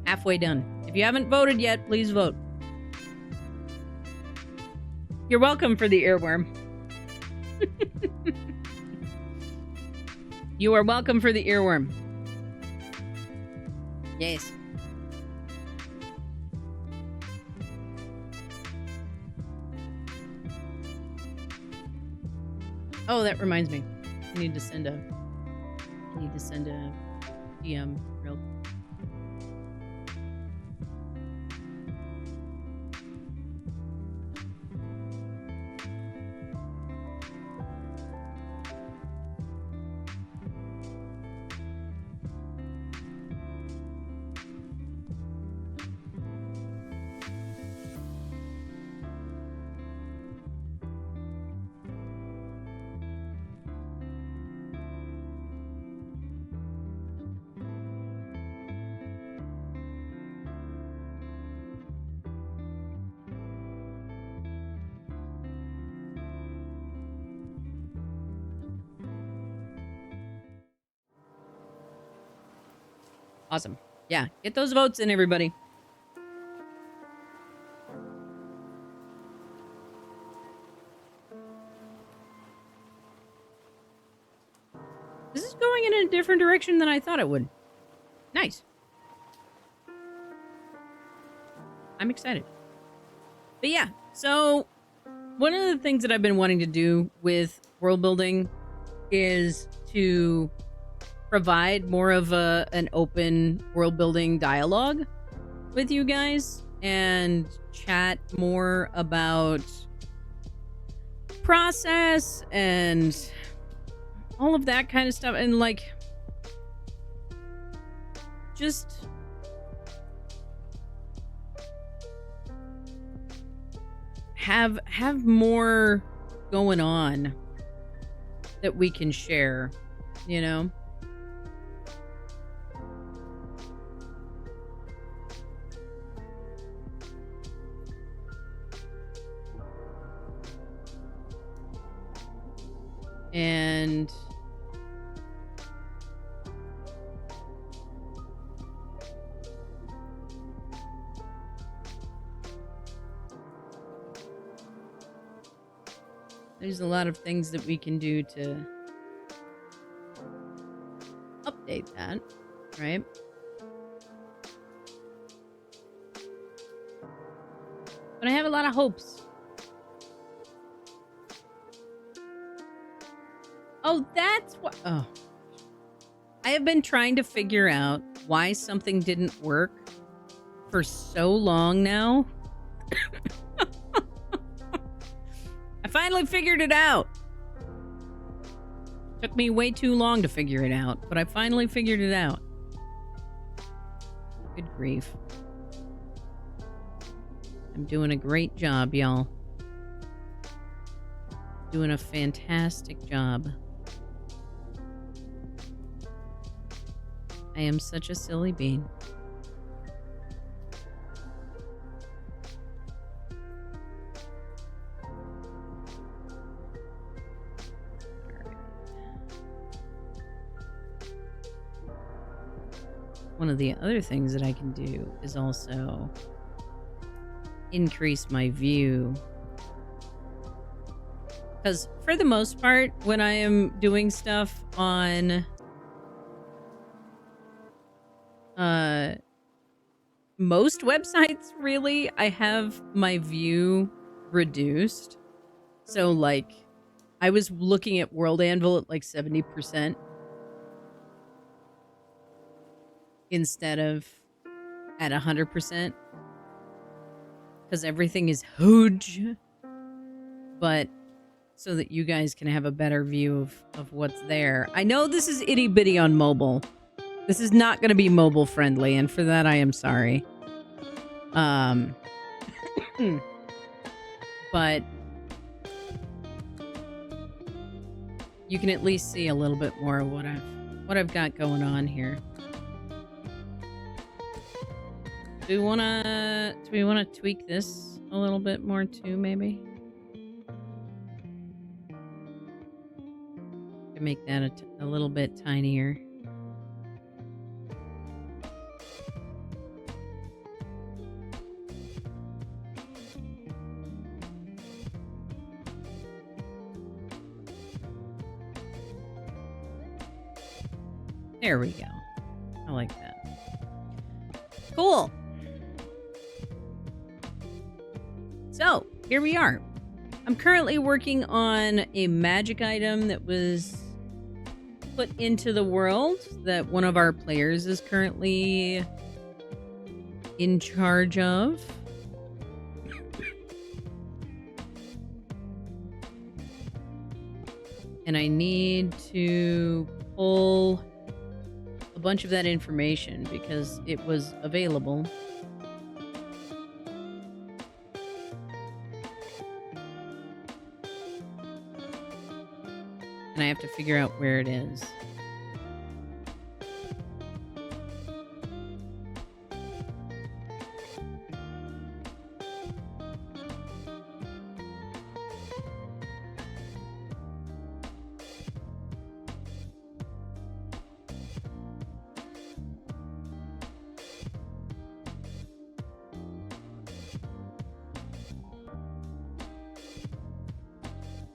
Halfway done. If you haven't voted yet, please vote. You're welcome for the earworm. You are welcome for the earworm. Yes. Oh, that reminds me. I need to send a DM real. Awesome. Yeah, get those votes in, everybody. This is going in a different direction than I thought it would. Nice. I'm excited. But yeah, so one of the things that I've been wanting to do with world building is to provide more of an open world building dialogue with you guys and chat more about process and all of that kind of stuff, and like just have more going on that we can share, you know? And there's a lot of things that we can do to update that, right? But I have a lot of hopes. Oh, that's what... Oh. I have been trying to figure out why something didn't work for so long now. I finally figured it out. Took me way too long to figure it out, but I finally figured it out. Good grief. I'm doing a great job, y'all. Doing a fantastic job. I am such a silly bean. One of the other things that I can do is also increase my view Because for the most part, when I am doing stuff on most websites, really, I have my view reduced. So, like, I was looking at World Anvil at like 70% instead of at 100%. Because everything is huge. But so that you guys can have a better view of what's there. I know this is itty bitty on mobile. This is not going to be mobile friendly, and for that I am sorry. But you can at least see a little bit more of what I've got going on here. Do we wanna tweak this a little bit more too, maybe? To make that a little bit tinier. There we go. I like that. Cool. So, here we are. I'm currently working on a magic item that was put into the world that one of our players is currently in charge of. And I need to pull a bunch of that information because it was available. And I have to figure out where it is.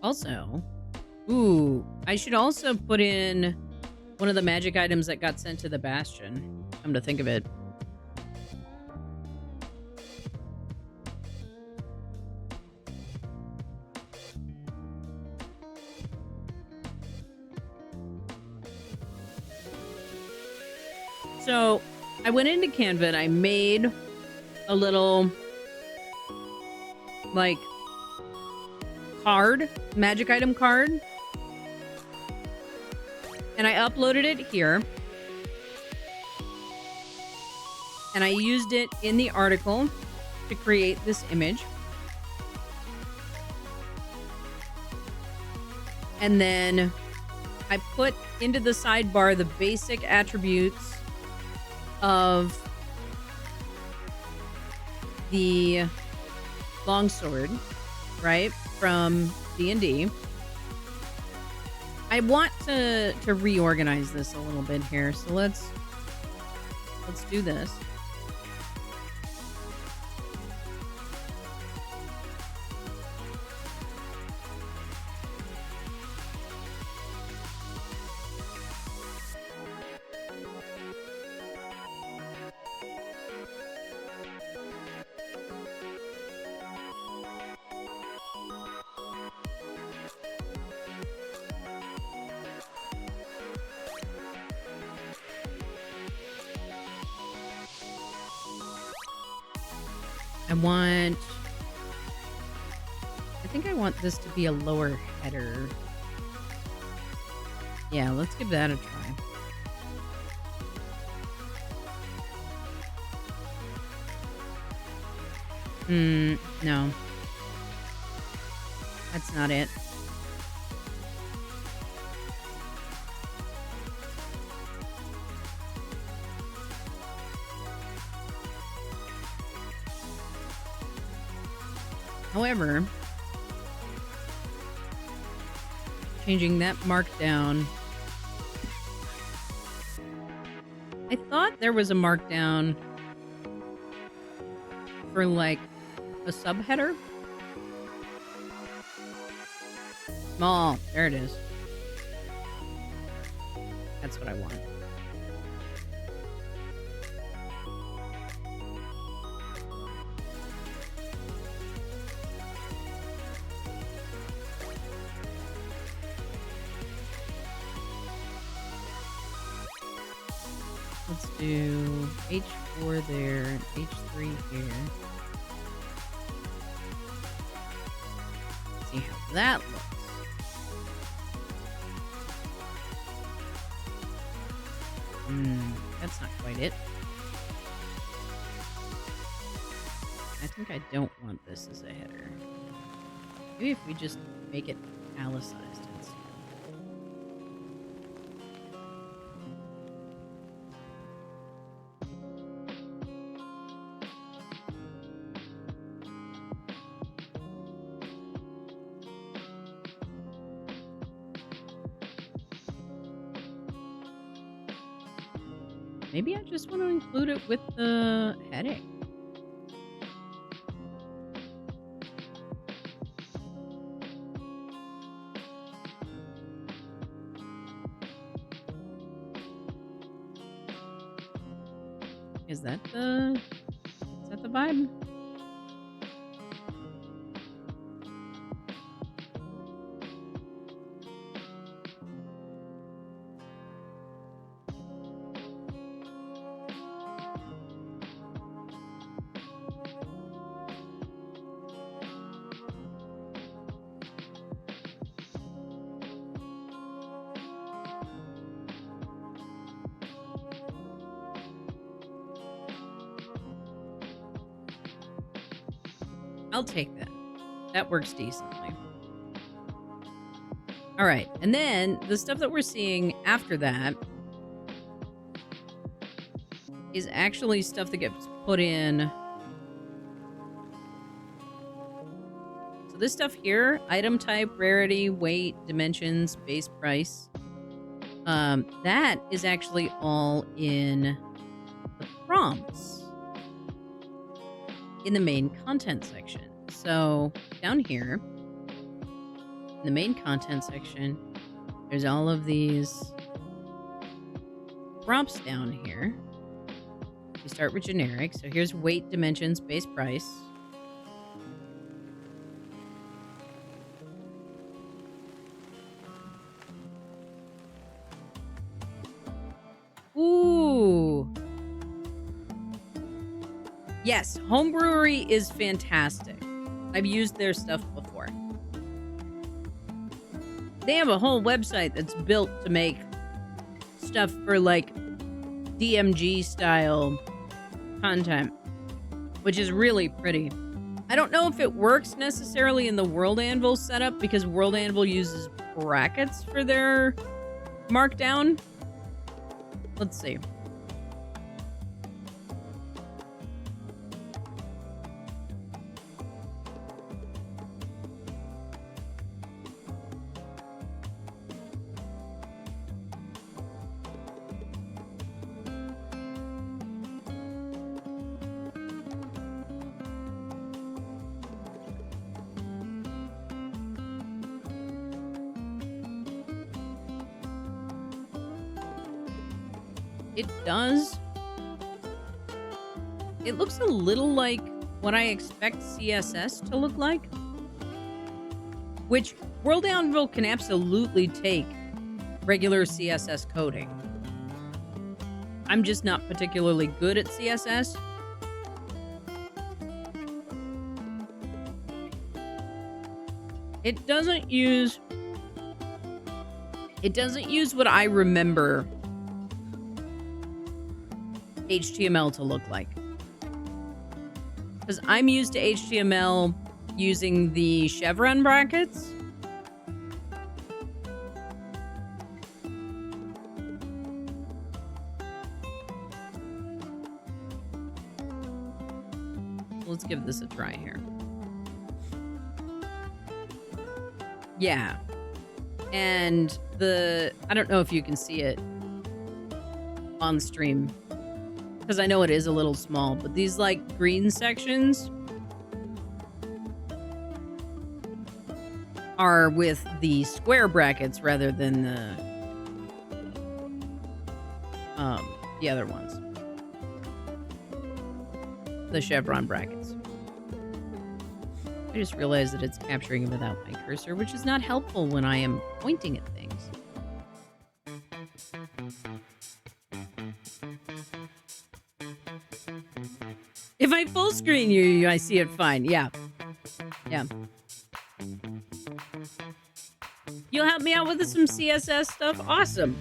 Also, ooh, I should also put in one of the magic items that got sent to the Bastion. Come to think of it. So, I went into Canva and I made a little, like, card, magic item card. And I uploaded it here. And I used it in the article to create this image. And then I put into the sidebar the basic attributes of the longsword, right? From D&D. I want to reorganize this a little bit here, so let's do this. I think I want this to be a lower header. Yeah, let's give that a try. No. That's not it. However, changing that markdown. I thought there was a markdown for like a subheader. Small. There it is. That's what I want. Let's do H4 there and H3 here. See how that looks. That's not quite it. I think I don't want this as a header. Maybe if we just make it italicized instead. Maybe I just want to include it with the heading. Is that the vibe? I'll take that. That works decently. All right. And then the stuff that we're seeing after that is actually stuff that gets put in. So this stuff here, item type, rarity, weight, dimensions, base price, that is actually all in the prompts in the main content section. So down here in the main content section, there's all of these prompts down here. We start with generic. So here's weight, dimensions, base price. Ooh. Yes, Homebrewery is fantastic. I've used their stuff before. They have a whole website that's built to make stuff for like DMG style content, which is really pretty. I don't know if it works necessarily in the World Anvil setup because World Anvil uses brackets for their markdown. Let's see. It does. It looks a little like what I expect CSS to look like, which World Anvil can absolutely take regular CSS coding. I'm just not particularly good at CSS. It doesn't use what I remember HTML to look like. Because I'm used to HTML using the chevron brackets. Let's give this a try here. Yeah. And I don't know if you can see it on stream, because I know it is a little small, but these like green sections, are with the square brackets rather than the other ones. The chevron brackets. I just realized that it's capturing it without my cursor, which is not helpful when I am pointing at things. If I full screen you, I see it fine. Yeah. Yeah. You'll help me out with some CSS stuff? Awesome.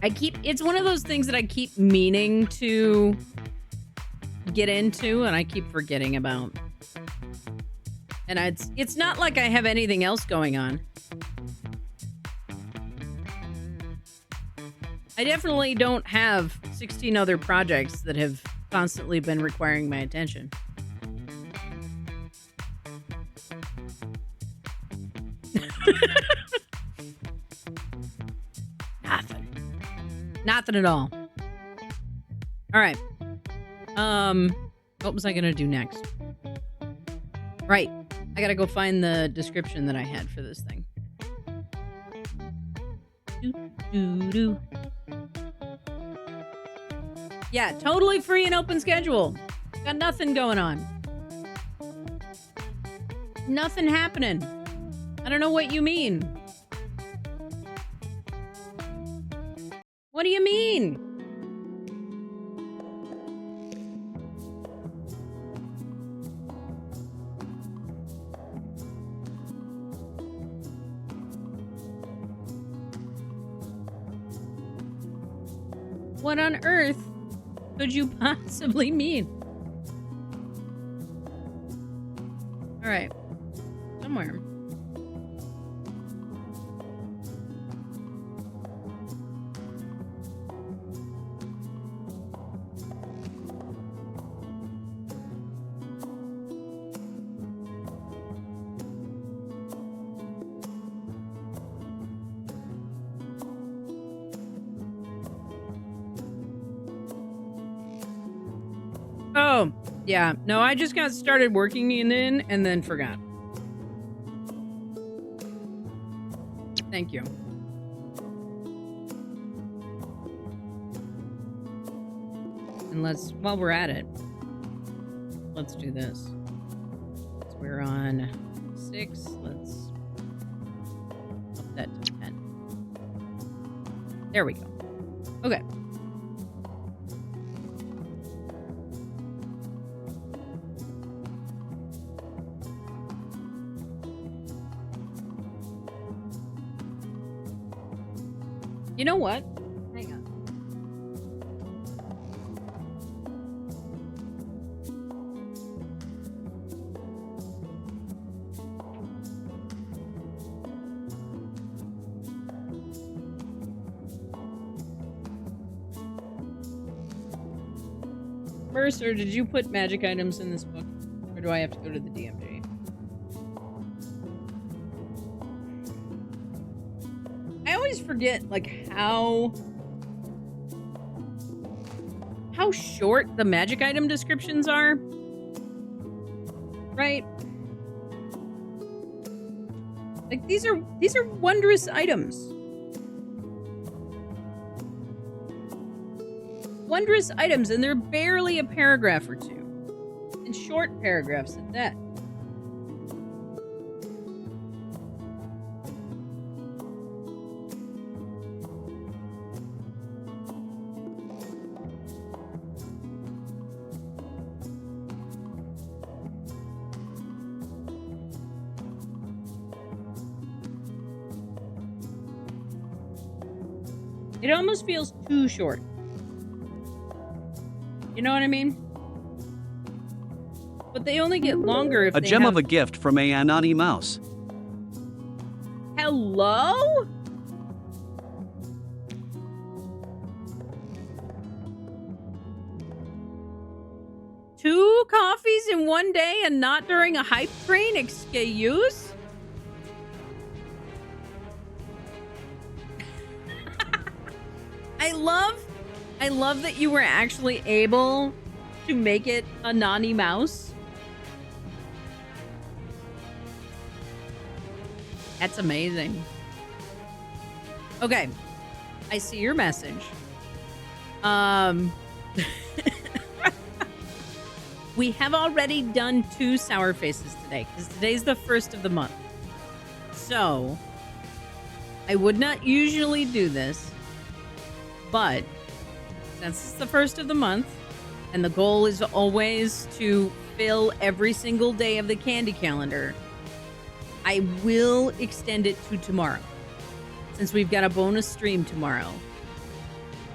It's one of those things that I keep meaning to get into and I keep forgetting about. And it's not like I have anything else going on. I definitely don't have 16 other projects that have constantly been requiring my attention. Nothing at all. All right. What was I gonna do next? Right. I gotta go find the description that I had for this thing. Doo-doo-doo. Yeah, totally free and open schedule. Got nothing going on. Nothing happening. I don't know what you mean. What do you mean? What on earth could you possibly mean? All right. Somewhere. Oh, yeah. No, I just got started working it in and then forgot. Thank you. And while we're at it, let's do this. So we're on 6. Let's up that to 10. There we go. Okay. You know what? Hang on. Mercer, did you put magic items in this book? Or do I have to go to the DMG? I always forget, like, how short the magic item descriptions are. Right? Like, these are wondrous items. Wondrous items, and they're barely a paragraph or two. And short paragraphs at that. It almost feels too short. You know what I mean? But they only get longer if A they gem have... of a gift from a Anani Mouse. Hello? Two coffees in one day and not during a hype train? Excuse? I love that you were actually able to make it a Nani Mouse. That's amazing. Okay. I see your message. We have already done 2 sour faces today because today's the first of the month. So, I would not usually do this, but since it's the first of the month, and the goal is always to fill every single day of the candy calendar, I will extend it to tomorrow. Since we've got a bonus stream tomorrow,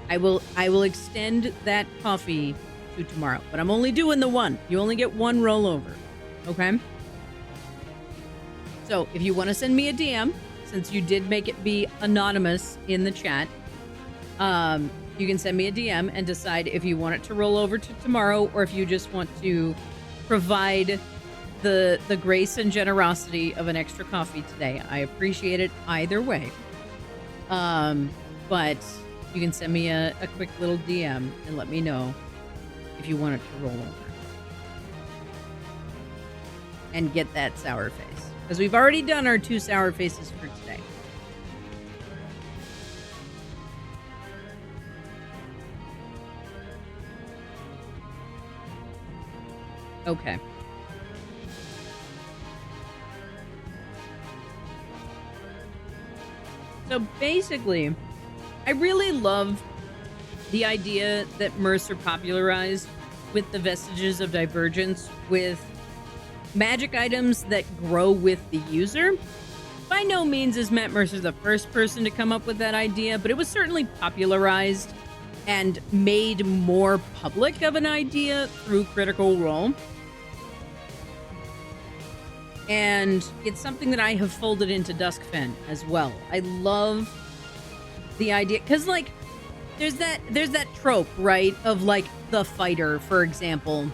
I will extend that coffee to tomorrow. But I'm only doing the one. You only get one rollover. Okay? So if you want to send me a DM, since you did make it be anonymous in the chat, you can send me a DM and decide if you want it to roll over to tomorrow or if you just want to provide the grace and generosity of an extra coffee today. I appreciate it either way. But you can send me a quick little DM and let me know if you want it to roll over. And get that sour face. Because we've already done our 2 sour faces for today. Okay. So basically, I really love the idea that Mercer popularized with the Vestiges of Divergence with magic items that grow with the user. By no means is Matt Mercer the first person to come up with that idea, but it was certainly popularized and made more public of an idea through Critical Role. And it's something that I have folded into Duskfen as well. I love the idea, because like there's that trope, right, of like the fighter, for example,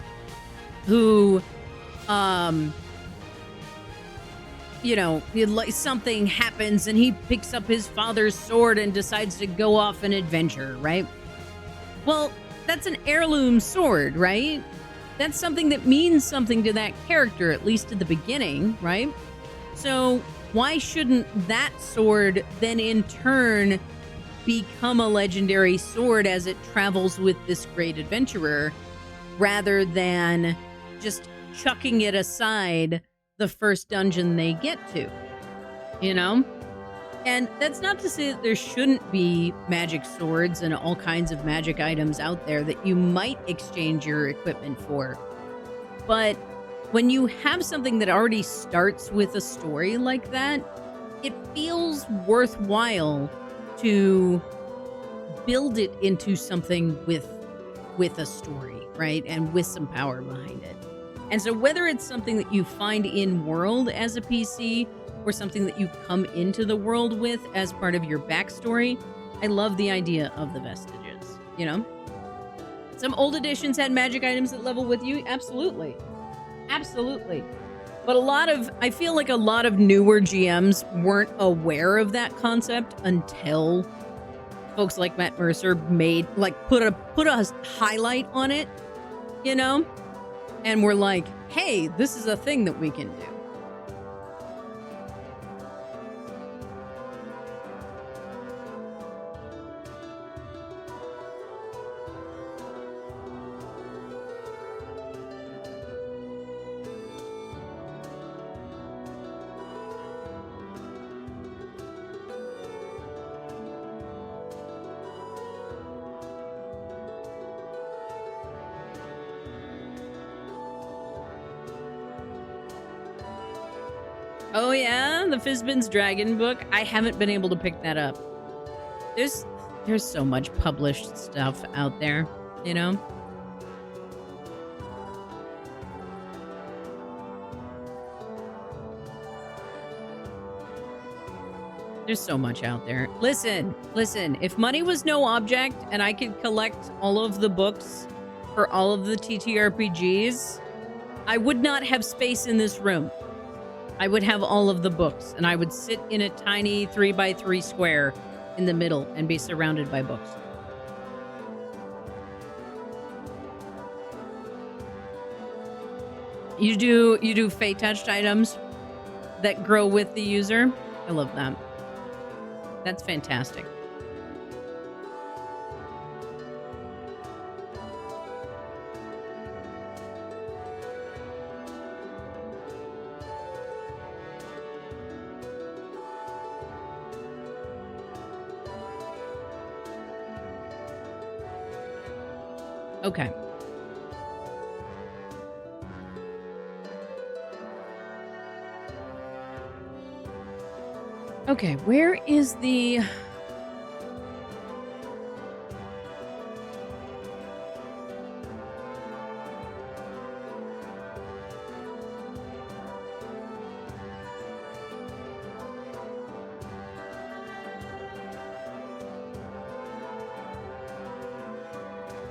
who you know, like something happens and he picks up his father's sword and decides to go off an adventure, right? Well, that's an heirloom sword, right? That's something that means something to that character, at least at the beginning, right? So why shouldn't that sword then in turn become a legendary sword as it travels with this great adventurer, rather than just chucking it aside the first dungeon they get to, you know? And that's not to say that there shouldn't be magic swords and all kinds of magic items out there that you might exchange your equipment for. But when you have something that already starts with a story like that, it feels worthwhile to build it into something with a story, right? And with some power behind it. And so whether it's something that you find in world as a PC or something that you come into the world with as part of your backstory, I love the idea of the Vestiges, you know? Some old editions had magic items that level with you. Absolutely. Absolutely. But I feel like a lot of newer GMs weren't aware of that concept until folks like Matt Mercer put a highlight on it, you know? And we're like, hey, this is a thing that we can do. Oh yeah, the Fizbin's Dragon book. I haven't been able to pick that up. There's so much published stuff out there, you know? There's so much out there. Listen, if money was no object and I could collect all of the books for all of the TTRPGs, I would not have space in this room. I would have all of the books, and I would sit in a tiny 3x3 square in the middle and be surrounded by books. You do Fey touched items that grow with the user? I love that. That's fantastic. Okay. Okay, where is the...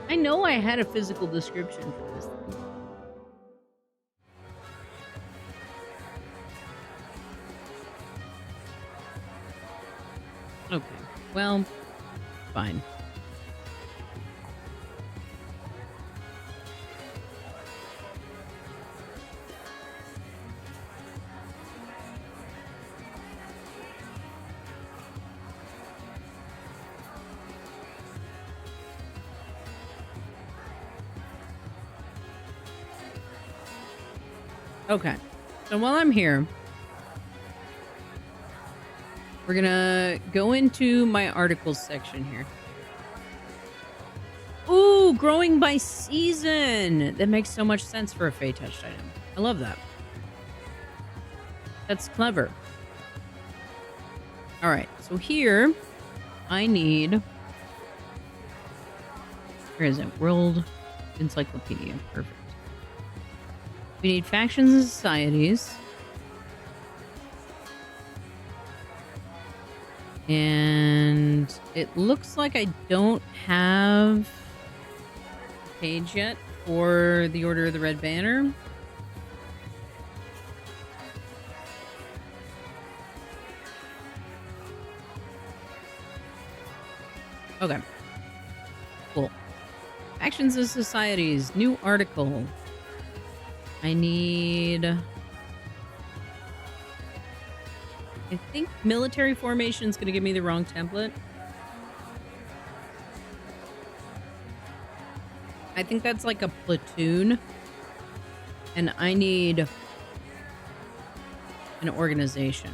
I know I had a physical description for this thing. Okay, well, fine. Okay, so while I'm here, we're gonna go into my articles section here. Ooh, growing by season. That makes so much sense for a Fey touched item. I love that. That's clever. All right, so here I need... Where is it? World Encyclopedia. Perfect. We need factions and societies. And it looks like I don't have a page yet for the Order of the Red Banner. Okay. Cool. Factions and societies. New article. I need... I think military formation is going to give me the wrong template. I think that's like a platoon. And I need an organization.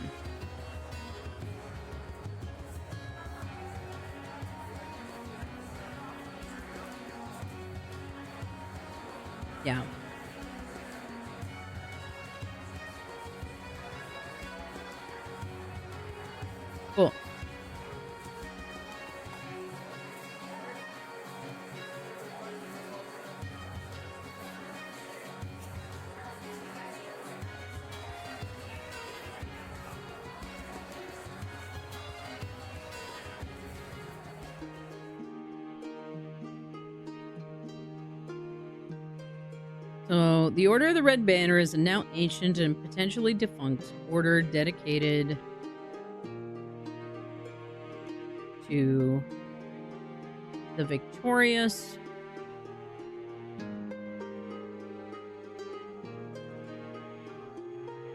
Yeah. Cool. So, the Order of the Red Banner is a now ancient and potentially defunct order dedicated to the victorious.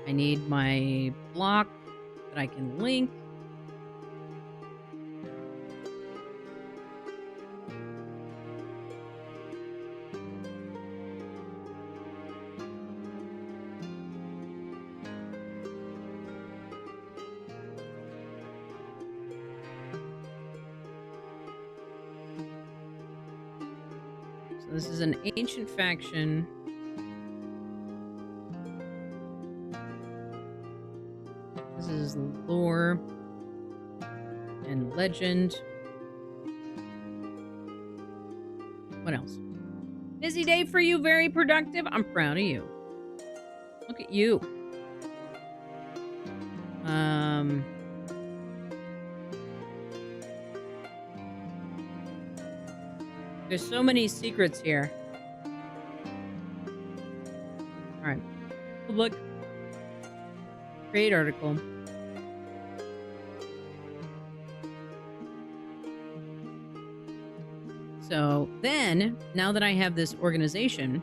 I need my block that I can link. This is an ancient faction. This is lore and legend. What else? Busy day for you, very productive. I'm proud of you. Look at you. There's so many secrets here. All right. Public. Create article. So then, now that I have this organization,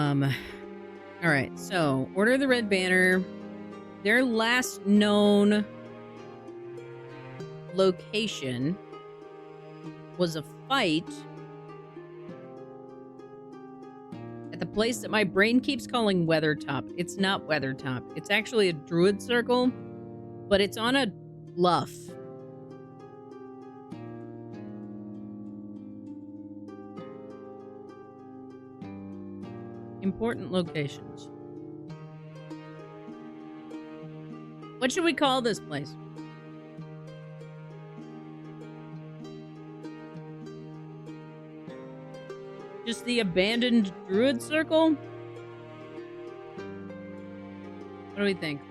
All right, so Order of the Red Banner. Their last known location was a fight at the place that my brain keeps calling Weathertop. It's not Weathertop. It's actually a druid circle, but it's on a bluff. Important locations. What should we call this place? Just the abandoned druid circle? What do we think?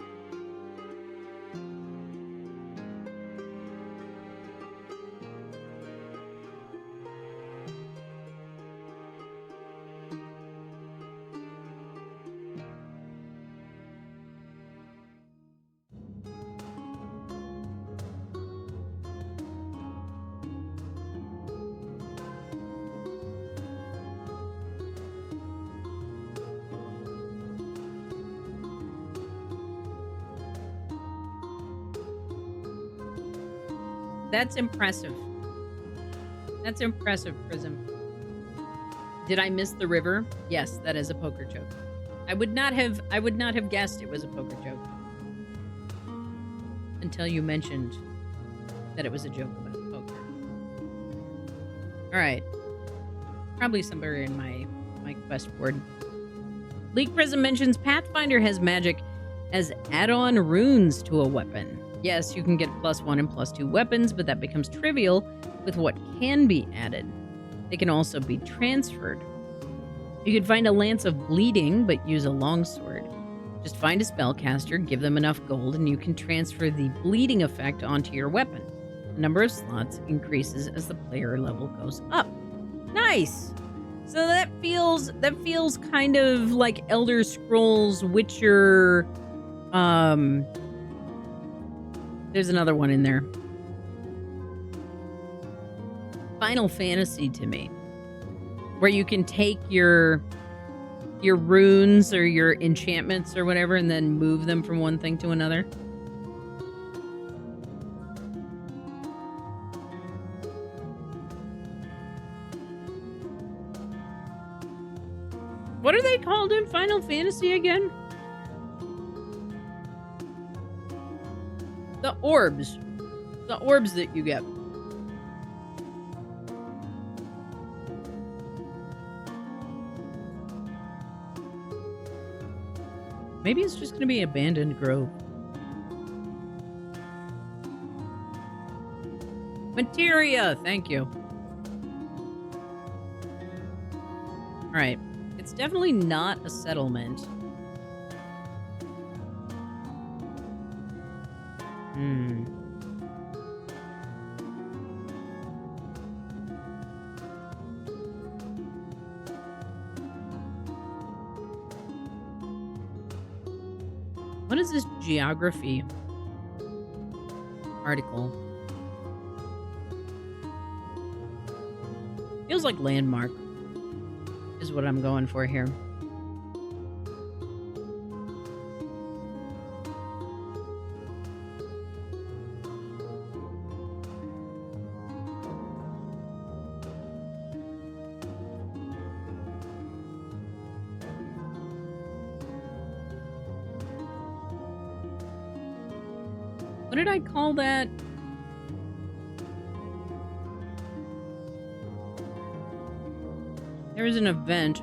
That's impressive. That's impressive, Prism. Did I miss the river? Yes, that is a poker joke. I would not have guessed it was a poker joke until you mentioned that it was a joke about poker. All right. Probably somewhere in my quest board. League Prism mentions Pathfinder has magic as add-on runes to a weapon. Yes, you can get +1 and +2 weapons, but that becomes trivial with what can be added. They can also be transferred. You can find a Lance of Bleeding, but use a longsword. Just find a spellcaster, give them enough gold, and you can transfer the bleeding effect onto your weapon. The number of slots increases as the player level goes up. Nice! So that feels kind of like Elder Scrolls, Witcher, there's another one in there. Final Fantasy to me. Where you can take your runes or your enchantments or whatever and then move them from one thing to another. What are they called in Final Fantasy again? The orbs. The orbs that you get. Maybe it's just going to be Abandoned Grove. Materia, thank you. All right. It's definitely not a settlement. What is this geography article? Feels like landmark is what I'm going for here. What did I call that? There was an event.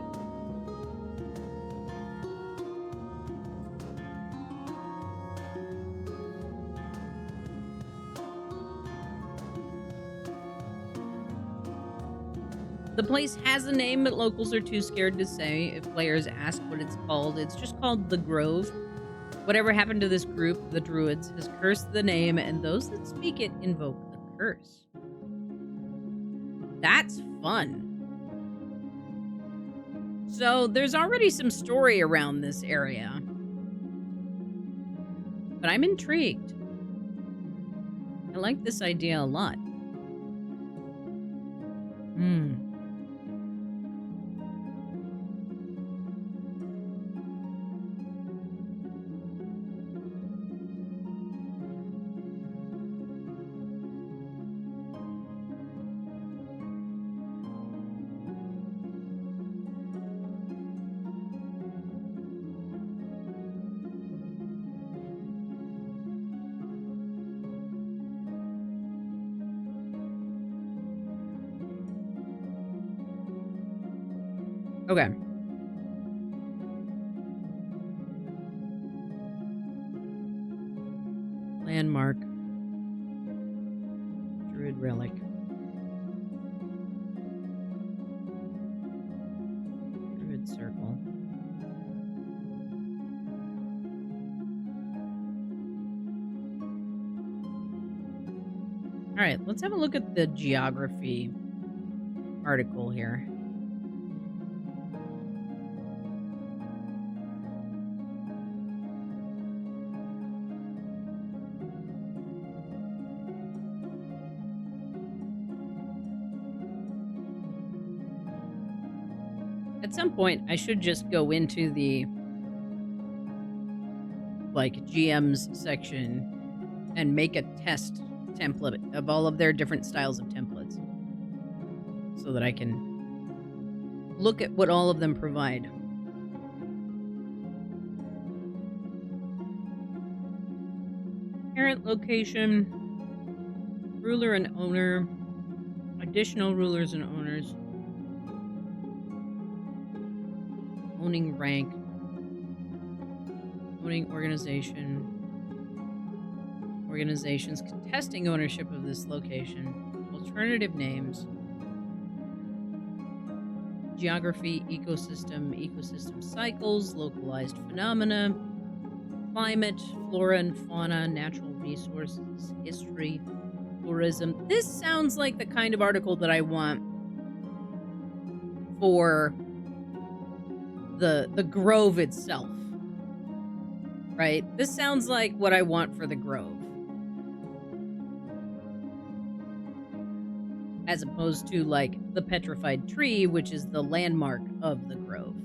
The place has a name, but locals are too scared to say. If players ask what it's called, it's just called The Grove. Whatever happened to this group, the Druids, has cursed the name, and those that speak it invoke the curse. That's fun. So there's already some story around this area. But I'm intrigued. I like this idea a lot. Okay. Landmark. Druid relic. Druid circle. Alright, let's have a look at the geography article here. At some point, I should just go into the GM's section and make a test template of all of their different styles of templates so that I can look at what all of them provide. Parent location, ruler and owner, additional rulers and owners, owning rank, owning organization, organizations contesting ownership of this location, alternative names, geography, ecosystem cycles, localized phenomena, climate, flora and fauna, natural resources, history, tourism. This sounds like the kind of article that I want for the Grove itself. Right? This sounds like what I want for the Grove. As opposed to, like, the Petrified Tree, which is the landmark of the Grove.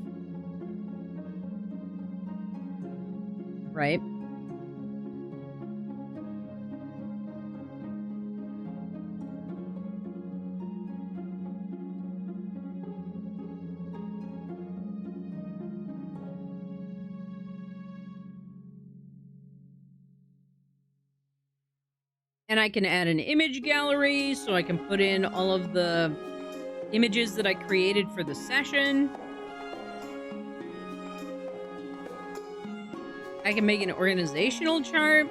Right? And I can add an image gallery, so I can put in all of the images that I created for the session. I can make an organizational chart.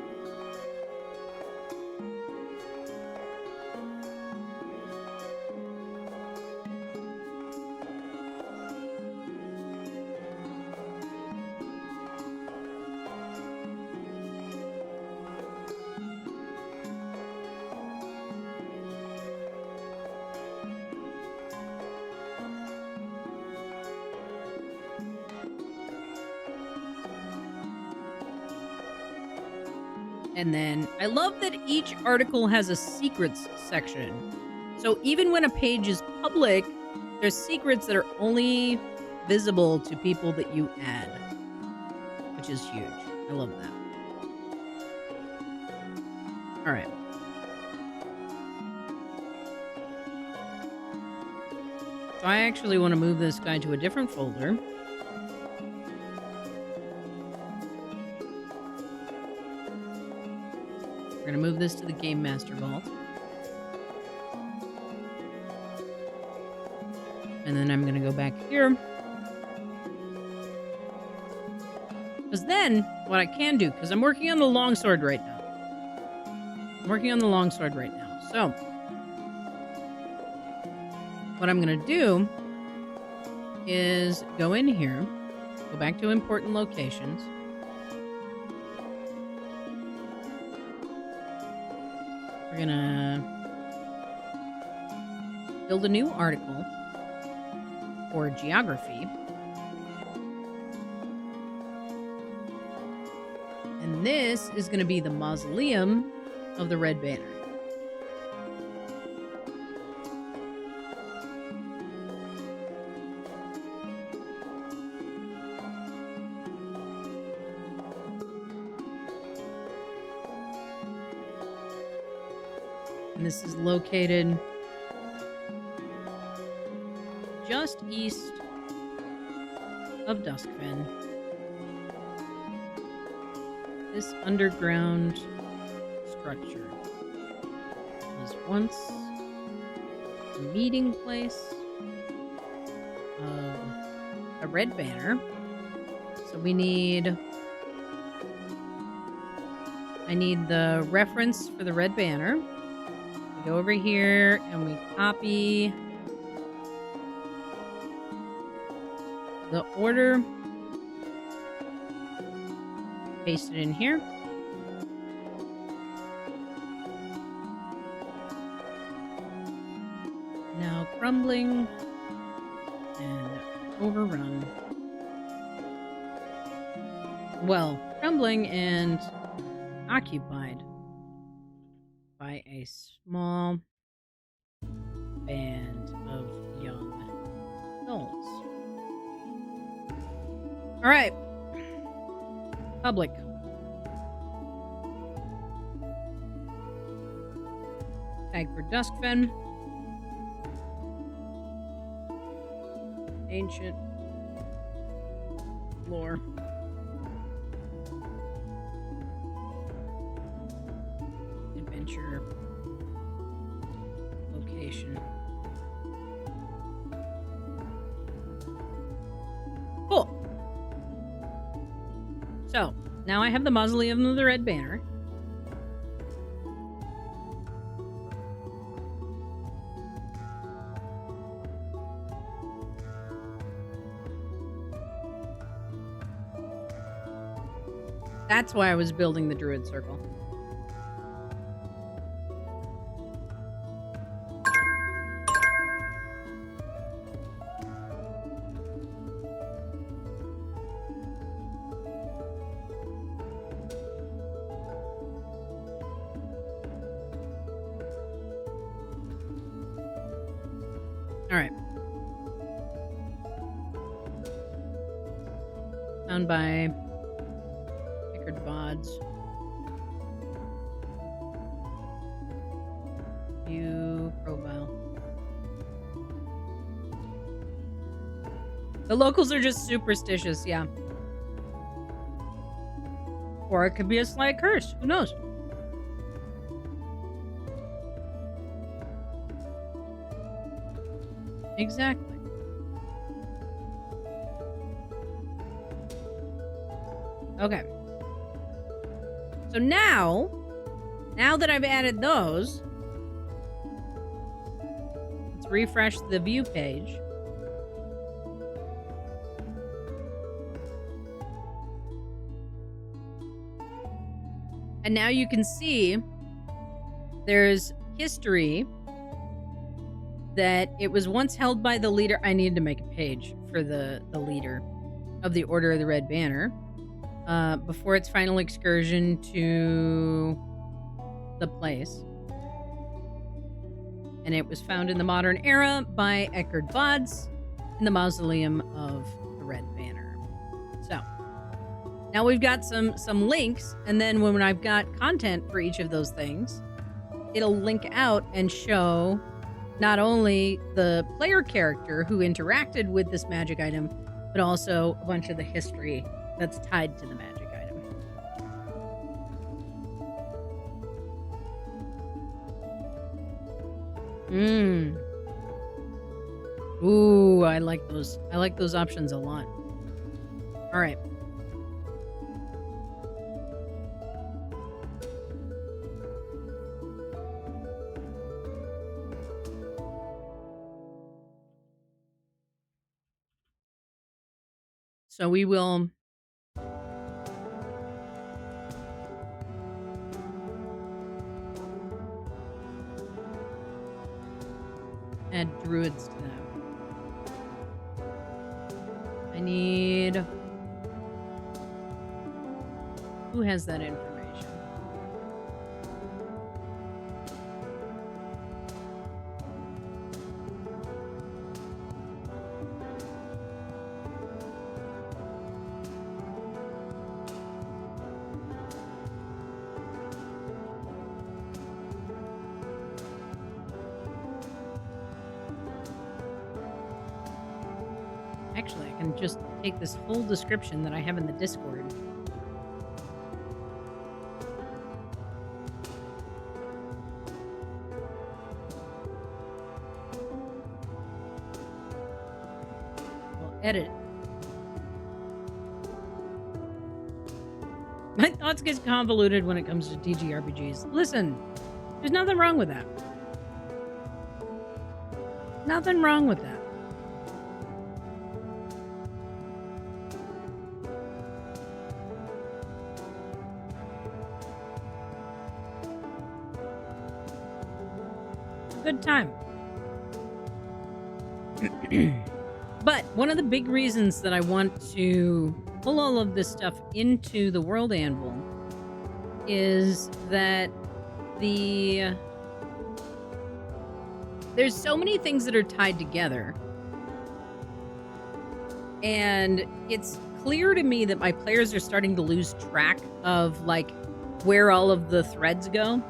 And then I love that each article has a secrets section. So even when a page is public, there's secrets that are only visible to people that you add, which is huge. I love that. All right. So I actually want to move this guy to a different folder. We're going to move this to the Game Master Vault. And then I'm going to go back here. Because then, what I can do, because I'm working on the longsword right now. So, what I'm going to do is go in here, go back to important locations. We're gonna build a new article for geography. And this is gonna be the mausoleum of the Red Banner. And this is located just east of Duskfen. This underground structure was once a meeting place of red banner. So we need... I need the reference for the red banner. We go over here and we copy the order. Paste it in here. Now crumbling and overrun. Well, crumbling and occupied by a small band of young adults. All right. Public. Tag for Duskfen. Ancient lore. Adventure. Location. Cool. So, now I have the Mausoleum of the Red Banner. That's why I was building the Druid Circle. All right. Found by VODs. View profile. The locals are just superstitious, yeah. Or it could be a slight curse. Who knows? Exactly. Okay. So now that I've added those, let's refresh the view page. And now you can see there's history that it was once held by the leader. I need to make a page for the leader of the Order of the Red Banner. Before its final excursion to the place. And it was found in the modern era by Eckhard Vods in the Mausoleum of the Red Banner. So, now we've got some links, and then when I've got content for each of those things, it'll link out and show not only the player character who interacted with this magic item, but also a bunch of the history that's tied to the magic item. Ooh, I like those. I like those options a lot. All right. So we will add druids to that. I need... Who has that information? Actually, I can just take this whole description that I have in the Discord. We'll edit it. My thoughts get convoluted when it comes to TTRPGs. Listen, there's nothing wrong with that. Nothing wrong with that. It's a good time. But one of the big reasons that I want to pull all of this stuff into the World Anvil is that there's so many things that are tied together, and it's clear to me that my players are starting to lose track of like where all of the threads go.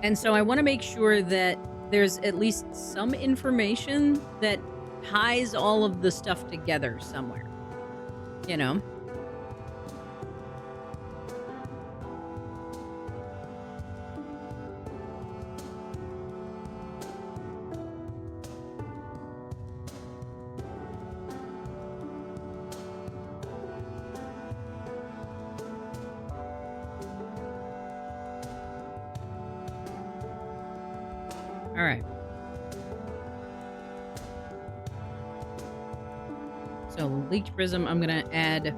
And so I want to make sure that there's at least some information that ties all of the stuff together somewhere, you know? All right. So leaked prism, I'm gonna add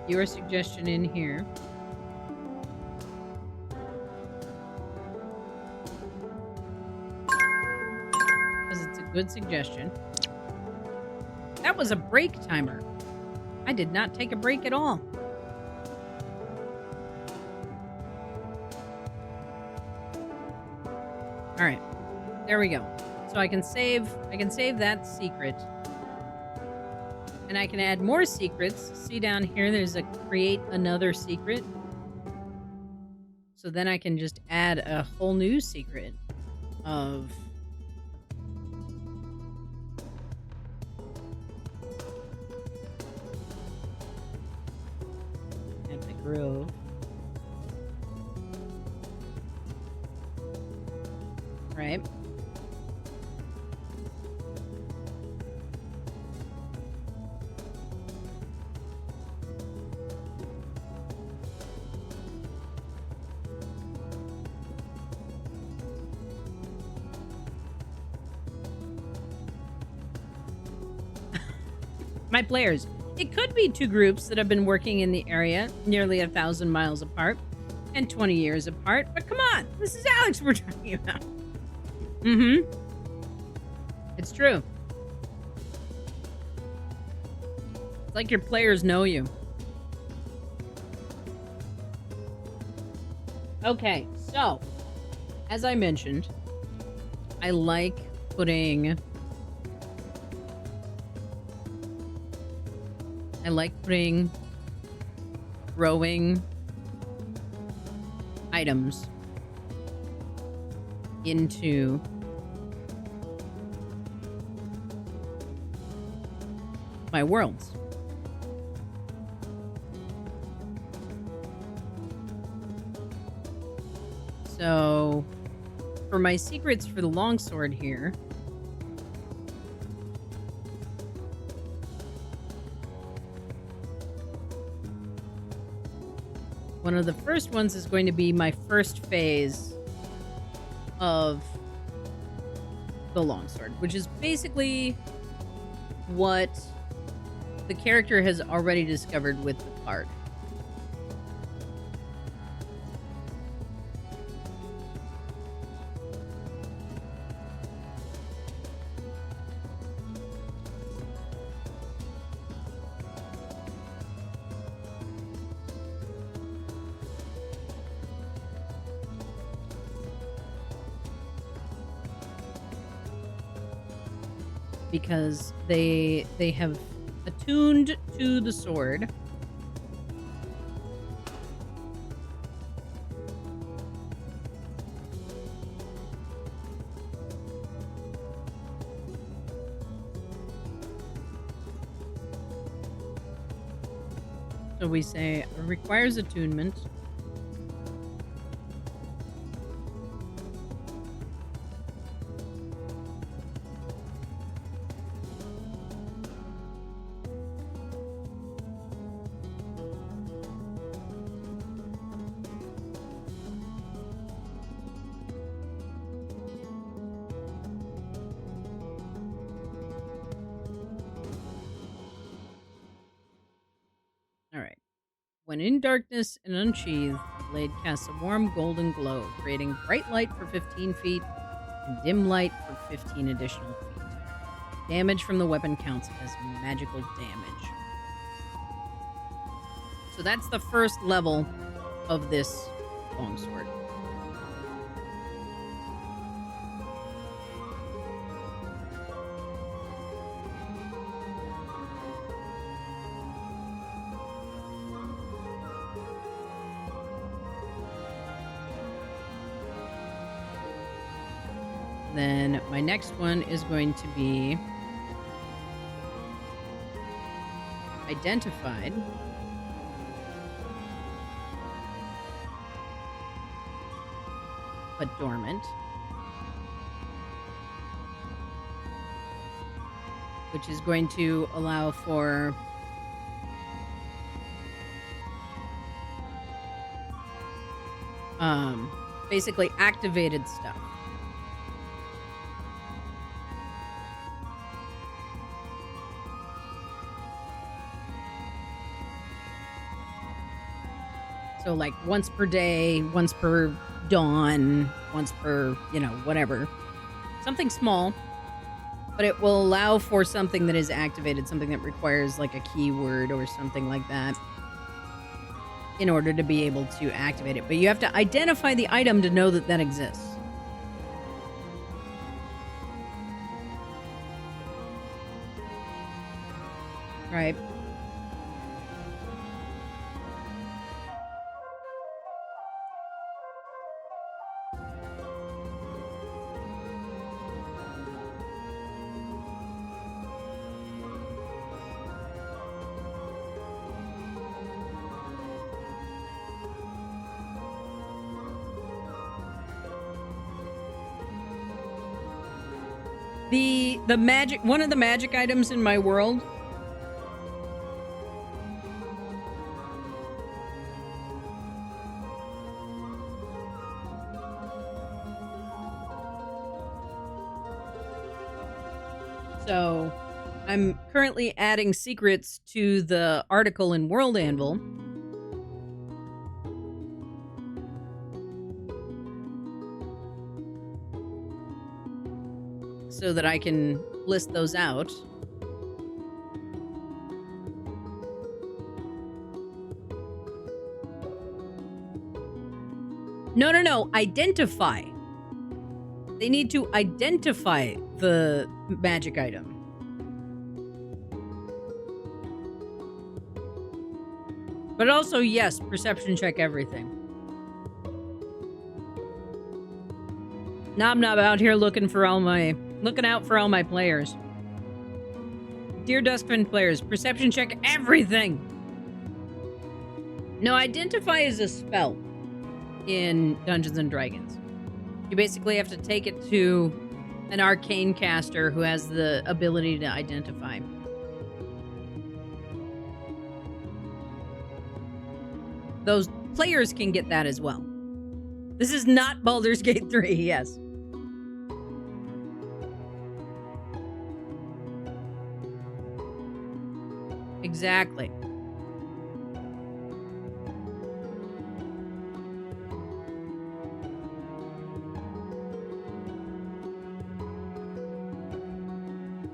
your suggestion in here. Because it's a good suggestion. That was a break timer. I did not take a break at all. All right. There we go. So I can save that secret. And I can add more secrets. See down here, there's a create another secret. So then I can just add a whole new secret of at the grove. Right. My players. It could be two groups that have been working in the area nearly 1,000 miles apart and 20 years apart. But come on, this is Alex we're talking about. Mm-hmm. It's true. It's like your players know you. Okay, so as I mentioned, I like putting growing items into my worlds. So for my secrets for the longsword here, one of the first ones is going to be my first phase of the longsword, which is basically what the character has already discovered with the card. Because they have attuned to the sword. So we say requires attunement. When in darkness and unsheathed, the blade casts a warm golden glow, creating bright light for 15 feet and dim light for 15 additional feet. Damage from the weapon counts as magical damage. So that's the first level of this longsword. Then my next one is going to be identified. But dormant. Which is going to allow for basically activated stuff. So, like, once per day, once per dawn, once per, whatever. Something small, but it will allow for something that is activated, something that requires, like, a keyword or something like that in order to be able to activate it. But you have to identify the item to know that that exists. Right? The magic, one of the magic items in my world so I'm currently adding secrets to the article in World Anvil. So that I can list those out. No. Identify. They need to identify the magic item. But also, yes, perception check everything. Knob out here looking out for all my players. Dear Duskfen players, perception check everything. No, identify is a spell in Dungeons and Dragons. You basically have to take it to an arcane caster who has the ability to identify. Those players can get that as well. This is not Baldur's Gate 3, yes. Exactly.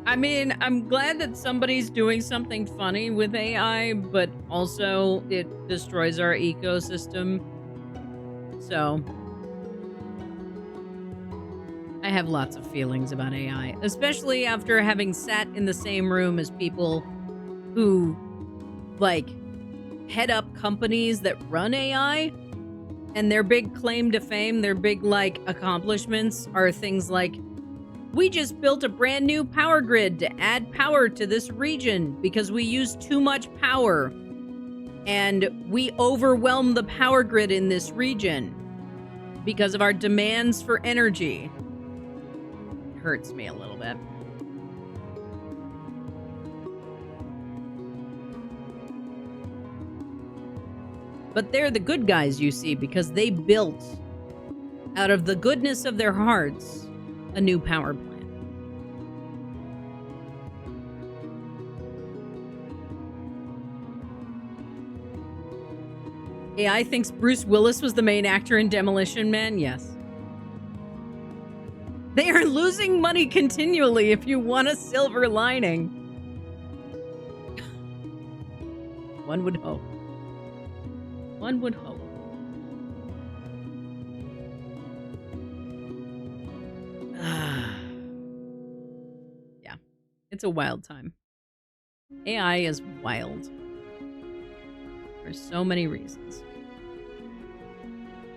I mean, I'm glad that somebody's doing something funny with AI, but also it destroys our ecosystem. So, I have lots of feelings about AI, especially after having sat in the same room as people who, like, head up companies that run AI, and their big claim to fame, their big, like, accomplishments are things like, we just built a brand new power grid to add power to this region because we use too much power, and we overwhelm the power grid in this region because of our demands for energy. It hurts me a little bit. But they're the good guys, you see, because they built, out of the goodness of their hearts, a new power plant. AI thinks Bruce Willis was the main actor in Demolition Man? Yes. They are losing money continually if you want a silver lining. One would hope. One would hope. Yeah, it's a wild time. AI is wild. For so many reasons.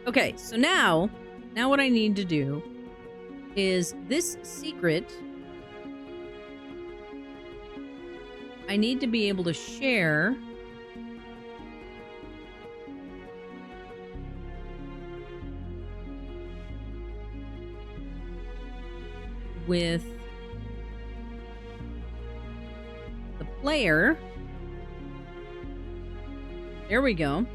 Okay, so now what I need to do is this secret. I need to be able to share with the player. There we go.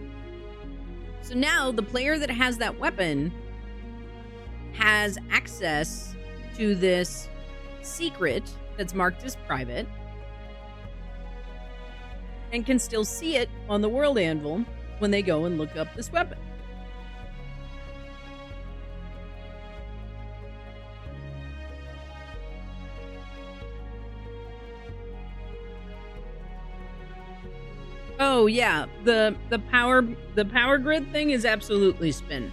So now the player that has that weapon has access to this secret that's marked as private and can still see it on the world anvil when they go and look up this weapon. Oh yeah, the power grid thing is absolutely spin.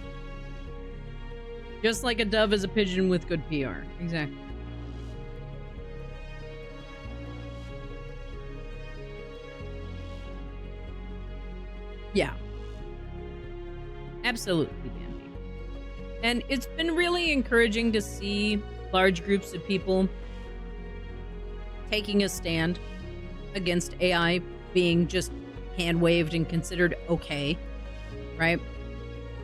Just like a dove is a pigeon with good PR. Exactly. Yeah. Absolutely, Bambi. And it's been really encouraging to see large groups of people taking a stand against AI being just hand-waved and considered okay, right?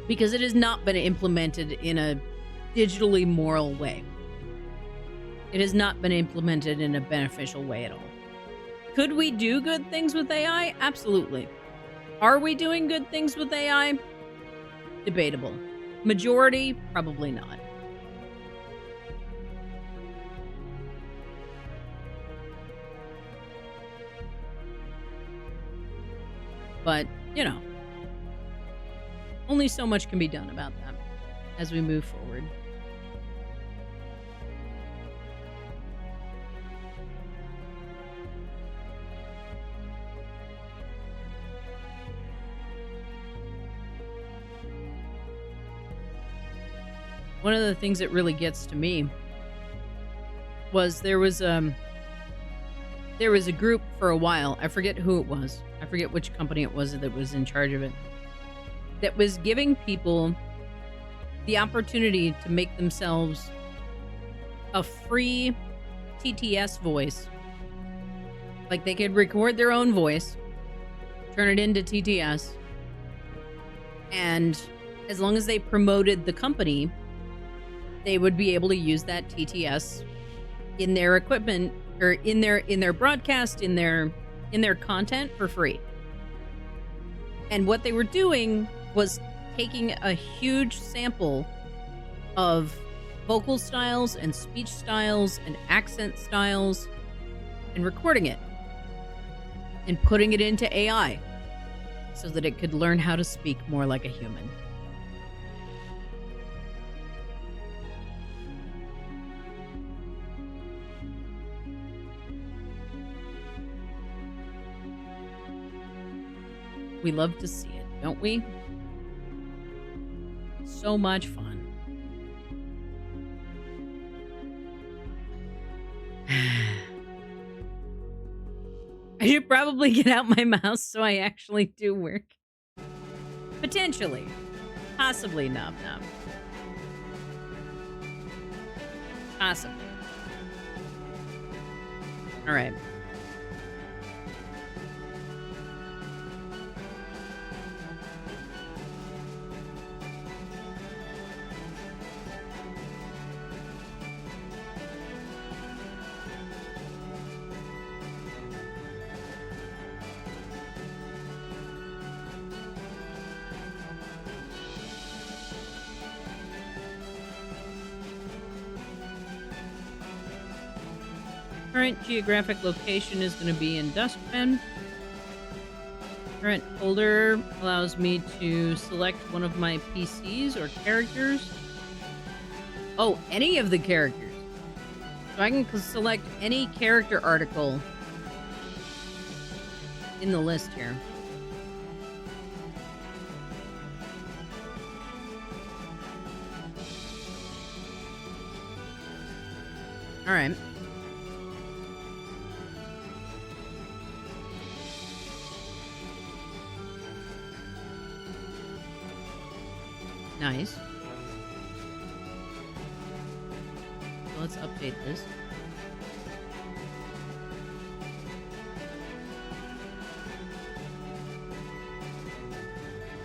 Because it has not been implemented in a digitally moral way. It has not been implemented in a beneficial way at all. Could we do good things with AI? Absolutely. Are we doing good things with AI? Debatable. Majority? Probably not. But, you know, only so much can be done about that as we move forward. One of the things that really gets to me was there was a group for a while. I forget who it was. I forget which company it was that was in charge of it. That was giving people the opportunity to make themselves a free TTS voice. Like they could record their own voice, turn it into TTS, and as long as they promoted the company, they would be able to use that TTS in their equipment or in their broadcast, in their content for free. And what they were doing was taking a huge sample of vocal styles and speech styles and accent styles and recording it and putting it into AI so that it could learn how to speak more like a human. We love to see it, don't we? So much fun. I should probably get out my mouse so I actually do work. Potentially. Possibly, Knob Knob. Possibly. All right. Current geographic location is going to be in Duskfen. Current folder allows me to select one of my PCs or characters. Oh, any of the characters. So I can select any character article in the list here. All right. Nice. So let's update this.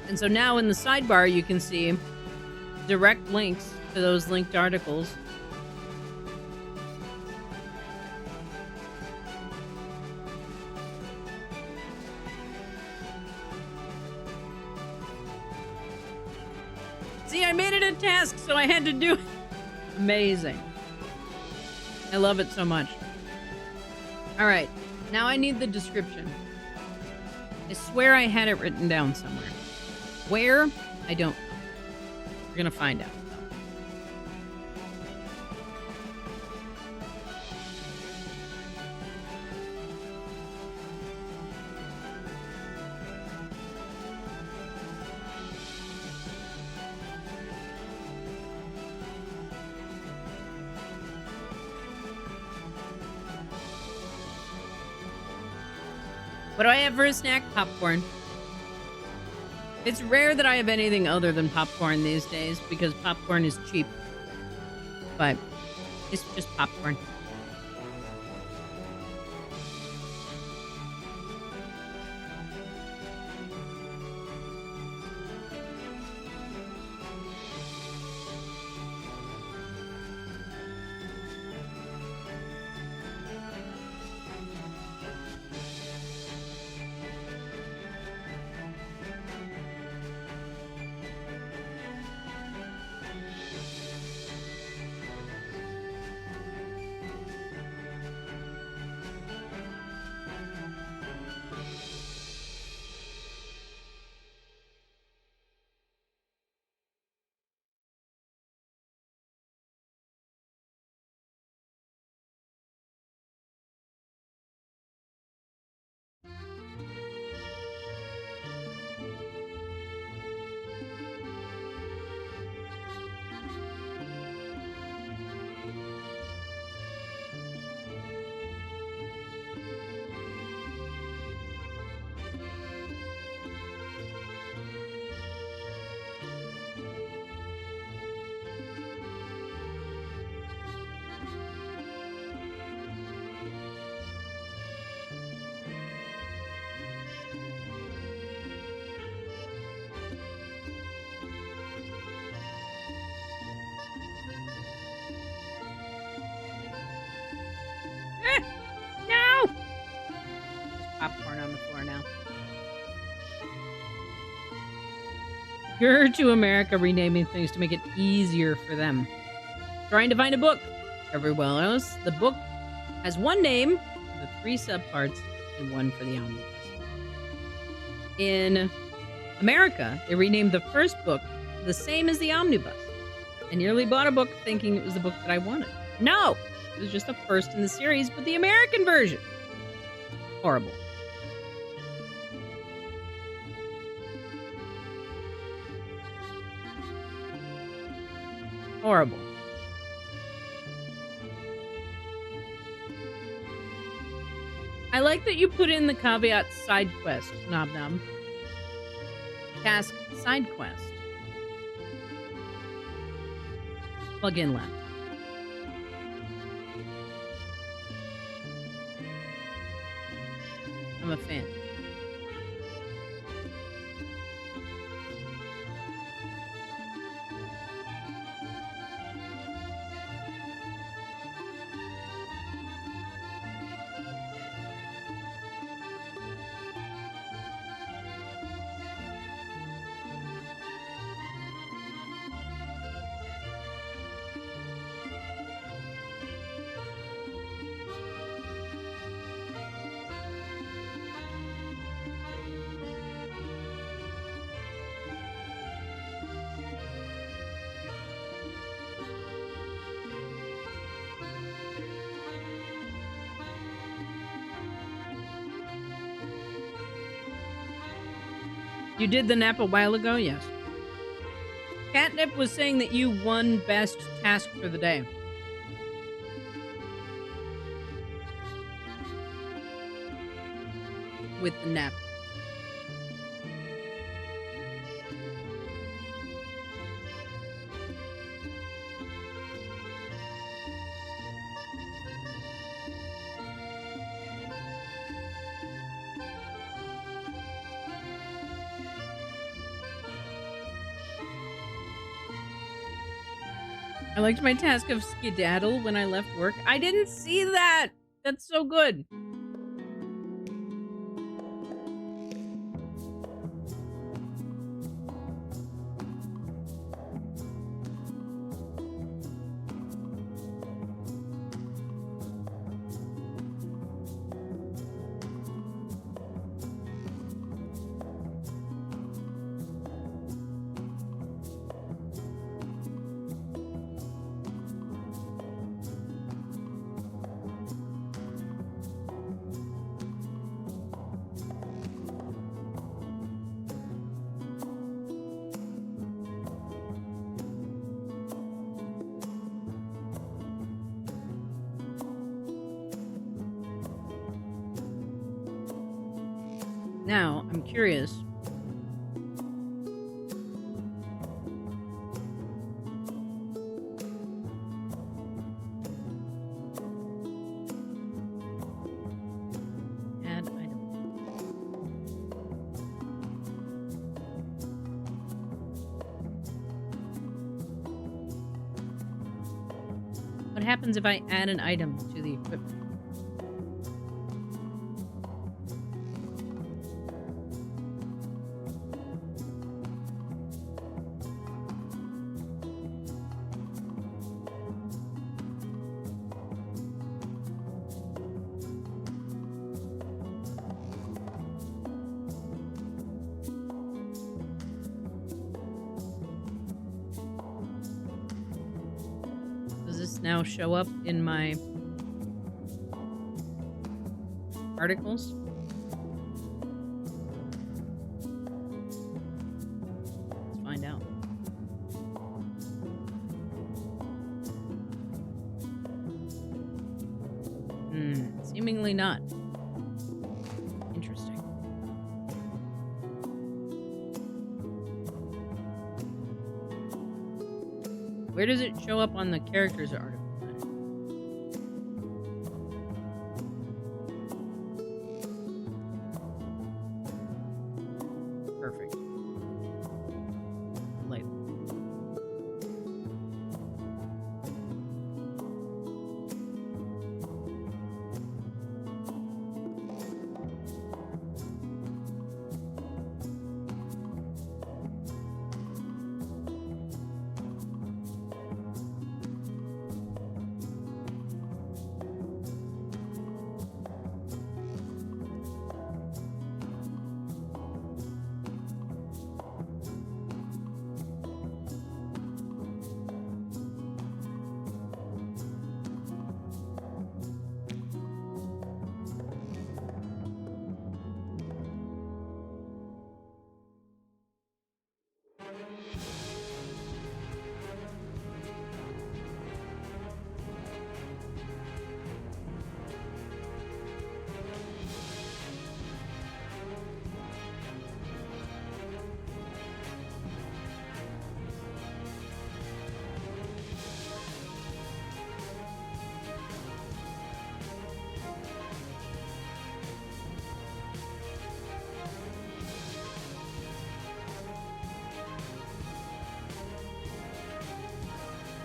And so now in the sidebar, you can see direct links to those linked articles. See, I made it a task, so I had to do it. Amazing. I love it so much. All right, now I need the description. I swear I had it written down somewhere. Where? I don't know. We're gonna find out. What do I have for a snack? Popcorn. It's rare that I have anything other than popcorn these days because popcorn is cheap. But it's just popcorn. No! There's popcorn on the floor now. You're to America renaming things to make it easier for them. Trying to find a book. Everywhere else, the book has one name for the 3 subparts and one for the omnibus. In America, they renamed the first book the same as the omnibus. I nearly bought a book thinking it was the book that I wanted. No! It was just the first in the series, but the American version. Horrible. Horrible. I like that you put in the caveat side quest, Nob Nob. Task side quest. Plug in laptop. I'm a fan. You did the nap a while ago? Yes. Catnip was saying that you won best task for the day. With the nap. I liked my task of skedaddle when I left work. I didn't see that! That's so good. Now, I'm curious. Add item. What happens if I add an item to the equipment? Now show up in my articles. Let's find out. Seemingly not. Interesting. Where does it show up on the characters article? Perfect. Light.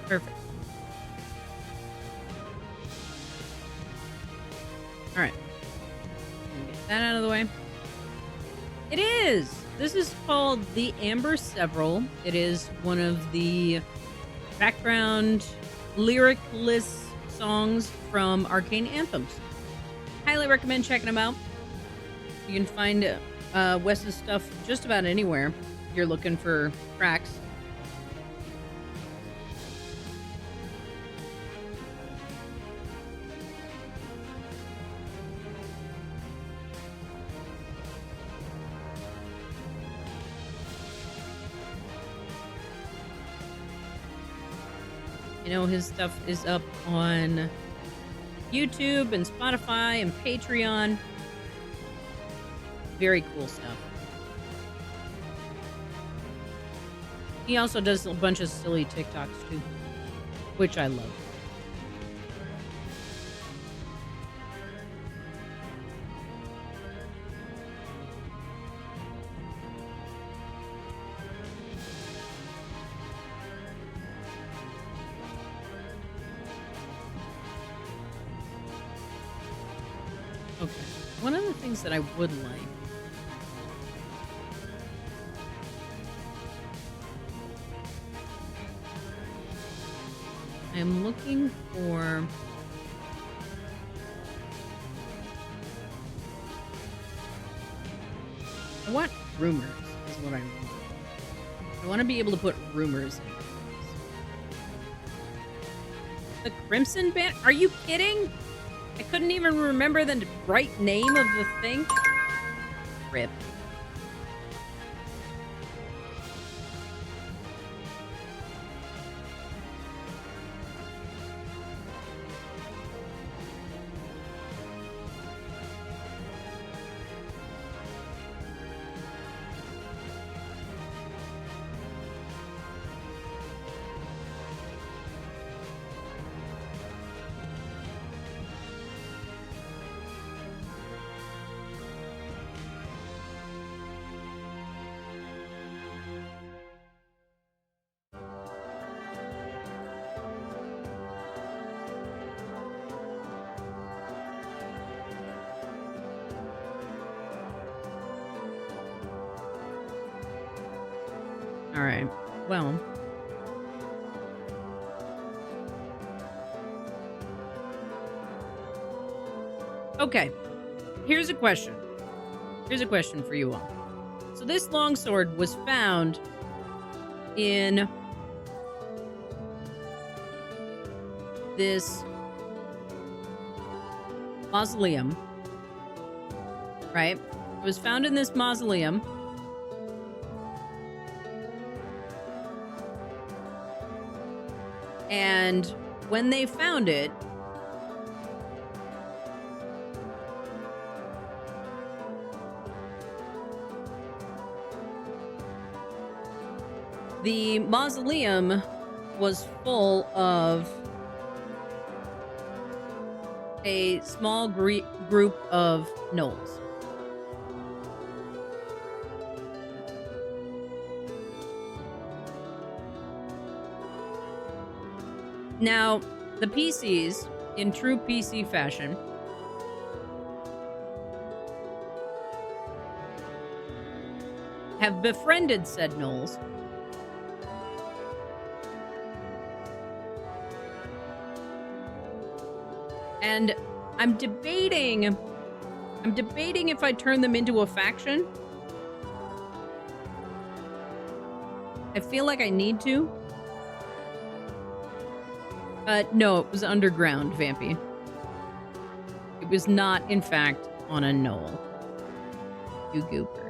Perfect. All right. Get that out of the way. It is. This is called The Amber Several. It is one of the background lyricless songs from Arcane Anthems. Highly recommend checking them out. You can find Wes's stuff just about anywhere if you're looking for tracks. You know, his stuff is up on YouTube and Spotify and Patreon. Very cool stuff. He also does a bunch of silly TikToks too, which I love. Okay. One of the things that I would like I'm looking for I want rumors is what I want. I want to be able to put rumors in. The Crimson Band? Are you kidding? I couldn't even remember the right name of the thing. Rip. All right. Well. Okay. Here's a question. Here's a question for you all. So this longsword was found in this mausoleum, right? It was found in this mausoleum. And when they found it, the mausoleum was full of a small group of gnolls. Now, the PCs, in true PC fashion, have befriended said gnolls. And I'm debating if I turn them into a faction. I feel like I need to. No, it was underground, Vampy. It was not, in fact, on a knoll. You gooper.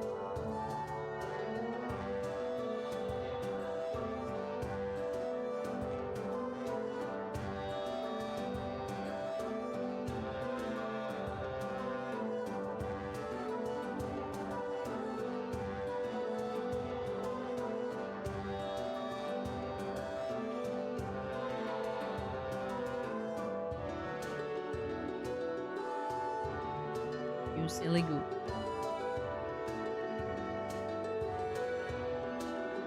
You silly goop.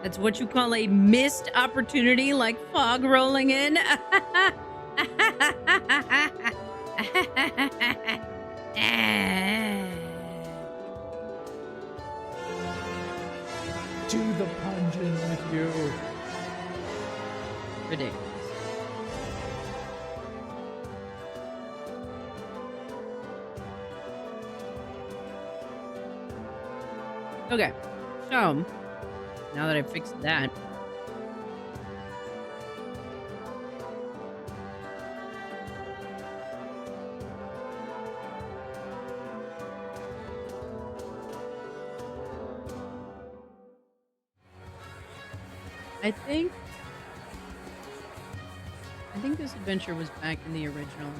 That's what you call a missed opportunity, like fog rolling in. To the pungeon with you. Ridiculous. Okay, so now that I fixed that, I think think this adventure was back in the original.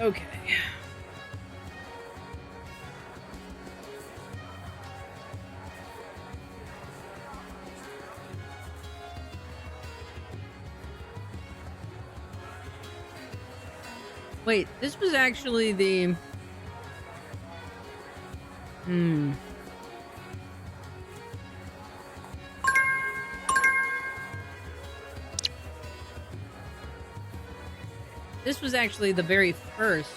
Okay. Wait, this was actually the... This was actually the very first.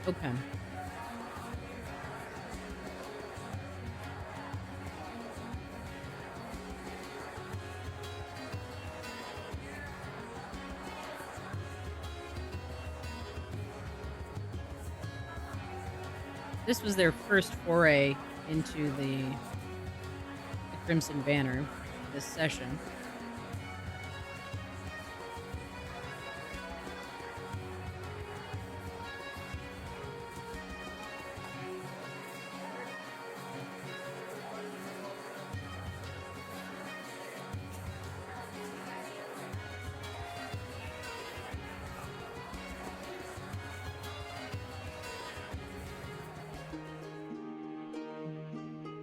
Okay. This was their first foray into the Crimson Banner this session.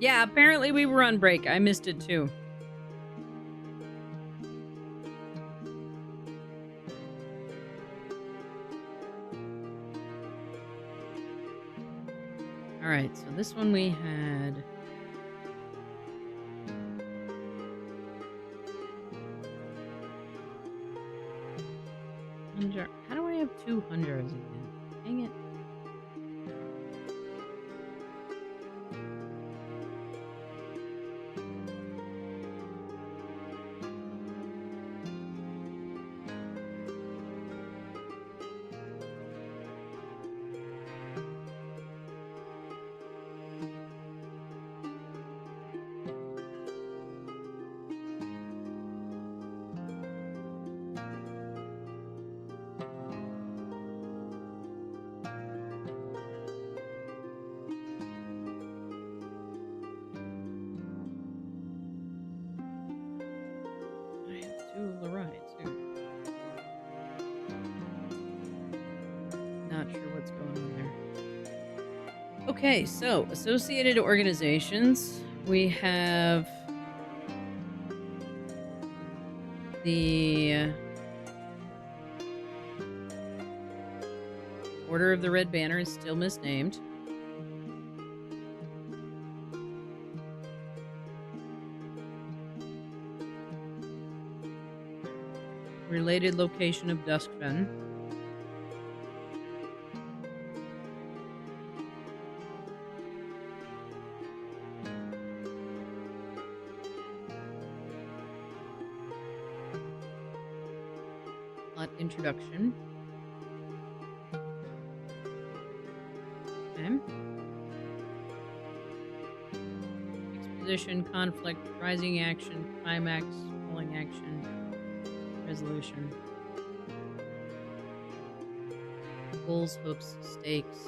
Yeah, apparently we were on break. I missed it too. Alright, so this one we had... How do I have 2 Hunjars again? Dang it. Okay, so associated organizations. We have the Order of the Red Banner is still misnamed. Related location of Duskfen. Introduction. Okay. Exposition, conflict, rising action, climax, falling action, resolution. Goals, hooks, stakes.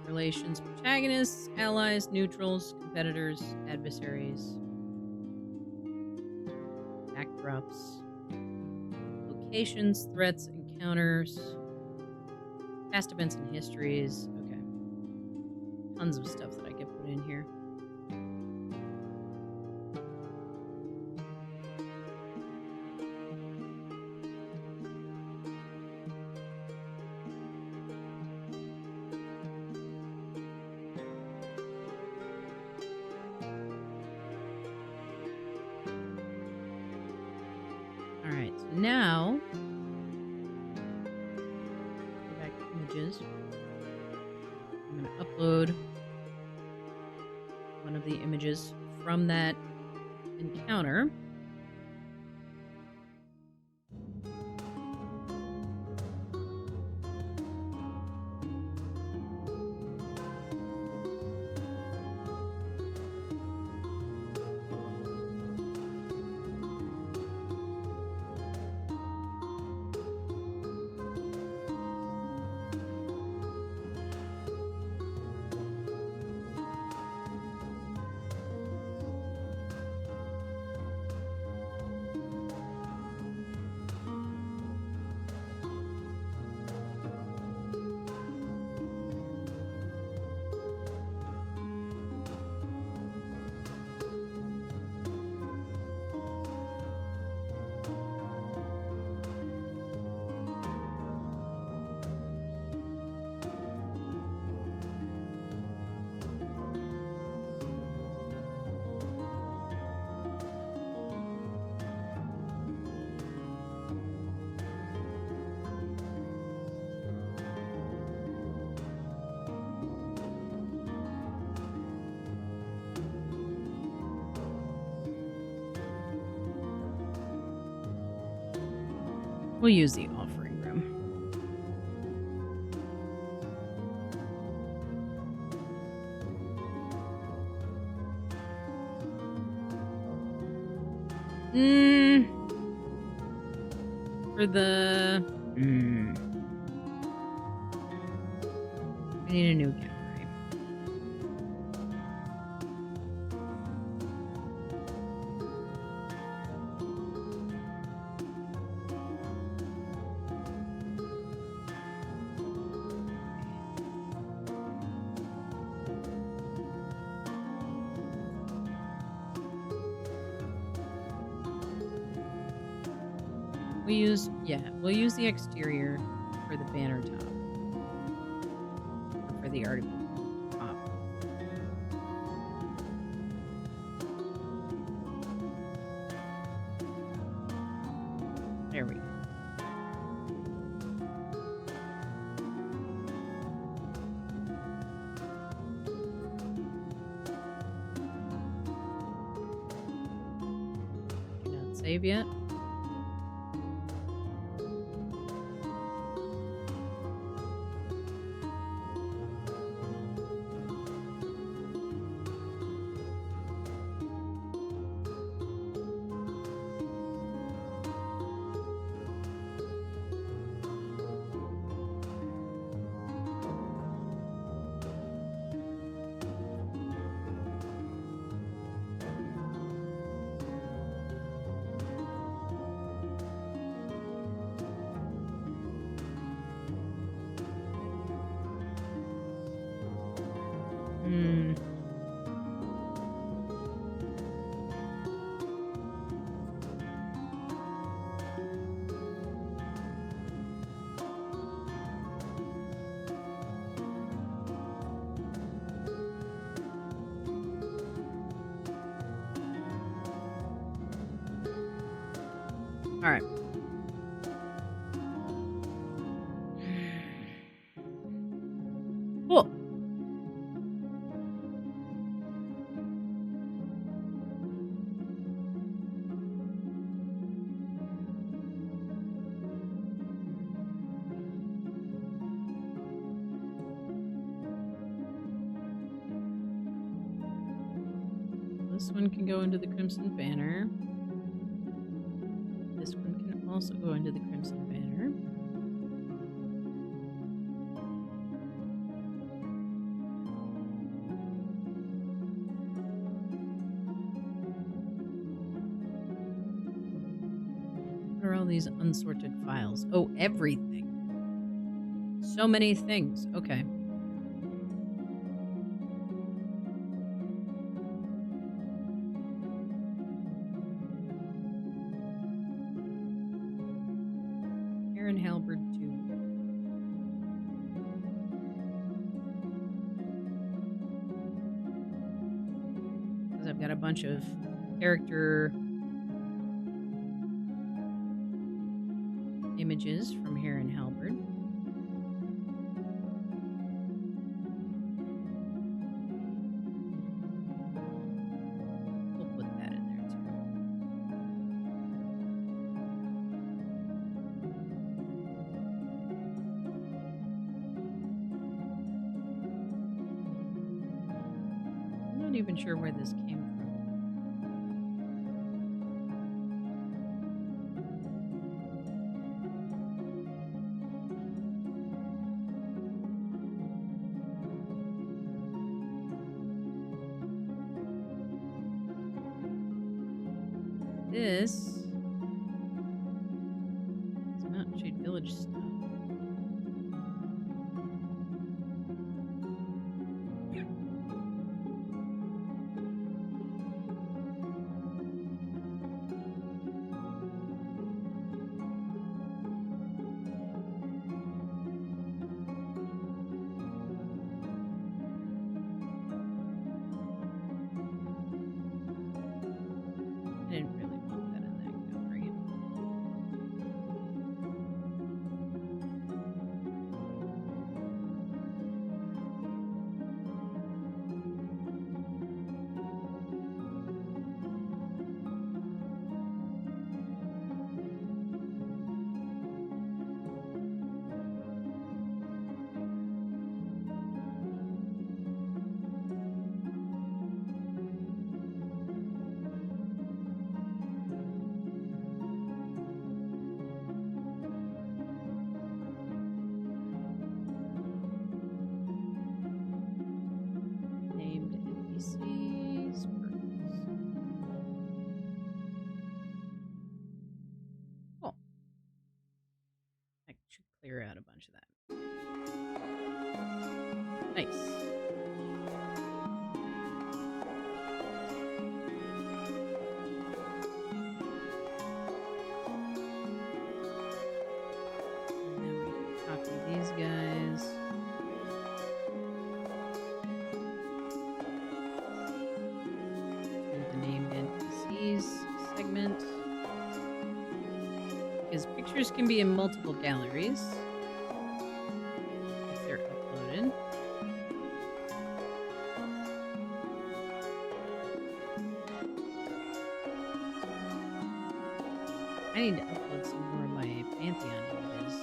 Relations, protagonists, allies, neutrals, competitors, adversaries. Backdrops. Locations, threats, encounters, past events and histories. Okay. Tons of stuff that I get put in here. now, go back to images. I'm going to upload one of the images from that encounter. We'll use the offering room. For the... I need a new gallery. We'll use the exterior for the banner top. Or for the article top. There we go. Do not save yet. All right. Cool. This one can go into the Crimson Banner. This one can also go into the Crimson Banner. What are all these unsorted files? Oh, everything. So many things. Okay. Halberd 2. Because I've got a bunch of character images from here in Halberd. We'll put that in there too. I'm not even sure where this came from. This is Mountain Shade Village stuff. I didn't really want that in that gallery. Named NPCs. Purpose. Cool. I should clear out a bunch of that. Nice. And then we can copy these guys. To the named NPCs segment. Because pictures can be in multiple galleries if they're uploaded. I need to upload some more of my Pantheon images.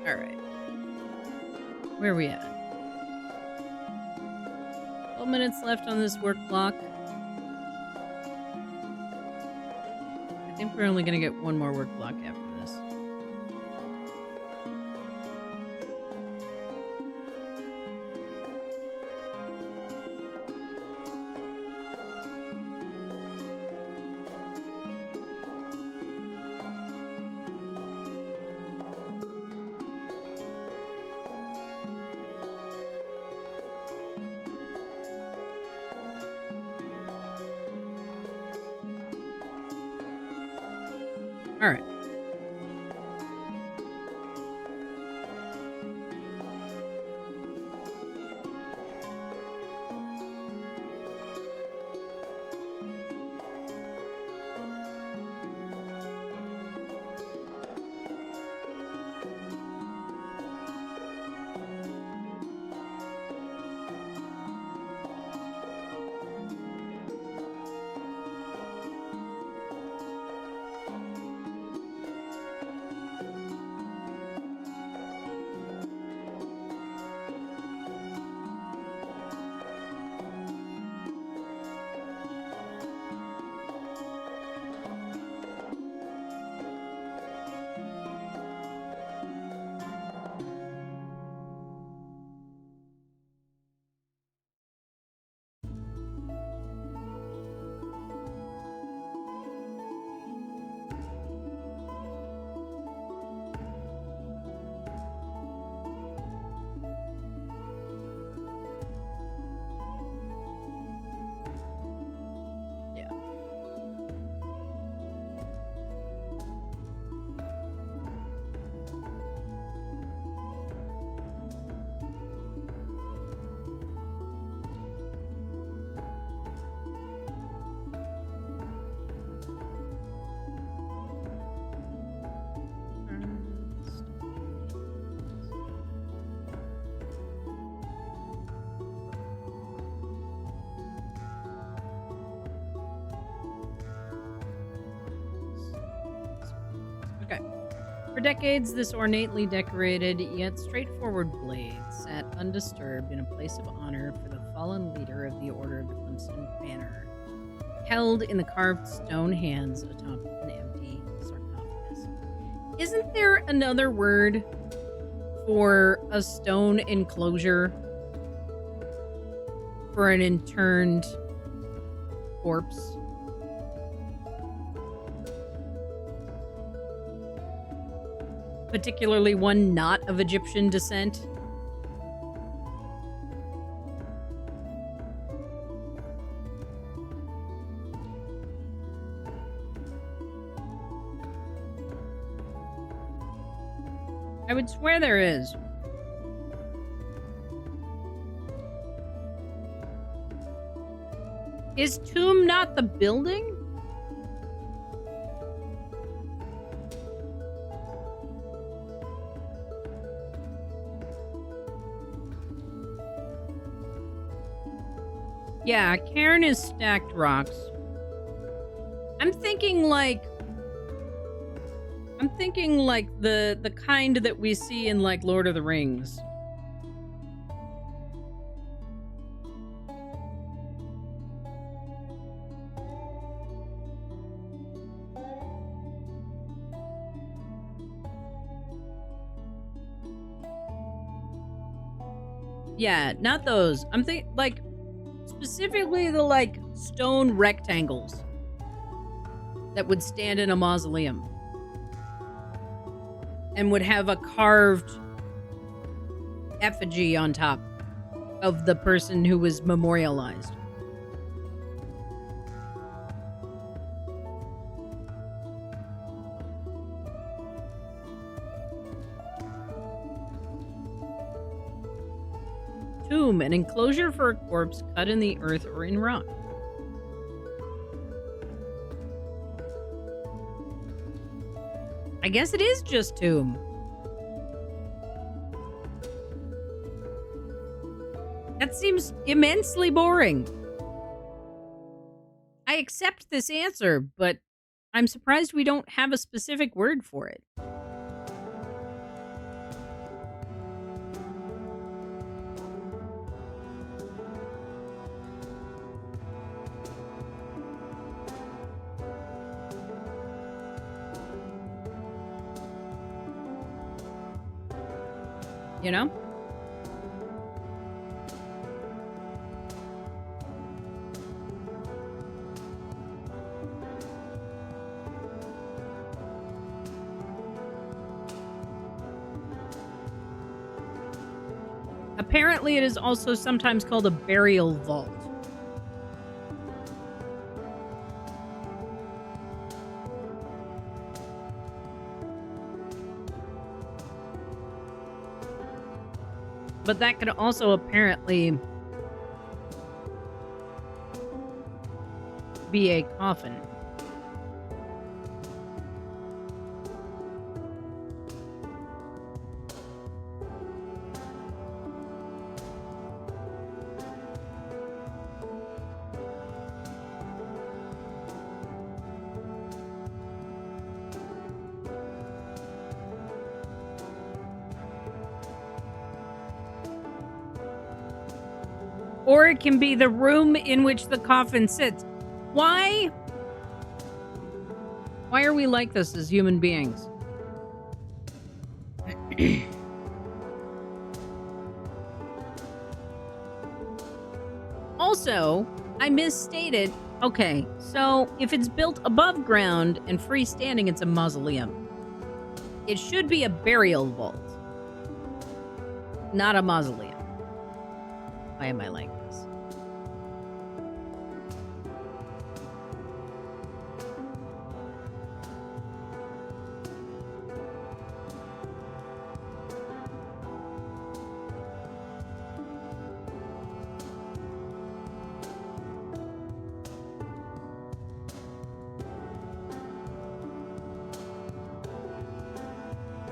All right. Where are we at? 12 minutes left on this work block. I think we're only going to get one more work block after this. All right. Okay. For decades, this ornately decorated yet straightforward blade sat undisturbed in a place of honor for the fallen leader of the Order of the Crimson Banner, held in the carved stone hands atop an empty sarcophagus. Isn't there another word for a stone enclosure for an interned corpse? Particularly one not of Egyptian descent. I would swear there is. Is tomb not the building? Yeah, cairn is stacked rocks. I'm thinking like the kind that we see in like Lord of the Rings. Yeah, not those. I'm thinking like specifically the like stone rectangles that would stand in a mausoleum and would have a carved effigy on top of the person who was memorialized. Tomb, an enclosure for a corpse cut in the earth or in rock. I guess it is just tomb. That seems immensely boring. I accept this answer, but I'm surprised we don't have a specific word for it. You know? Apparently, it is also sometimes called a burial vault. But that could also apparently be a coffin. Or it can be the room in which the coffin sits. Why are we like this as human beings? Also, I misstated. Okay, so if it's built above ground and freestanding, it's a mausoleum. It should be a burial vault, not a mausoleum. Why am I like this?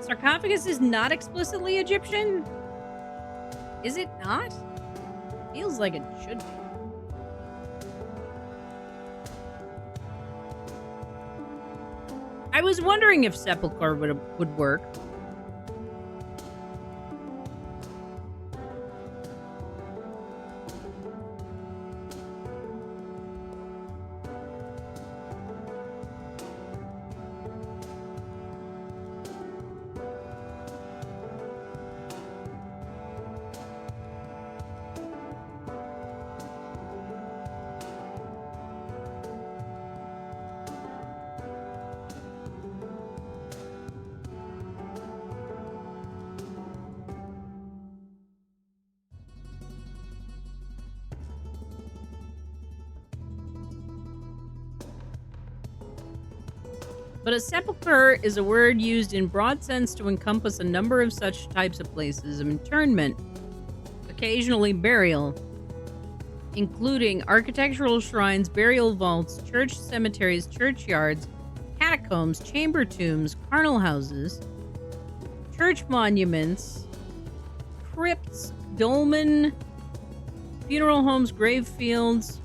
Sarcophagus is not explicitly Egyptian? Is it not? Feels like it should be. I was wondering if sepulchre would work. But a sepulchre is a word used in broad sense to encompass a number of such types of places of internment, occasionally burial, including architectural shrines, burial vaults, church cemeteries, churchyards, catacombs, chamber tombs, carnal houses, church monuments, crypts, dolmen, funeral homes, grave fields,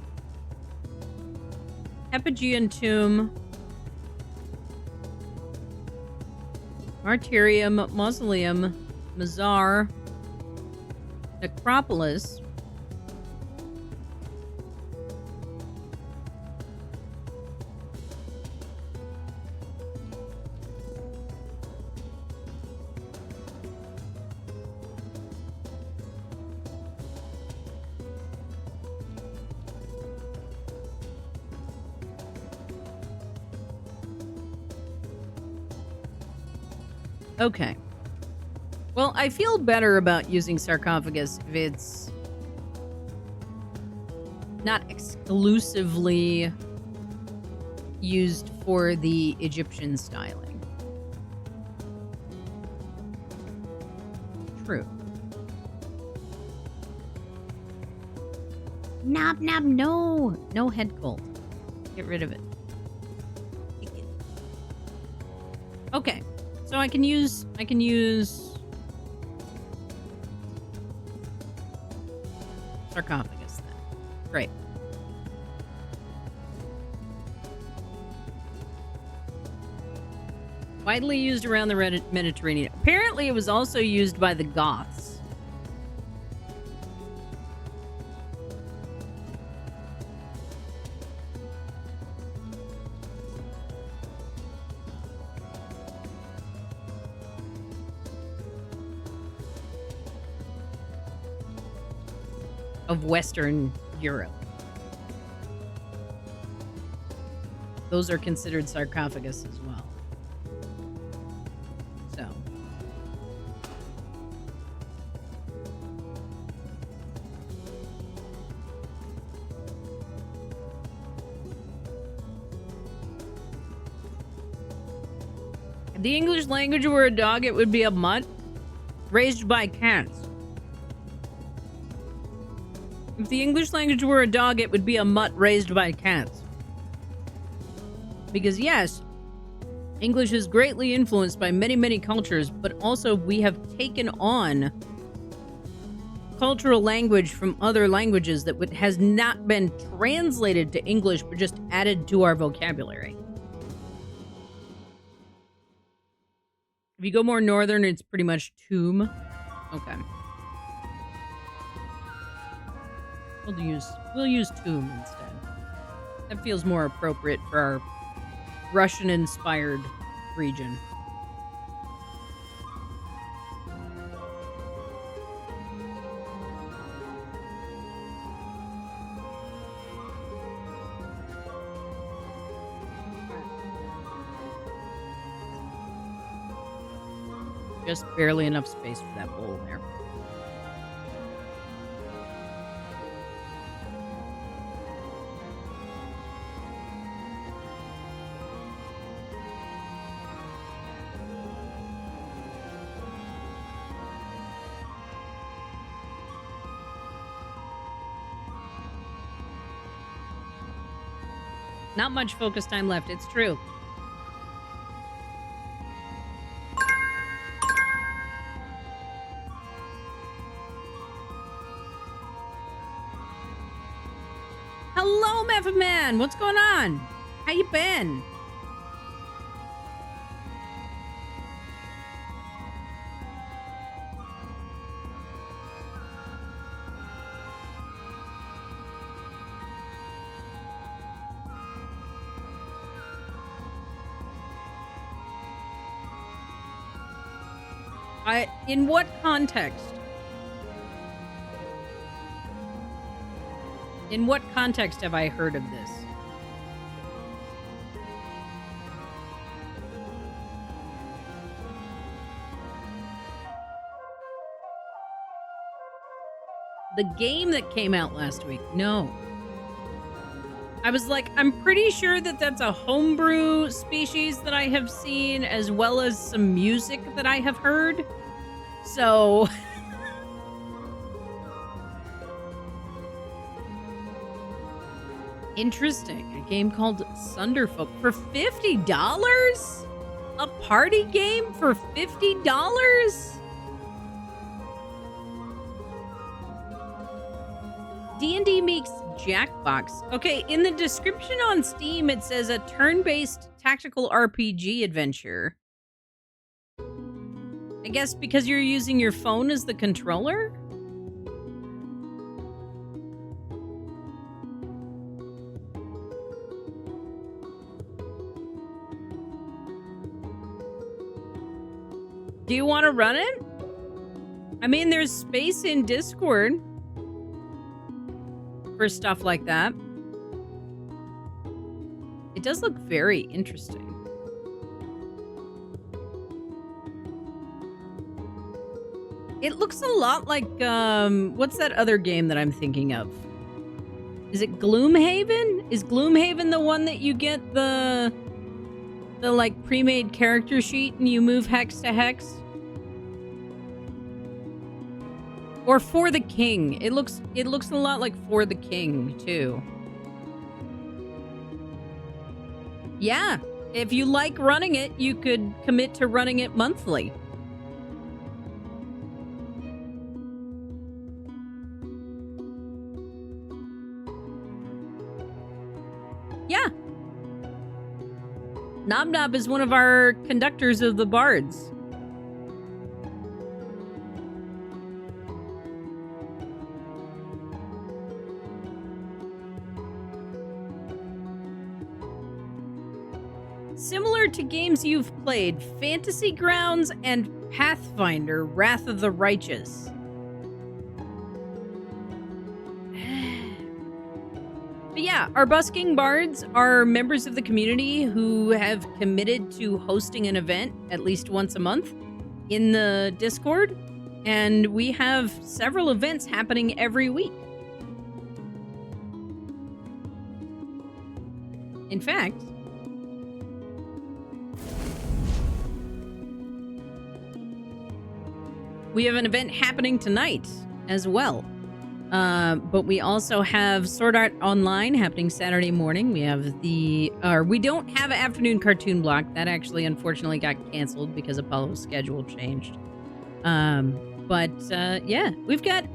Epigean tomb, martyrium, mausoleum, mazar, necropolis, okay. Well, I feel better about using sarcophagus if it's not exclusively used for the Egyptian styling. True. Knob, no! No head cult. Get rid of it. Okay. So I can use sarcophagus then. Great. Widely used around the Mediterranean. Apparently it was also used by the Goths. Of Western Europe. Those are considered sarcophagus as well. So. If the English language were a dog, it would be a mutt raised by cats. If the English language were a dog, it would be a mutt raised by cats. Because yes, English is greatly influenced by many, many cultures, but also we have taken on cultural language from other languages that has not been translated to English, but just added to our vocabulary. If you go more northern, it's pretty much tomb. Okay. We'll use tomb instead. That feels more appropriate for our Russian-inspired region. Just barely enough space for that bowl there. Not much focus time left, it's true. Hello, Method Man! What's going on? How you been? In what context? In what context have I heard of this? The game that came out last week? No. I was like, I'm pretty sure that that's a homebrew species that I have seen, as well as some music that I have heard. So... Interesting. A game called Sunderfolk for $50? A party game for $50? D&D makes Jackbox. Okay, in the description on Steam, it says a turn-based tactical RPG adventure. I guess because you're using your phone as the controller? Do you want to run it? I mean, there's space in Discord for stuff like that. It does look very interesting. It looks a lot like, what's that other game that I'm thinking of? Is it Gloomhaven? Is Gloomhaven the one that you get the like pre-made character sheet and you move hex to hex? Or For the King. It looks a lot like For the King too. Yeah, if you like running it, you could commit to running it monthly. Yeah. Nob Nob is one of our conductors of the bards. Similar to games you've played, Fantasy Grounds and Pathfinder, Wrath of the Righteous. But yeah, our busking bards are members of the community who have committed to hosting an event at least once a month in the Discord, and we have several events happening every week. In fact, we have an event happening tonight as well. But we also have Sword Art Online happening Saturday morning. We have we don't have an afternoon cartoon block. That actually, unfortunately, got canceled because Apollo's schedule changed. Yeah,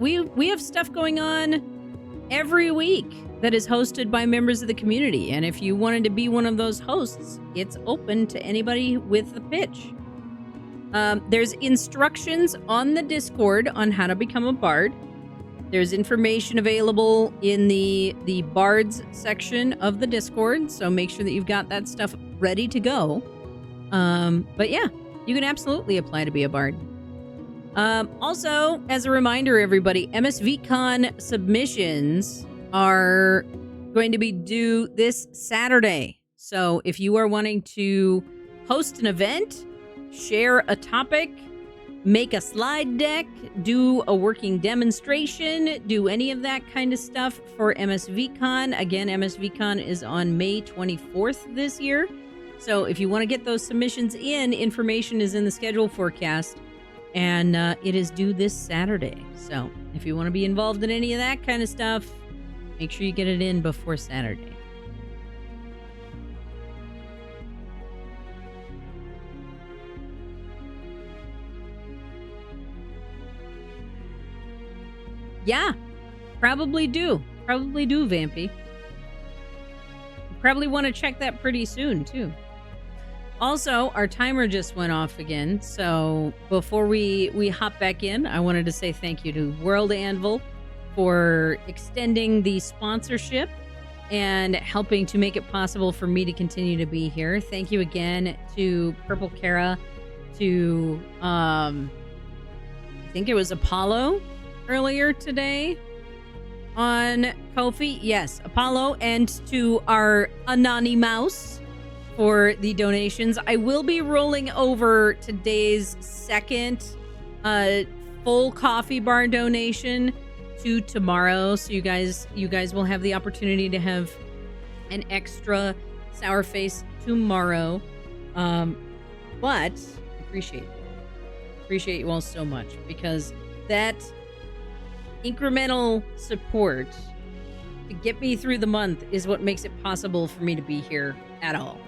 we have stuff going on every week that is hosted by members of the community. And if you wanted to be one of those hosts, it's open to anybody with a pitch. There's instructions on the Discord on how to become a bard. There's information available in the bards section of the Discord, so make sure that you've got that stuff ready to go. But yeah, you can absolutely apply to be a bard. Also, as a reminder, everybody, MSVCon submissions are going to be due this Saturday. So if you are wanting to host an event, share a topic, make a slide deck, do a working demonstration, do any of that kind of stuff for MSVCon. Again, MSVCon is on May 24th this year. So if you want to get those submissions in, information is in the schedule forecast, and it is due this Saturday. So if you want to be involved in any of that kind of stuff, make sure you get it in before Saturday. Yeah, probably do. Probably do, Vampy. Probably want to check that pretty soon, too. Also, our timer just went off again, so before we hop back in, I wanted to say thank you to World Anvil for extending the sponsorship and helping to make it possible for me to continue to be here. Thank you again to Purple Kara, to think it was Apollo earlier today on Ko-fi. Yes, Apollo, and to our Anonymous for the donations. I will be rolling over today's second full coffee bar donation to tomorrow, so you guys will have the opportunity to have an extra sour face tomorrow. But appreciate you all so much, because that incremental support to get me through the month is what makes it possible for me to be here at all.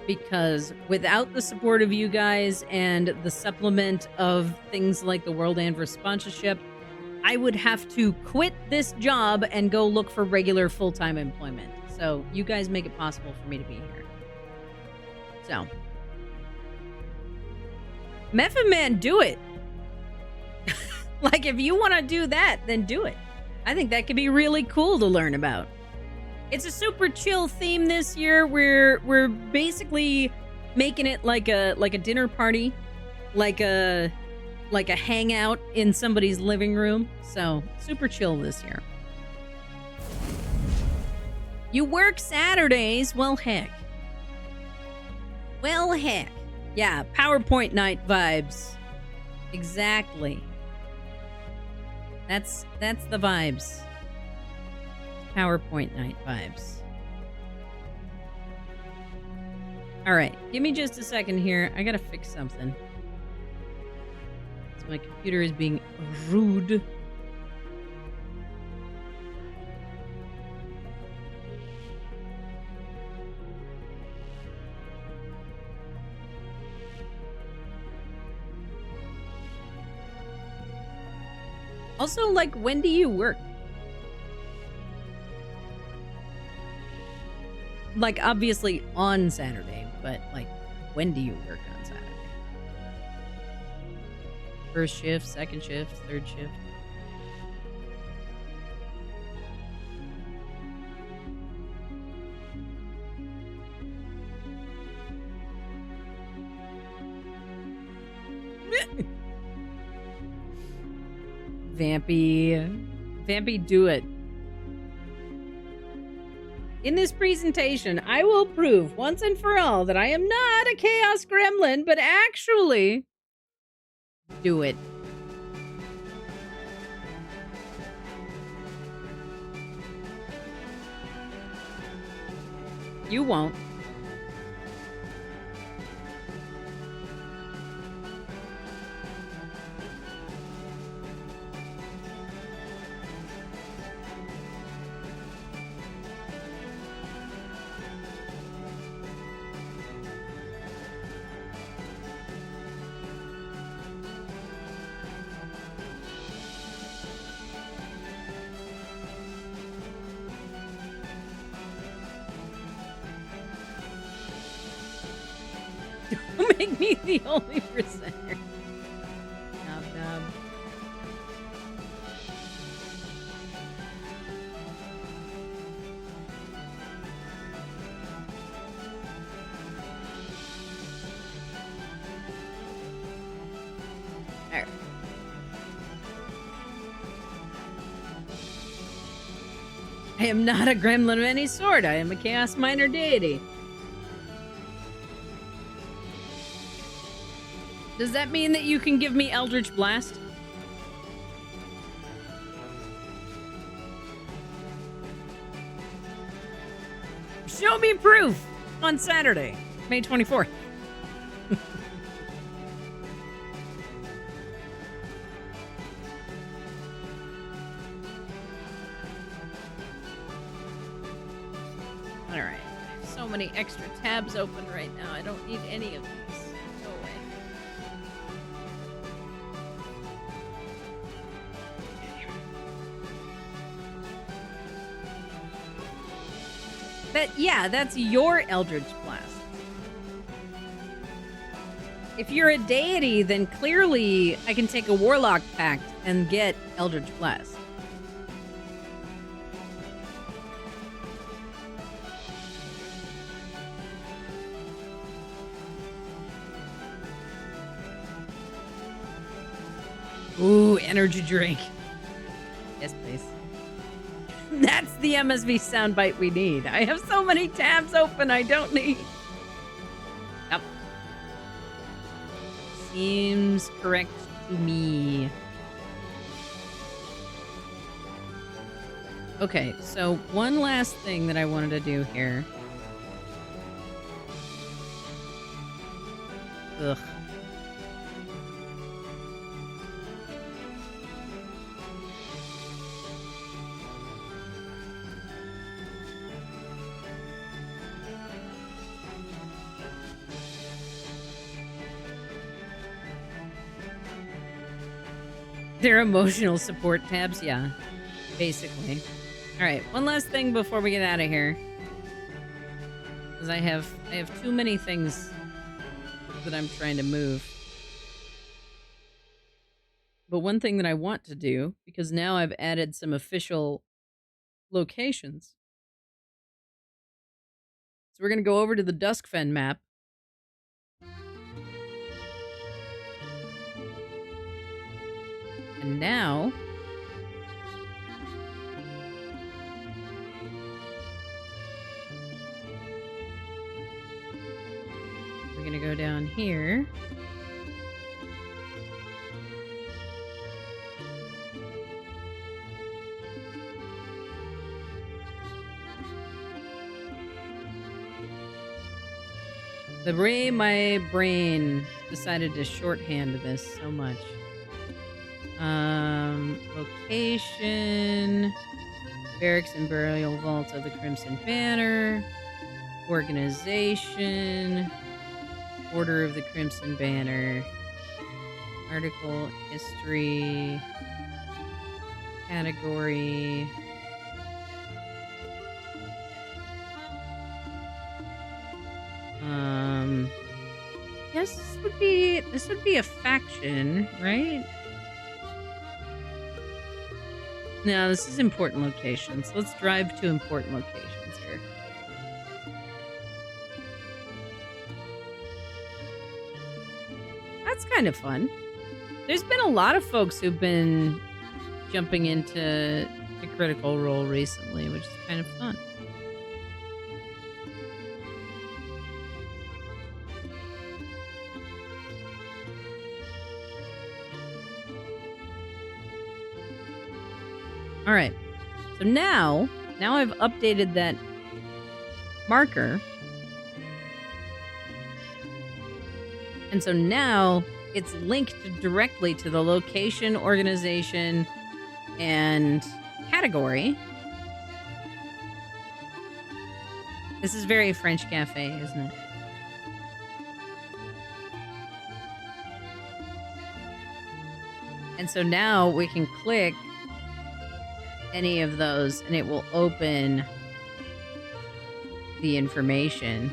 Because without the support of you guys and the supplement of things like the World Anvers sponsorship, I would have to quit this job and go look for regular full-time employment. So you guys make it possible for me to be here. So, Method Man, do it. Like, if you want to do that, then do it. I think that could be really cool to learn about. It's a super chill theme this year. We're basically making it like a dinner party, like a hangout in somebody's living room. So, super chill this year. You work Saturdays? Well, heck. Yeah, PowerPoint night vibes. Exactly. That's the vibes. PowerPoint night vibes. All right, give me just a second here. I gotta fix something. So my computer is being rude. Also, like, when do you work? Like, obviously on Saturday, but, like, when do you work on Saturday? First shift, second shift, third shift? Vampy, do it. In this presentation, I will prove once and for all that I am not a chaos gremlin, but actually do it. You won't. Don't make me the only presenter. Knob. Alright. I am not a gremlin of any sort. I am a chaos minor deity. Does that mean that you can give me Eldritch Blast? Show me proof on Saturday, May 24th. All right. So many extra tabs open right now. I don't need any of these. Go away. That's your Eldritch Blast. If you're a deity, then clearly I can take a Warlock Pact and get Eldritch Blast. Ooh, energy drink. Yes, please. That's the MSV soundbite we need. I have so many tabs open I don't need. Yep. Seems correct to me. Okay, so one last thing that I wanted to do here. Ugh. They're emotional support tabs, yeah, basically. All right, one last thing before we get out of here, because I have too many things that I'm trying to move. But one thing that I want to do, because now I've added some official locations, so we're gonna go over to the Duskfen map. And now we're gonna go down here. The way my brain decided to shorthand this so much. Location, barracks and burial vaults of the Crimson Banner, organization, Order of the Crimson Banner, article, history, category. Yes, this would be a faction, right? No, this is important locations. Let's drive to important locations here. That's kind of fun. There's been a lot of folks who've been jumping into Critical Role recently, which is kind of fun. All right, so now I've updated that marker. And so now it's linked directly to the location, organization, and category. This is very French Cafe, isn't it? And so now we can click any of those and it will open the information.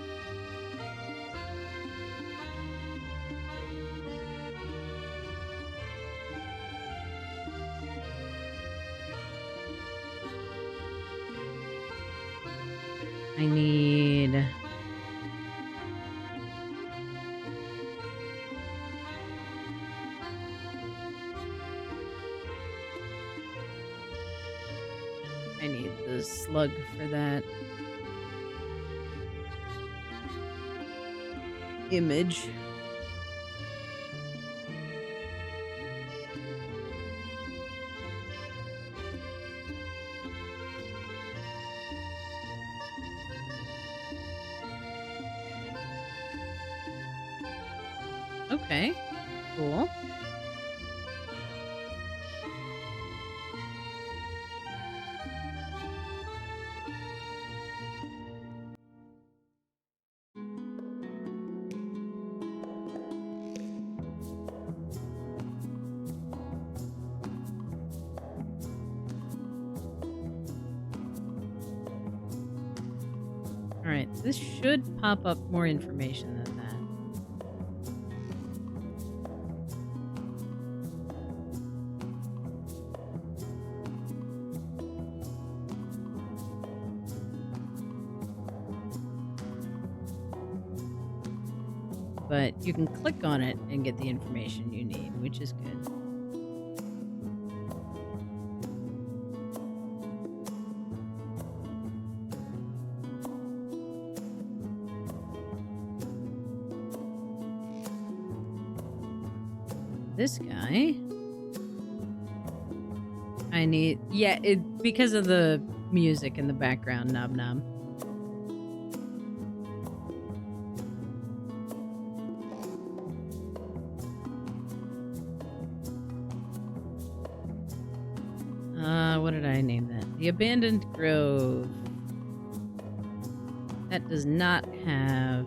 I need the slug for that image. Okay, cool. All right, so this should pop up more information than that. But you can click on it and get the information you need, which is good. this guy. I need... Yeah, because of the music in the background, Nob Nob. What did I name that? The Abandoned Grove. That does not have...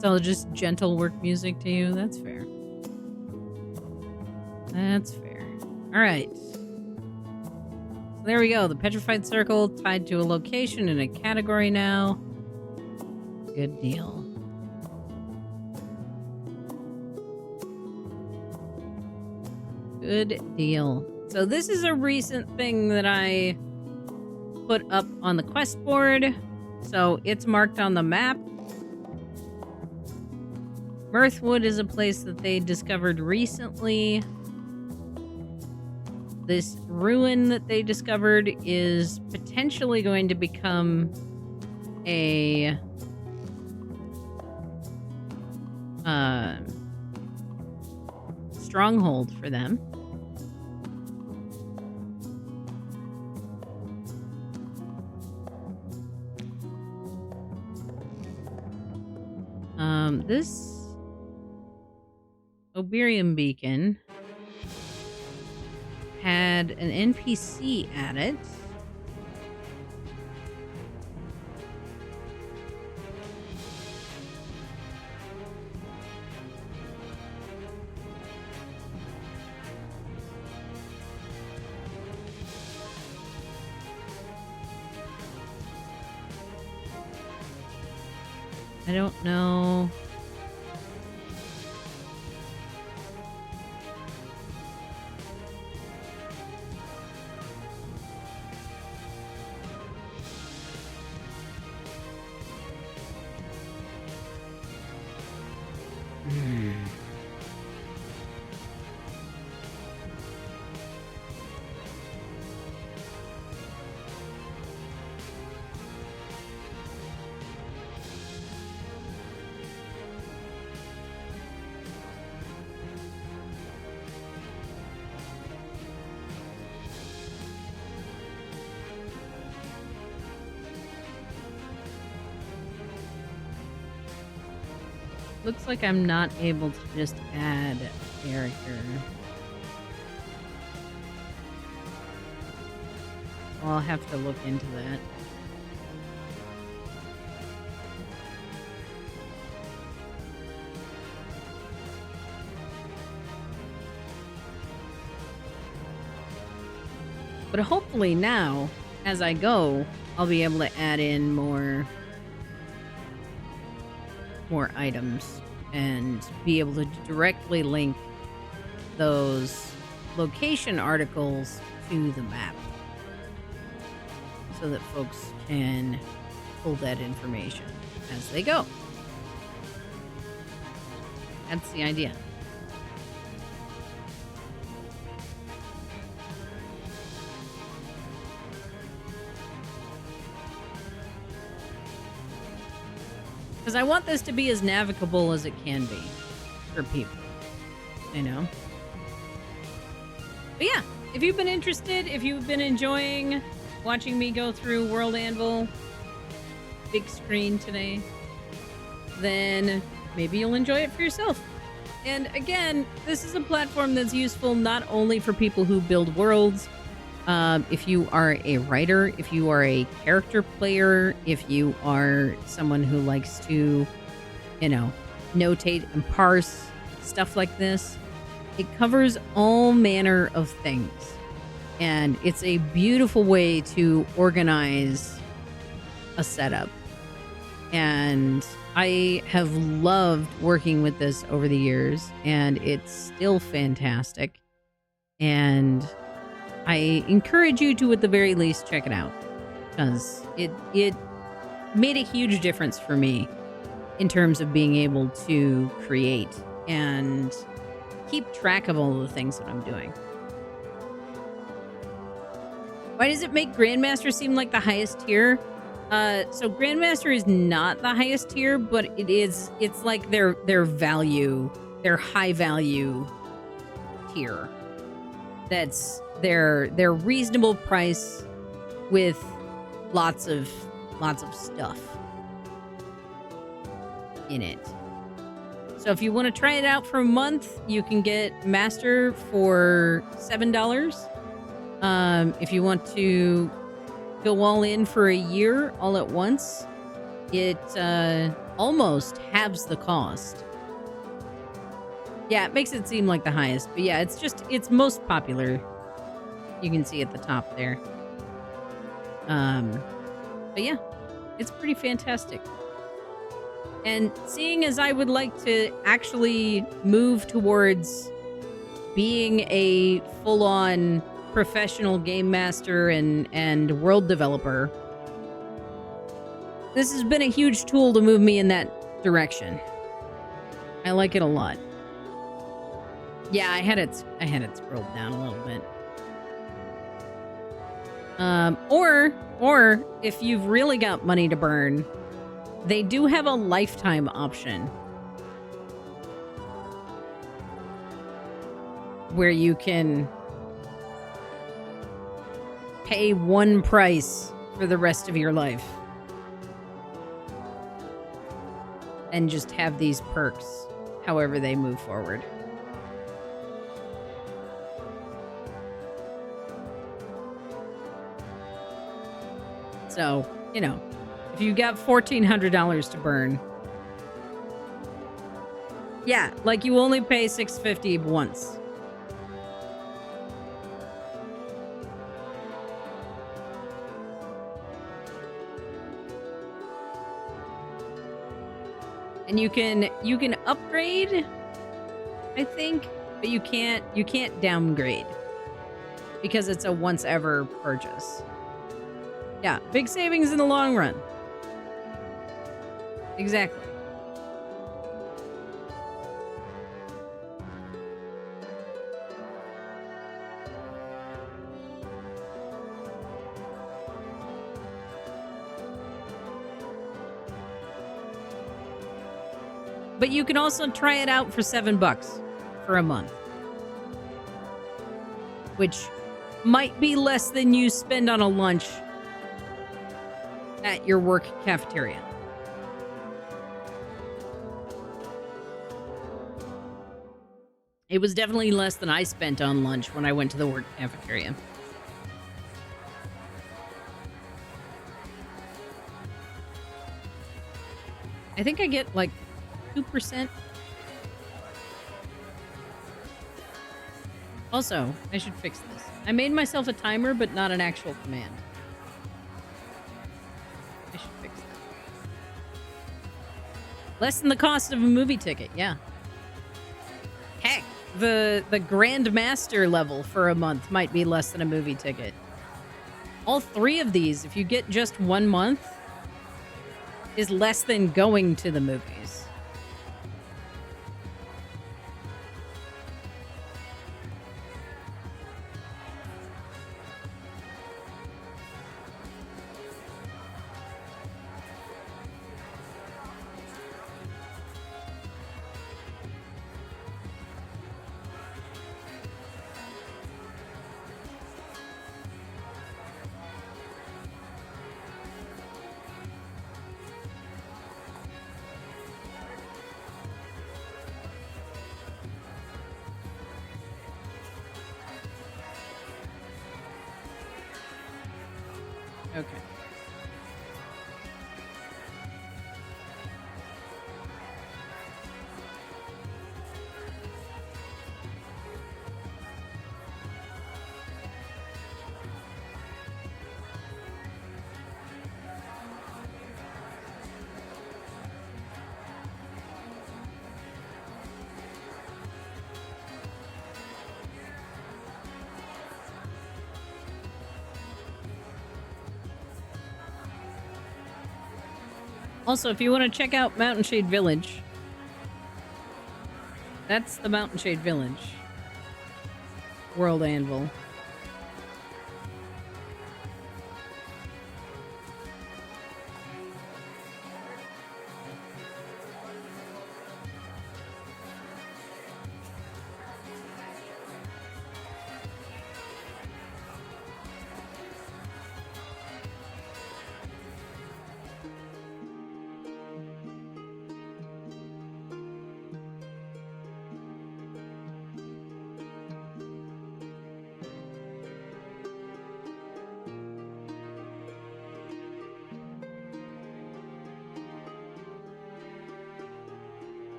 So just gentle work music to you? That's fair. That's fair. All right. So there we go. The Petrified Circle tied to a location and a category now. Good deal. Good deal. So this is a recent thing that I put up on the quest board. So it's marked on the map. Mirthwood is a place that they discovered recently. This ruin that they discovered is potentially going to become a stronghold for them. This Oberium Beacon had an NPC at it. I don't know. Looks like I'm not able to just add a character. I'll have to look into that. But hopefully now, as I go, I'll be able to add in more items and be able to directly link those location articles to the map so that folks can pull that information as they go. That's the idea. Because I want this to be as navigable as it can be for people, you know? But yeah, if you've been interested, if you've been enjoying watching me go through World Anvil, big screen today, then maybe you'll enjoy it for yourself. And again, this is a platform that's useful not only for people who build worlds. If you are a writer, if you are a character player, if you are someone who likes to, you know, notate and parse stuff like this. It covers all manner of things. And it's a beautiful way to organize a setup. And I have loved working with this over the years, and it's still fantastic. And I encourage you to, at the very least, check it out, because it made a huge difference for me in terms of being able to create and keep track of all the things that I'm doing. Why does it make Grandmaster seem like the highest tier? So Grandmaster is not the highest tier, but it's like their value, their high value tier. That's their reasonable price with lots of stuff in it. So if you want to try it out for a month, you can get Master for $7. If you want to go all in for a year all at once, it almost halves the cost. Yeah, it makes it seem like the highest, but yeah, it's most popular. You can see at the top there. But yeah, it's pretty fantastic. And seeing as I would like to actually move towards being a full-on professional game master and world developer, this has been a huge tool to move me in that direction. I like it a lot. Yeah, I had it scrolled down a little bit. Or if you've really got money to burn, they do have a lifetime option where you can pay one price for the rest of your life and just have these perks however they move forward. So, you know, if you got $1,400 to burn, yeah, like you only pay $650 once. And you can upgrade, I think, but you can't downgrade because it's a once ever purchase. Yeah, big savings in the long run. Exactly. But you can also try it out for $7 for a month, which might be less than you spend on a lunch at your work cafeteria. It was definitely less than I spent on lunch when I went to the work cafeteria. I think I get like 2%. Also, I should fix this. I made myself a timer, but not an actual command. I should fix that. Less than the cost of a movie ticket, yeah. Heck, the Grand Master level for a month might be less than a movie ticket. All three of these, if you get just 1 month, is less than going to the movies. Okay. Also, if you want to check out Mountain Shade Village, that's the Mountain Shade Village. World Anvil.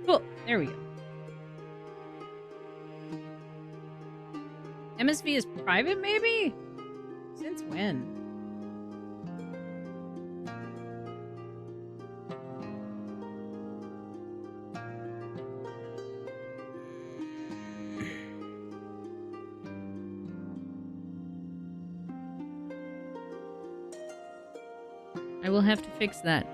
Cool. There we go. MSV is private, maybe? Since when? I will have to fix that.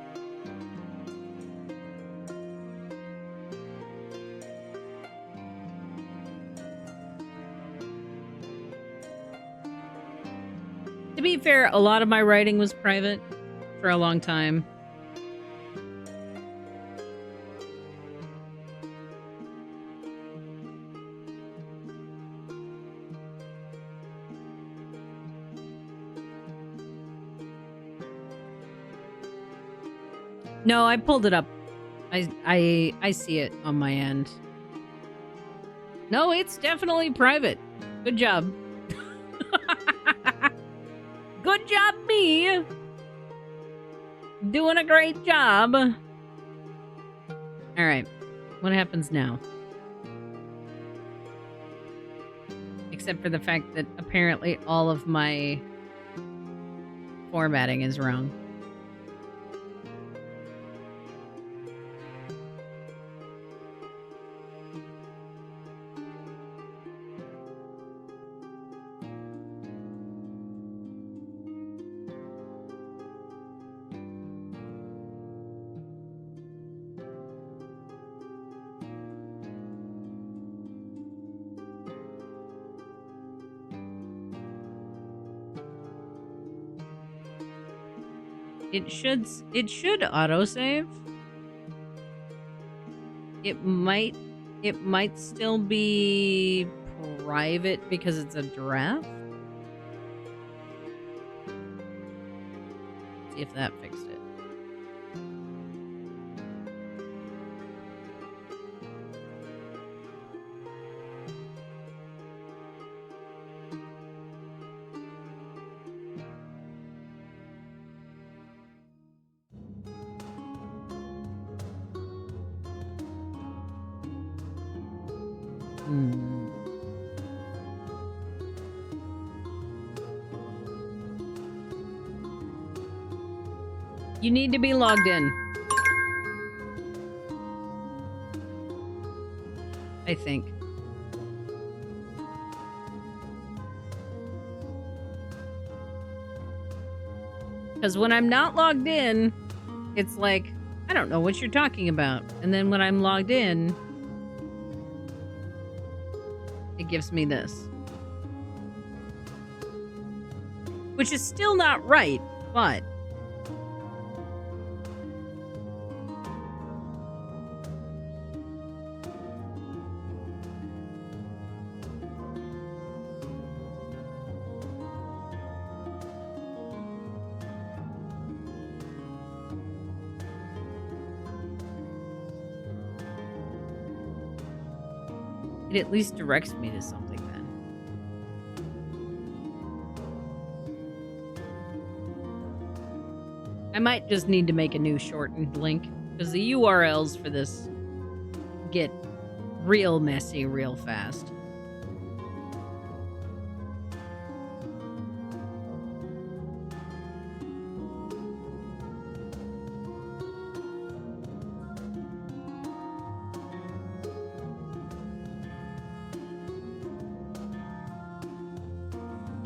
To be fair, a lot of my writing was private for a long time. No, I pulled it up. I see it on my end. No, it's definitely private. Good job. Good job, me. Doing a great job. All right. What happens now? Except for the fact that apparently all of my formatting is wrong. It should autosave. It might still be private because it's a draft. See if that fixed it. You need to be logged in. I think. Because when I'm not logged in, it's like, I don't know what you're talking about. And then when I'm logged in, it gives me this. Which is still not right, but it at least directs me to something then. I might just need to make a new shortened link, because the URLs for this get real messy real fast.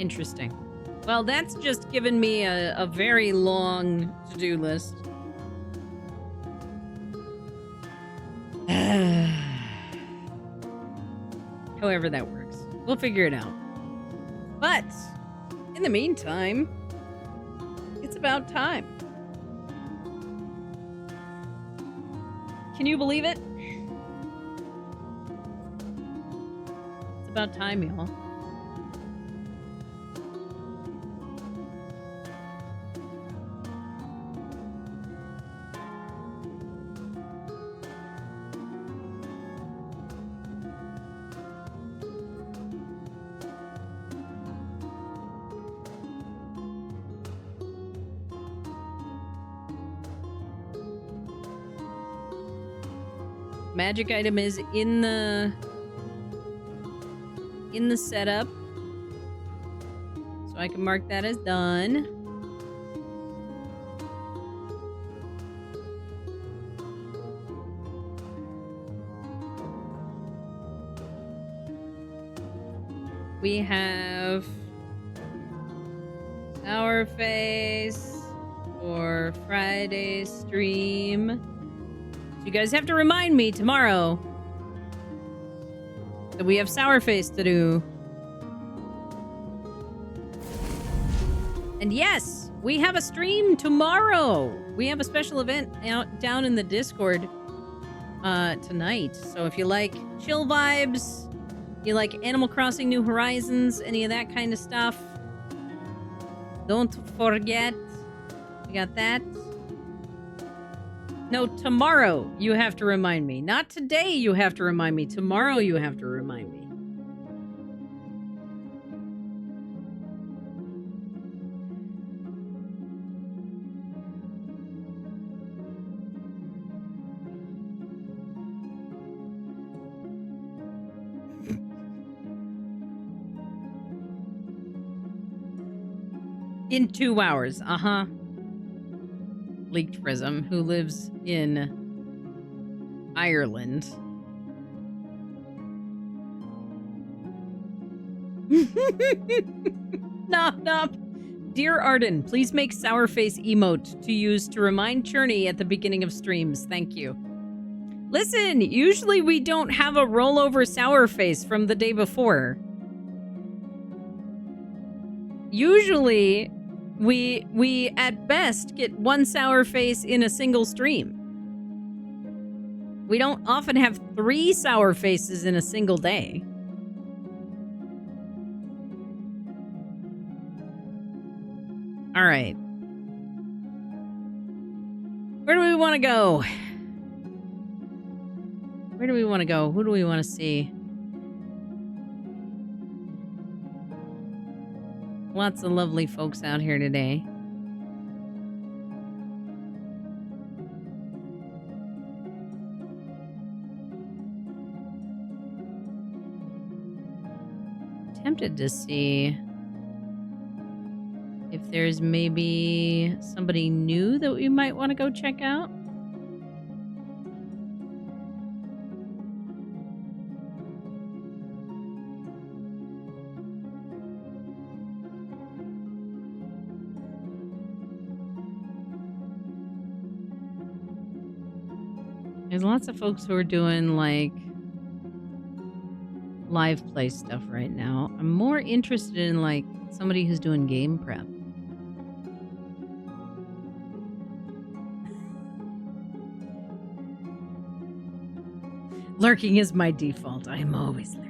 Interesting. Well, that's just given me a very long to-do list. However that works. We'll figure it out. But, in the meantime, it's about time. Can you believe it? It's about time, y'all. Magic item is in the setup. So I can mark that as done. We have Sour Face for Friday's stream. You guys have to remind me tomorrow that we have Sour Face to do. And yes, we have a stream tomorrow. We have a special event out down in the Discord tonight. So if you like chill vibes, you like Animal Crossing New Horizons, any of that kind of stuff, don't forget, we got that. No, tomorrow you have to remind me. Not today you have to remind me. Tomorrow you have to remind me. In 2 hours, uh-huh. Leaked Prism, who lives in Ireland. Nop, nop. Dear Arden, please make Sour Face emote to use to remind Cherney at the beginning of streams. Thank you. Listen, usually we don't have a rollover Sour Face from the day before. Usually, we at best get one Sour Face in a single stream. We don't often have 3 Sour Faces in a single day. All right. Where do we want to go? Where do we want to go? Who do we want to see? Lots of lovely folks out here today. Tempted to see if there's maybe somebody new that we might want to go check out. There's lots of folks who are doing, like, live play stuff right now. I'm more interested in, like, somebody who's doing game prep. Lurking is my default. I am always lurking.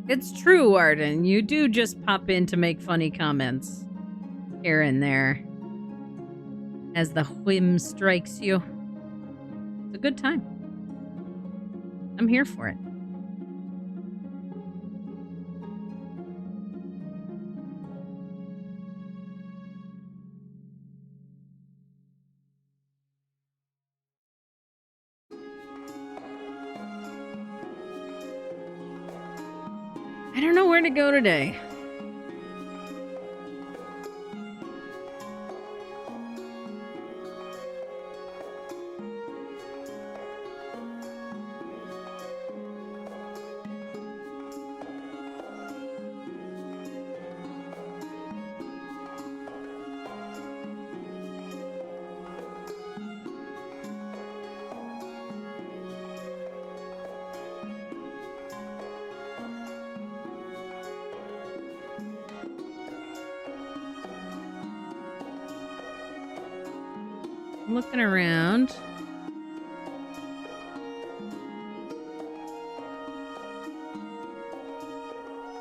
It's true, Arden. You do just pop in to make funny comments here and there as the whim strikes you. It's a good time. I'm here for it. I don't know where to go today. I'm looking around.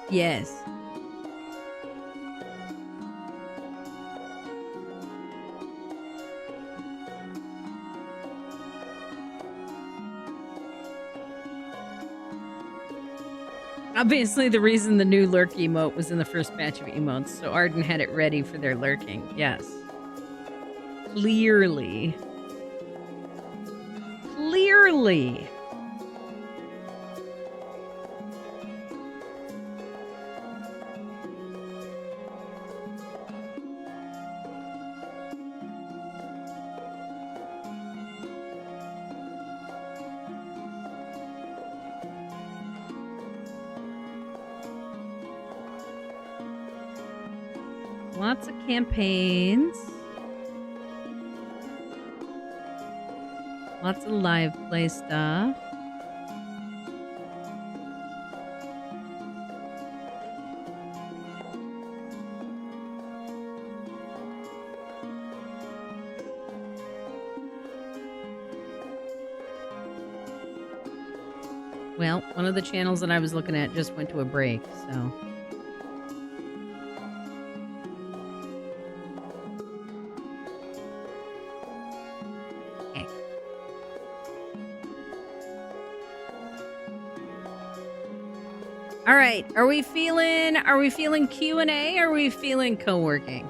Yes. Obviously, the reason the new lurk emote was in the first batch of emotes, so Arden had it ready for their lurking. Yes. Clearly. Clearly. Lots of campaigns. Lots of live play stuff. Well, one of the channels that I was looking at just went to a break, so... All right, are we feeling Q&A or are we feeling co-working?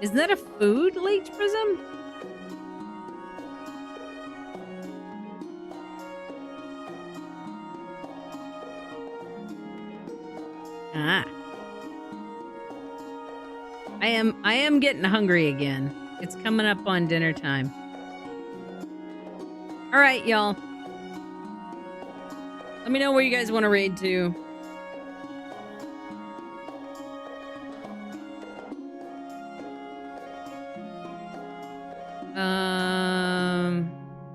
Is that a food leech prism? Ah. I am getting hungry again. It's coming up on dinner time. All right, y'all. Let me know where you guys want to raid to.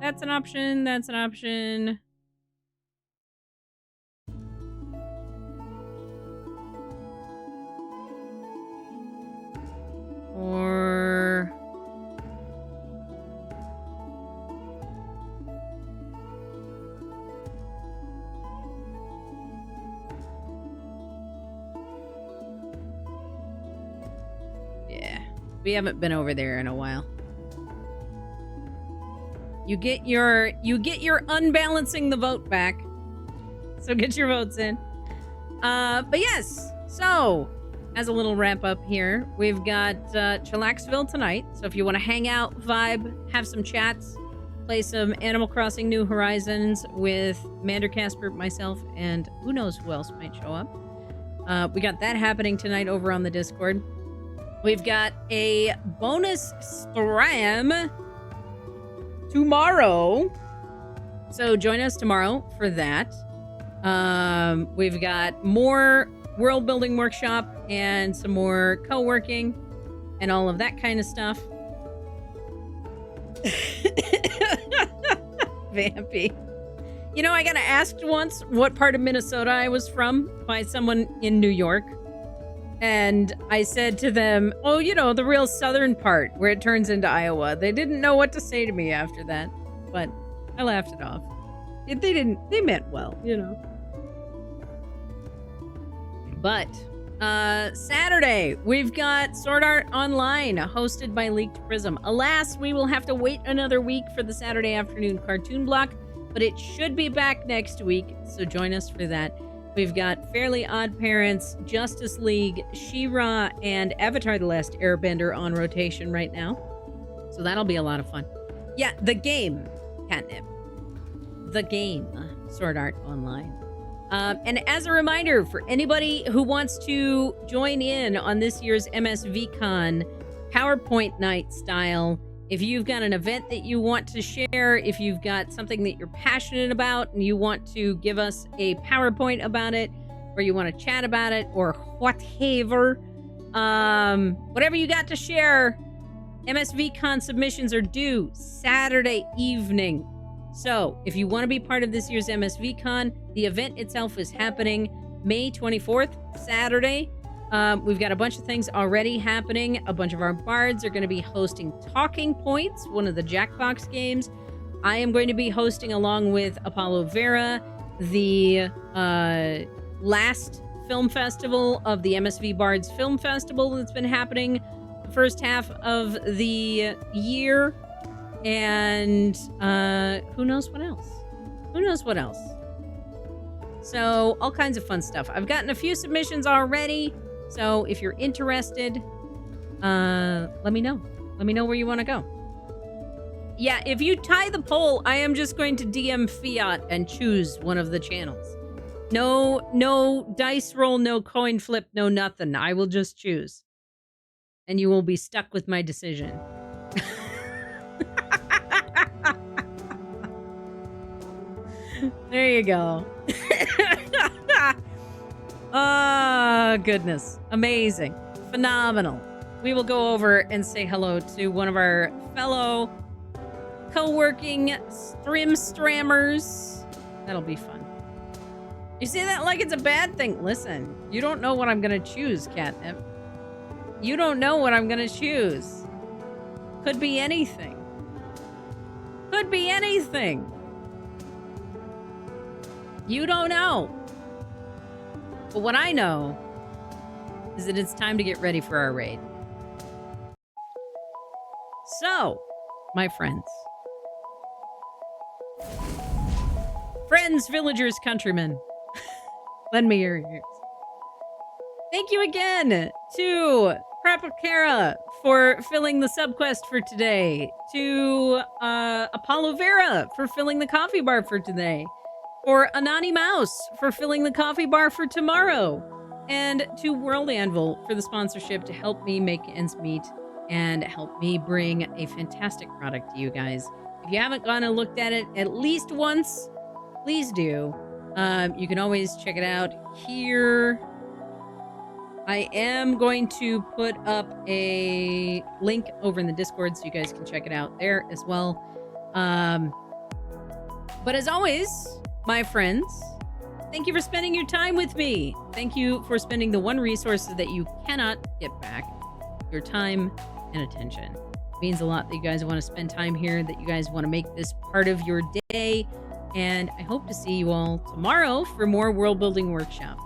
That's an option. That's an option. Or... yeah, we haven't been over there in a while. You get your unbalancing the vote back. So get your votes in. But yes, so as a little wrap up here, we've got Chillaxville tonight. So if you want to hang out, vibe, have some chats, play some Animal Crossing New Horizons with Mander Casper, myself, and who knows who else might show up. We got that happening tonight over on the Discord. We've got a bonus stream tomorrow. So join us tomorrow for that. We've got more world building workshop and some more co-working and all of that kind of stuff. Vampy. You know, I got asked once what part of Minnesota I was from by someone in New York. And I said to them, oh, you know, the real southern part where it turns into Iowa. They didn't know what to say to me after that, but I laughed it off. They meant well, you know. But Saturday, we've got Sword Art Online, hosted by Leaked Prism. Alas, we will have to wait another week for the Saturday afternoon cartoon block, but it should be back next week, so join us for that. We've got Fairly Odd Parents, Justice League, She-Ra, and Avatar: The Last Airbender on rotation right now. So that'll be a lot of fun. Yeah, the game, Catnip. The game, Sword Art Online. And as a reminder, for anybody who wants to join in on this year's MSVCon PowerPoint night style, if you've got an event that you want to share, if you've got something that you're passionate about and you want to give us a PowerPoint about it, or you want to chat about it, or whatever, whatever you got to share, MSVCon submissions are due Saturday evening. So if you want to be part of this year's MSVCon, the event itself is happening May 24th, Saturday. We've got a bunch of things already happening. A bunch of our bards are going to be hosting Talking Points, one of the Jackbox games. I am going to be hosting, along with Apollo Vera, the last film festival of the MSV Bards Film Festival that's been happening the first half of the year. And who knows what else? Who knows what else? So all kinds of fun stuff. I've gotten a few submissions already. So if you're interested, let me know. Let me know where you want to go. Yeah, if you tie the poll, I am just going to DM Fiat and choose one of the channels. No dice roll, no coin flip, no nothing. I will just choose. And you will be stuck with my decision. There you go. Oh, goodness. Amazing. Phenomenal. We will go over and say hello to one of our fellow co-working strimstrammers. That'll be fun. You say that like it's a bad thing. Listen, you don't know what I'm going to choose, Catnip. You don't know what I'm going to choose. Could be anything. Could be anything. You don't know. But what I know is that it's time to get ready for our raid. So, my friends. Friends, villagers, countrymen. Lend me your ears. Thank you again to Prapakara for filling the subquest for today. To Apollo Vera for filling the coffee bar for today. For Anani Mouse for filling the coffee bar for tomorrow. And to World Anvil for the sponsorship to help me make ends meet and help me bring a fantastic product to you guys. If you haven't gone and looked at it at least once, please do. You can always check it out here. I am going to put up a link over in the Discord so you guys can check it out there as well. But as always, my friends, thank you for spending your time with me. Thank you for spending the one resource that you cannot get back, your time and attention. It means a lot that you guys want to spend time here, that you guys want to make this part of your day. And I hope to see you all tomorrow for more World Building Workshop.